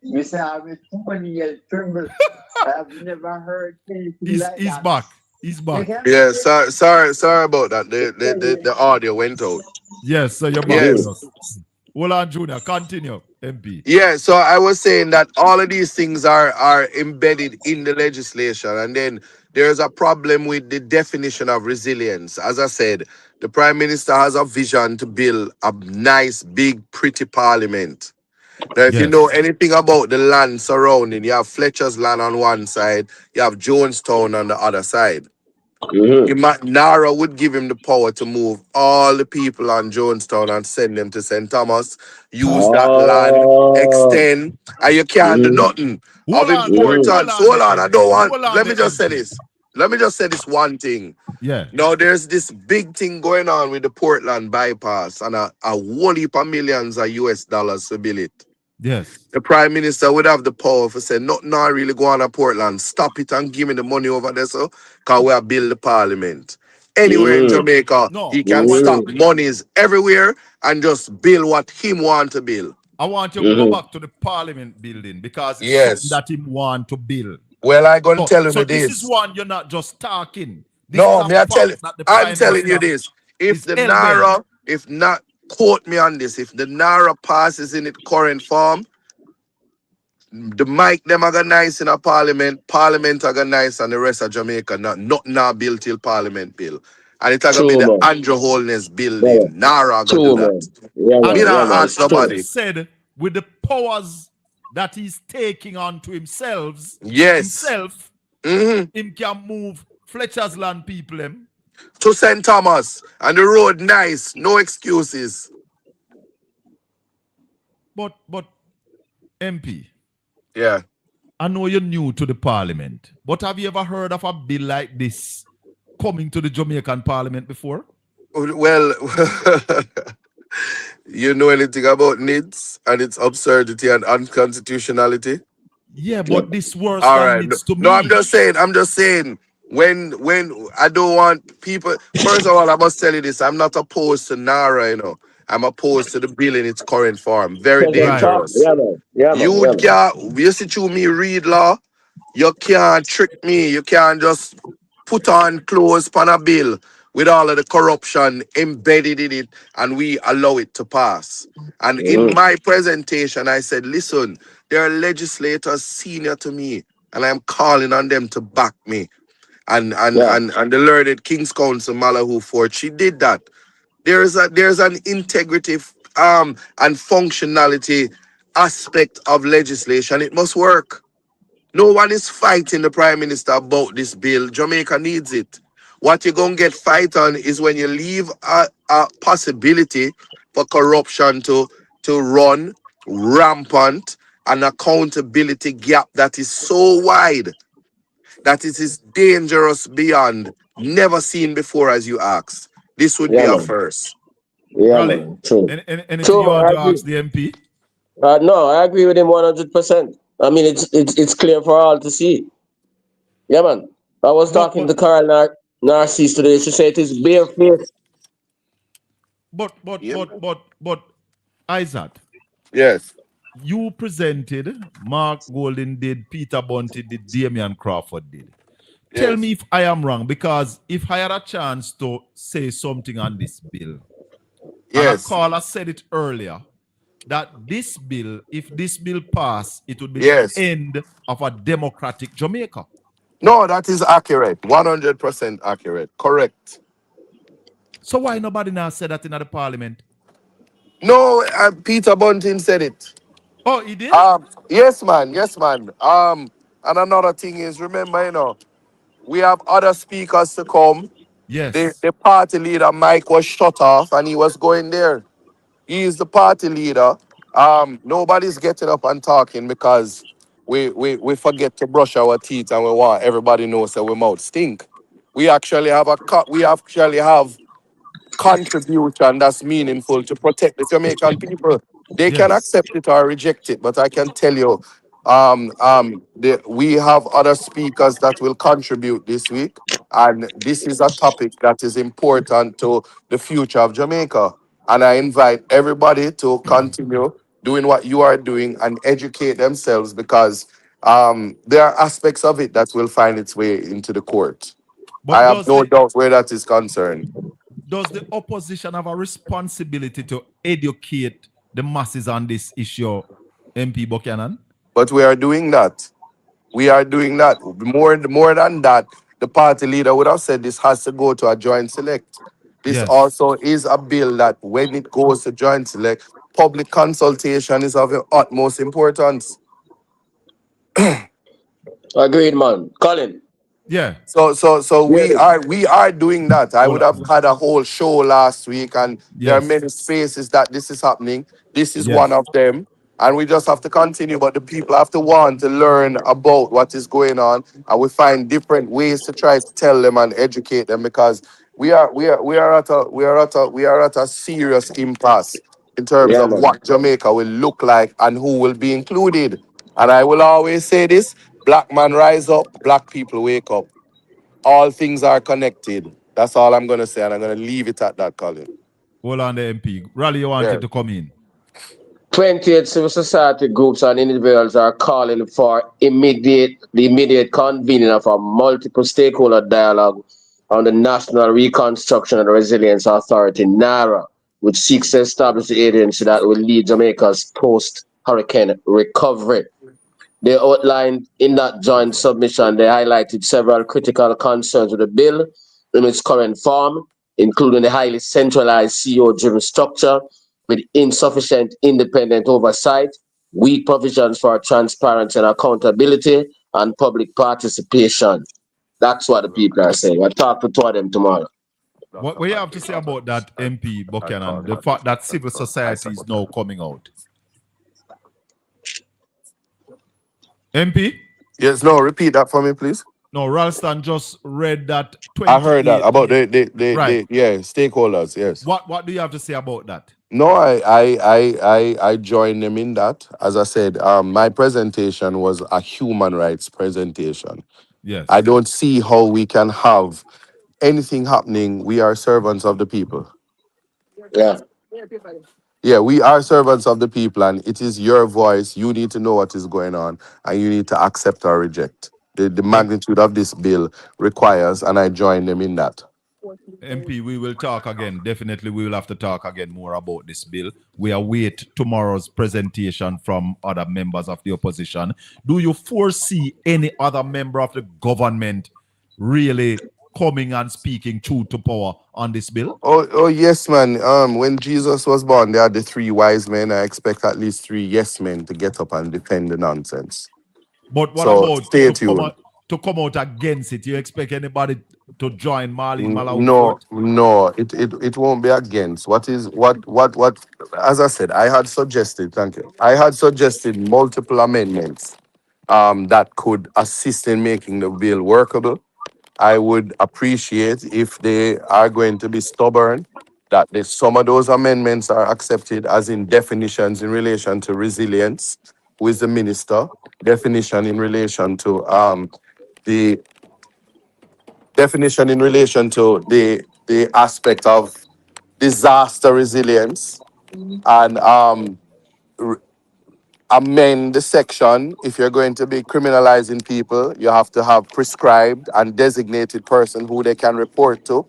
You say I'm 20 years tremble. I've never heard anything like He's that. back. He's back. Yeah, sorry about that. The audio went out. Yes, so you're back. Yes. Hold on, Junior. Continue, MP. Yeah, so I was saying that all of these things are embedded in the legislation, and then there's a problem with the definition of resilience. As I said, the Prime Minister has a vision to build a nice, big, pretty parliament. Now, if you know anything about the land surrounding, you have Fletcher's land on one side, you have Jonestown on the other side. Nara would give him the power to move all the people on Jonestown and send them to St. Thomas, use that land, extend, and you can't do nothing of importance. Hold on, I don't want, let me just say this. Let me just say this one thing. Yeah. Now, there's this big thing going on with the Portland bypass and a whole heap of millions of US dollars to build it. Yes. The Prime Minister would have the power to say, not really go on to Portland. Stop it and give me the money over there, so because we have built the parliament. Anywhere in Jamaica, he can stop monies everywhere and just build what him want to build. I want you to go back to the parliament building because it's something that him want to build. Well, I'm going to tell you so this. This is one you're not just talking. This I'm telling you this. If the Naira, if not, quote me on this, if the Naira passes in its current form, the mic them are nice in a parliament are nice, and the rest of Jamaica not built till parliament bill. And it's gonna be the Andrew Holness building. Nara gonna do that. Ask nobody. Said with the powers that he's taking on to himself, him can move Fletcher's land people to St. Thomas, and the road nice, no excuses. But MP. Yeah. I know you're new to the parliament, but have you ever heard of a bill like this coming to the Jamaican parliament before? Well, you know anything about NIDS and its absurdity and unconstitutionality? Yeah, but this worse than NIDS to me. No, I'm just saying, when I don't want people, first of all, I must tell you this, I'm not opposed to Nara, you know. I'm opposed to the bill in its current form. Very dangerous. You see through me read law, you can't trick me. You can't just put on clothes on a bill with all of the corruption embedded in it and we allow it to pass. And in my presentation, I said, listen, there are legislators senior to me and I'm calling on them to back me. And the learned King's Counsel, Malahoo Ford, she did that. There's an integrity and functionality aspect of legislation. It must work. No one is fighting the Prime Minister about this bill. Jamaica needs it. What you're going to get fight on is when you leave a possibility for corruption to run rampant, an accountability gap that is so wide that it is dangerous beyond, never seen before, as you asked. This would be a first. Yeah, true. Anything you want to ask the MP? No, I agree with him 100%. I mean, it's clear for all to see. Yeah, man. I was talking to Carol Narcisse today. She said it is barefaced. But, Isaac. Yes. You presented, Mark Golden did, Peter Bunty did, Damian Crawford did. Yes. Tell me if I am wrong, because if I had a chance to say something on this bill, and a caller said it earlier, that this bill, if this bill passed, it would be the end of a democratic Jamaica. No, that is accurate. 100% accurate. Correct. So why nobody now said that in the parliament? No, Peter Bunting said it. Oh, he did? Yes, man. Yes, man. And another thing is, remember, you know, we have other speakers to come. Yes. The party leader, Mike, was shut off and he was going there. He is the party leader. Nobody's getting up and talking because we forget to brush our teeth and we want everybody knows that we mouth stink. We actually have contribution that's meaningful to protect the Jamaican people. They can accept it or reject it, but I can tell you, we have other speakers that will contribute this week, and this is a topic that is important to the future of Jamaica. And I invite everybody to continue doing what you are doing and educate themselves, because there are aspects of it that will find its way into the court. I have no doubt where that is concerned. Does the opposition have a responsibility to educate the masses on this issue, MP Buchanan? But we are doing that. We are doing that. More than that, the party leader would have said this has to go to a joint select. This also is a bill that when it goes to joint select, public consultation is of the utmost importance. Agreed, man. Colin. Yeah. So we are doing that. I would have had a whole show last week, and there are Yes. many spaces that this is happening. This is Yes. one of them, and we just have to continue. But the people have to want to learn about what is going on, and we find different ways to try to tell them and educate them, because we are at a serious impasse in terms Yeah, of man. what Jamaica will look like and who will be included. And I will always say this: black man rise up, black people wake up. All things are connected. That's all I'm going to say, and I'm going to leave it at that, Colin. Hold on, the MP. Raleigh, you wanted Yeah. to come in. 28 civil society groups and individuals are calling for the immediate convening of a multiple stakeholder dialogue on the National Reconstruction and Resilience Authority, NARA, which seeks to establish the agency that will lead Jamaica's post-hurricane recovery. They outlined in that joint submission, they highlighted several critical concerns with the bill in its current form, including the highly centralized CEO-driven structure with insufficient independent oversight, weak provisions for transparency and accountability, and public participation. That's what the people are saying. I'll talk to two of them tomorrow. What you have to say about that, MP Buchanan, the fact that civil society is now coming out? MP? Yes, no, repeat that for me, please. No, Ralston just read that 28. I heard that about right. the stakeholders, yes. What do you have to say about that? No, I join them in that. As I said, my presentation was a human rights presentation. Yes. I don't see how we can have anything happening. We are servants of the people. Yeah. Yeah, we are servants of the people, and it is your voice. You need to know what is going on, and you need to accept or reject. The magnitude of this bill requires, and I join them in that. MP, we will talk again. Definitely, we will have to talk again more about this bill. We await tomorrow's presentation from other members of the opposition. Do you foresee any other member of the government really coming and speaking truth to power on this bill? Oh yes, man. When Jesus was born, there are the three wise men. I expect at least three yes men to get up and defend the nonsense. But what So about stay to tuned. come out against it? You expect anybody to join Marlene Malawi No, Fort? no, it won't be against. What as I said, I had suggested, thank you. I had suggested multiple amendments that could assist in making the bill workable. I would appreciate if they are going to be stubborn, that some of those amendments are accepted, as in definitions in relation to resilience, who is the minister, definition in relation to the definition in relation to the aspect of disaster resilience, and amend the section. If you're going to be criminalizing people, you have to have prescribed and designated person who they can report to.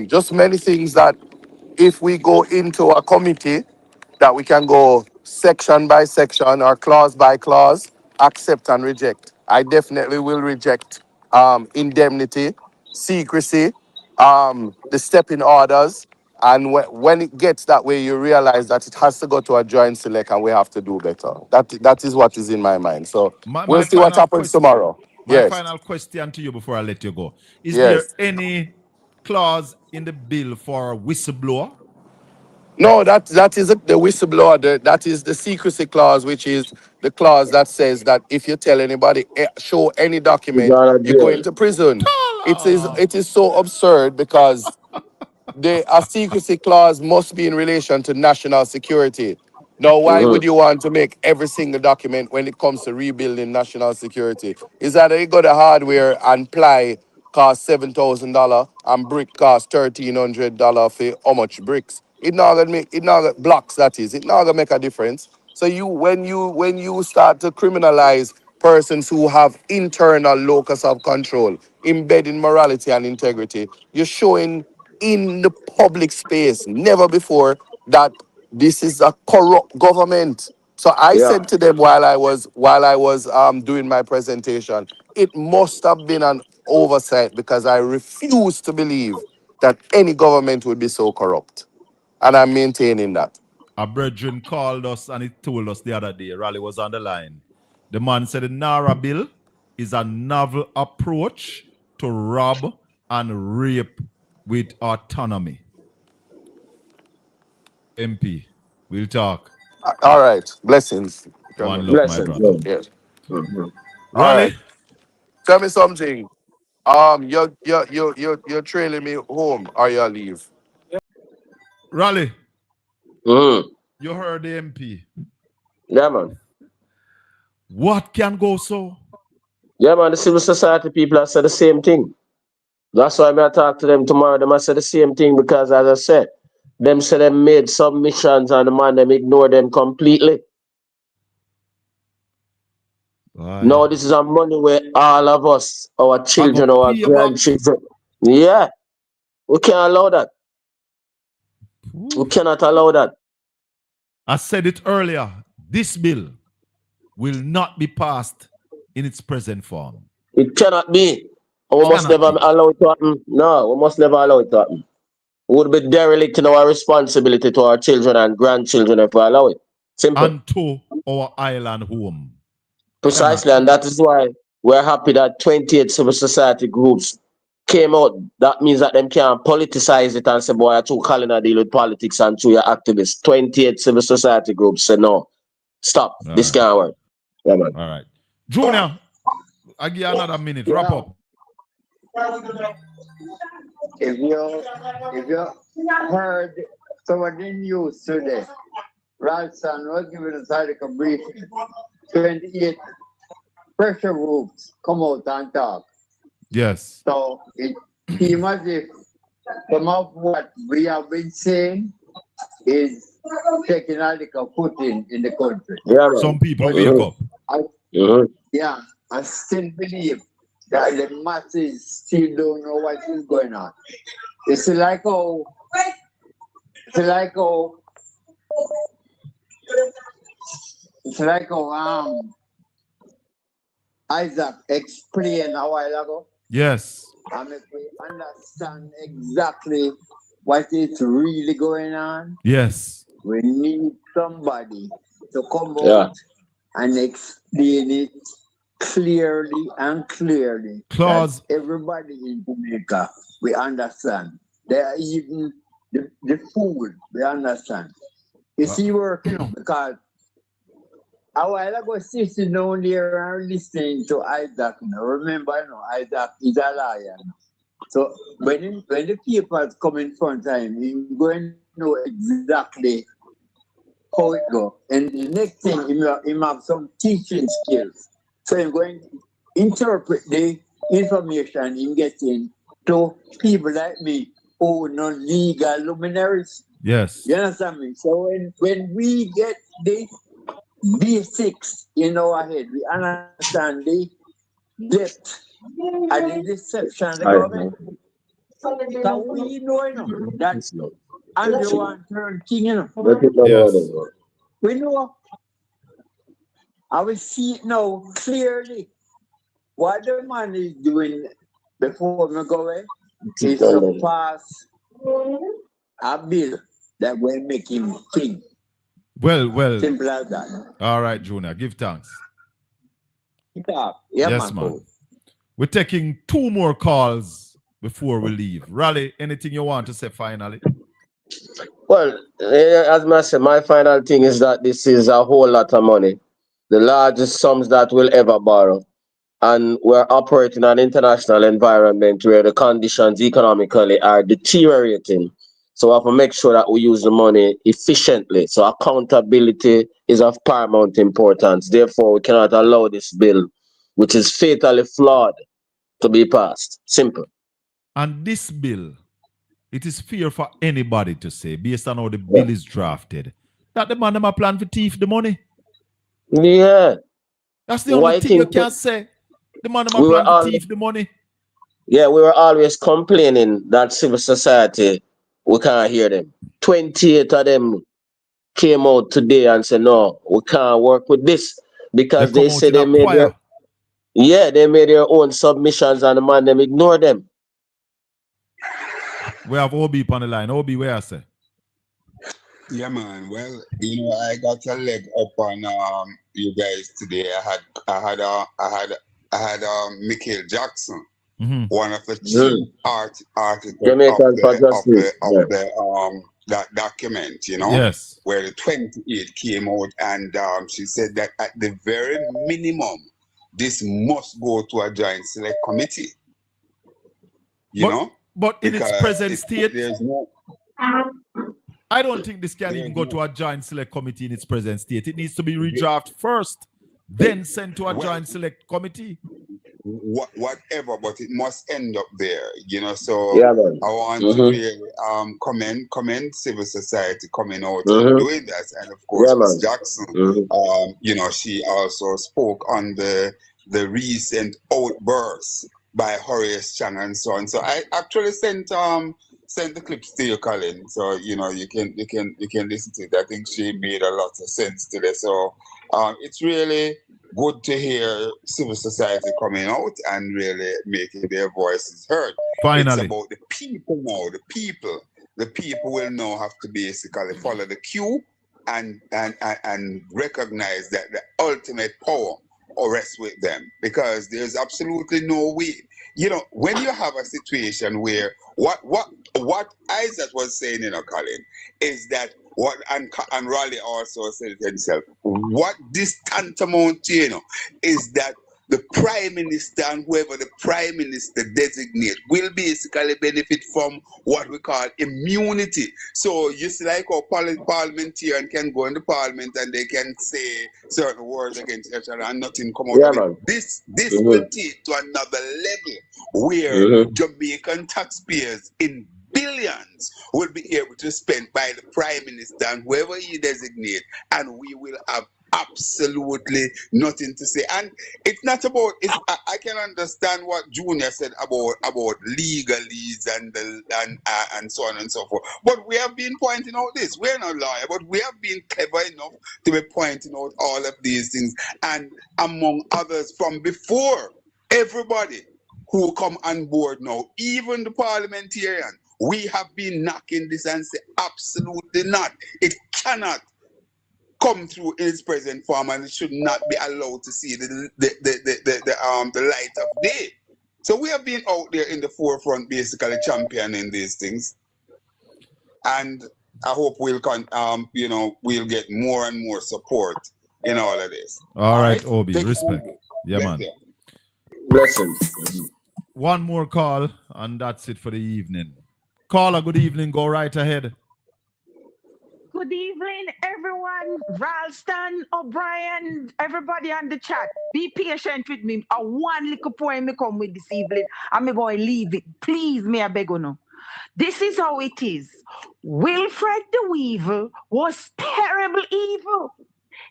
Just many things that if we go into a committee, that we can go section by section or clause by clause, accept and reject. I definitely will reject indemnity, secrecy, the stepping orders. And when it gets that way, you realize that it has to go to a joint select, and we have to do better. That is what is in my mind. So we'll see what happens tomorrow. My Yes. final question to you before I let you go. Is there Yes. any clause in the bill for whistleblower? No, that is the whistleblower. That is the secrecy clause, which is the clause that says that if you tell anybody, show any document, you go into prison. It is so absurd, because a secrecy clause must be in relation to national security. Now, why would you want to make every single document when it comes to rebuilding national security? Is that you got the hardware and ply cost $7,000 and brick cost $1,300 for how much bricks? It not gonna make it not gonna, blocks, that is. It not gonna make a difference. So when you start to criminalize persons who have internal locus of control, embedding morality and integrity, you're showing in the public space, never before, that this is a corrupt government. So I said to them while I was doing my presentation, it must have been an oversight, because I refuse to believe that any government would be so corrupt. And I'm maintaining that. A brethren called us and he told us the other day, Raleigh was on the line. The man said the NARA bill is a novel approach to rob and rape with autonomy. MP, we'll talk. All right. Blessings. One love, my Blessings. brother. Yes. Mhm. All right. Raleigh, Tell me something. You're trailing me home or you leave. Raleigh, Mhm. you heard the MP. Yeah, man. What can go so? Yeah, man. The civil society people have said the same thing. That's why I'm going to talk to them tomorrow. They must say the same thing because, as I said, them say they made submissions and the man them ignore them completely. No, this is a money where all of us, our children, our grandchildren. Yeah, we can't allow that. We cannot allow that. I said it earlier. This bill will not be passed in its present form. It cannot be. We must Cannot never be. allow it to happen. No, we must never allow it to happen. We would be derelict in our responsibility to our children and grandchildren if we allow it. Simple. And to our island home. Precisely, and that is why we're happy that 28 civil society groups came out. That means that them can't politicize it and say, boy, you're too calling a deal with politics and to your activists. 28 civil society groups say, no, stop. This can't work. Yeah, man. All right. Junior, I give you another minute. Wrap up. If you heard some of the news today, Ralston was giving us like a briefing. 28 pressure groups come out and talk. Yes. So it seems as if some of what we have been saying is taking a little footing in the country. Yeah, some people wake up. Yeah, I still believe that the masses still don't know what is going on. It's like how Isaac explained a while ago. Yes. And if we understand exactly what is really going on, yes, we need somebody to come out and explain it clearly and clearly. Clause. That everybody in Jamaica, we understand. They are even the food, we understand. You see, working because a while ago, sitting down there and listening to Isaac. Remember, Isaac is a liar. So when the papers come in front of him, he's going to know exactly how it goes. And the next thing, he have some teaching skills. So he's going to interpret the information he's getting to people like me who are not legal luminaries. Yes. You understand me? So when we get the basics in our head, we understand the depth and the deception of the government. So we know, that Andrew want to turn king, Yes. We know. I will see it now clearly. What the man is doing before me go away is to pass a bill that will make him king. Well. Simple as that. All right, Junior. Give thanks. Yeah, yes, man. We're taking 2 more calls before we leave. Raleigh, anything you want to say finally? Well, as I said, my final thing is that this is a whole lot of money. The largest sums that we'll ever borrow. And we're operating in an international environment where the conditions economically are deteriorating. So we have to make sure that we use the money efficiently. So accountability is of paramount importance. Therefore, we cannot allow this bill, which is fatally flawed, to be passed. Simple. And this bill, it is fair for anybody to say, based on how the bill is drafted, that the man them a plan for thief the money. Yeah. That's the only thing you can say. The man them a plan for thief the money. Yeah, we were always complaining that civil society, we can't hear them. 28 of them came out today and said, no, we can't work with this. Because they say they made they made their own submissions and the man them ignore them. We have OB on the line. OB, where I say? Yeah, man. Well, I got a leg up on you guys today. I had had Michael Jackson, Mhm. one of the chief architects Jamaican for justice. that document, you know, Yes. where the 28 came out, and she said that at the very minimum, this must go to a joint select committee. But in its present state, there's no. I don't think this can even go to a joint select committee in its present state. It needs to be redrafted first, then sent to a joint select committee. Whatever, but it must end up there, So Yeah, man. I want to really commend civil society coming out and doing that, and of course, Ms. Jackson, she also spoke on the recent outbursts by Horace Chang and so on. So I actually sent the clips to you, Colin. So you can listen to it. I think she made a lot of sense today. So it's really good to hear civil society coming out and really making their voices heard. Finally, it's about the people now. The people will now have to basically follow the cue and recognize that the ultimate power rests with them, because there's absolutely no way. When you have a situation where what Isaac was saying, Colin, is that and Raleigh also said it himself. What this tantamount to, is that the Prime Minister and whoever the Prime Minister designate will basically benefit from what we call immunity. So you see, like our parliamentarian can go in the parliament and they can say certain words against each other and nothing come out of it. This will take to another level where Jamaican taxpayers in billions will be able to spend by the Prime Minister and whoever he designate, and we will have absolutely nothing to say. And it's not about I can understand what Junior said about legalese and so on and so forth, but we have been pointing out this. We're not lawyers, but we have been clever enough to be pointing out all of these things, and among others from before. Everybody who come on board now, even the parliamentarian, we have been knocking this and say absolutely not. It cannot come through in its present form, and it should not be allowed to see the light of day. So we have been out there in the forefront, basically championing these things, and I hope we'll get more and more support in all of this. All right, Obi, respect. Yeah, man. Blessings. One more call, and that's it for the evening. Caller, good evening. Go right ahead. Good evening, everyone. Ralston, O'Brien, everybody on the chat. Be patient with me. A one little poem me come with this evening. I'm going to leave it. Please, me I beg you no. This is how it is. Wilfred the Weevil was terrible evil.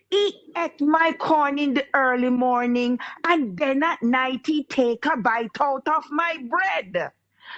He ate my corn in the early morning, and then at night he take a bite out of my bread.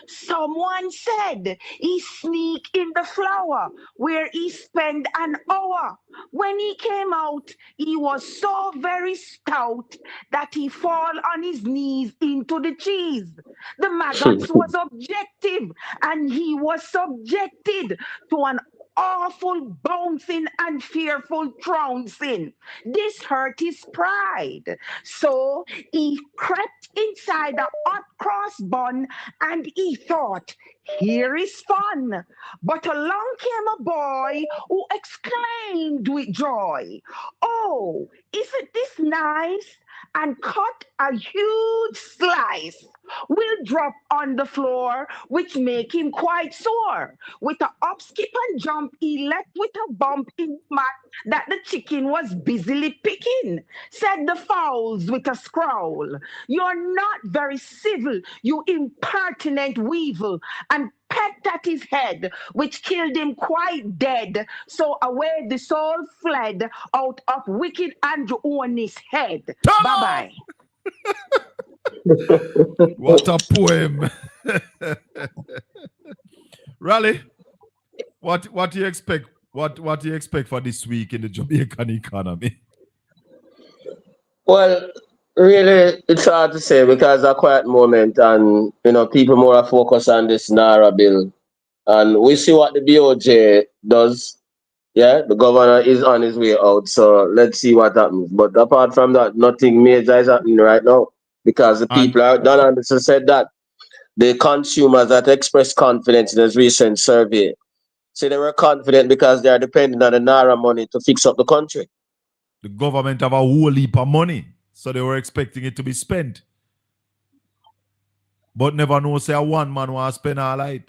Someone said he sneak in the flour where he spent an hour. When he came out, he was so very stout that he fall on his knees into the cheese. The maggots was objective, and he was subjected to an awful bouncing and fearful trouncing. This hurt his pride. So he crept inside a hot cross bun and he thought, here is fun. But along came a boy who exclaimed with joy, oh, isn't this nice? And cut a huge slice. Will drop on the floor, which make him quite sore. With a up, skip, and jump, he left with a bump in the mat that the chicken was busily picking. Said the fowls with a scowl, you're not very civil, you impertinent weevil, and pecked at his head, which killed him quite dead. So away the soul fled out of wicked Andrew Owen's head. Bye-bye. What a poem. Raleigh, what do you expect? What do you expect for this week in the Jamaican economy? Well, really, it's hard to say because a quiet moment, and people more are focused on this Naira bill, and we see what the BOJ does. Yeah, the governor is on his way out, so let's see what happens. But apart from that, nothing major is happening right now. because the people are Don Anderson said that the consumers that expressed confidence in this recent survey say they were confident because they are depending on the Naira money to fix up the country. The government have a whole heap of money, so they were expecting it to be spent. But never know say one man want to spend all right.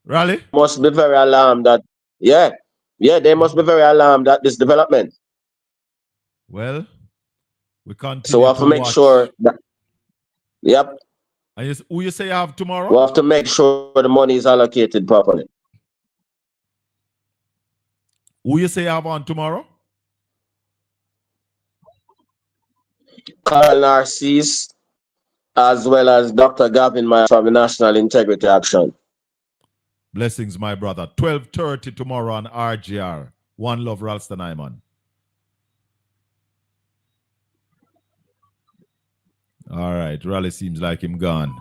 Raleigh? Must be very alarmed that, they must be very alarmed at this development. Well, we continue so we have to make watch. sure that, And who you say you have tomorrow? We have to make sure the money is allocated properly. Who you say you have on tomorrow? Colonel Narcisse, as well as Dr. Gavin Meyer from the National Integrity Action. Blessings, my brother. 12:30 tomorrow on RGR. One Love, Ralston Iman. All right, Raleigh seems like him gone.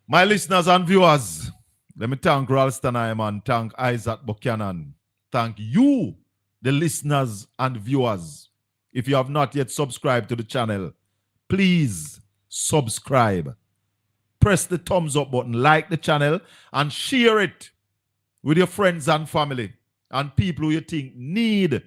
My listeners and viewers, let me thank Ralston Iman, thank Isaac Buchanan, thank you, the listeners and viewers. If you have not yet subscribed to the channel, please subscribe. Press the thumbs up button, like the channel, and share it with your friends and family and people who you think need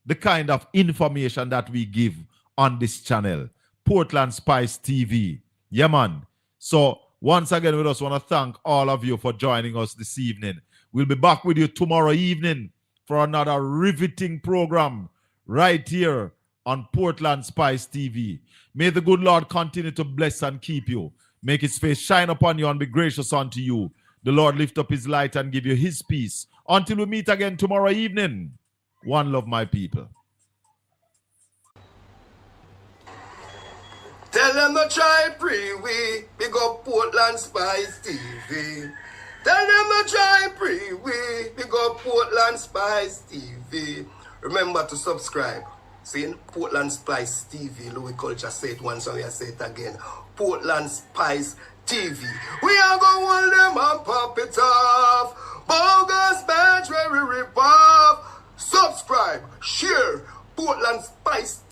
the kind of information that we give on this channel. Portland Spice TV. Yeah, man. So, once again, we just want to thank all of you for joining us this evening. We'll be back with you tomorrow evening for another riveting program right here on Portland Spice TV. May the good Lord continue to bless and keep you. Make his face shine upon you and be gracious unto you. The Lord lift up his light and give you his peace. Until we meet again tomorrow evening. One love, my people. Tell them to try pre-wee, big up Portland Spice TV. Tell them to try pre-wee, big up Portland Spice TV. Remember to subscribe. See, Portland Spice TV, Louis Culture say it once and I say it again. Portland Spice TV. We are going to hold them and pop it off. Bogus batch where we rip off. Subscribe, share, Portland Spice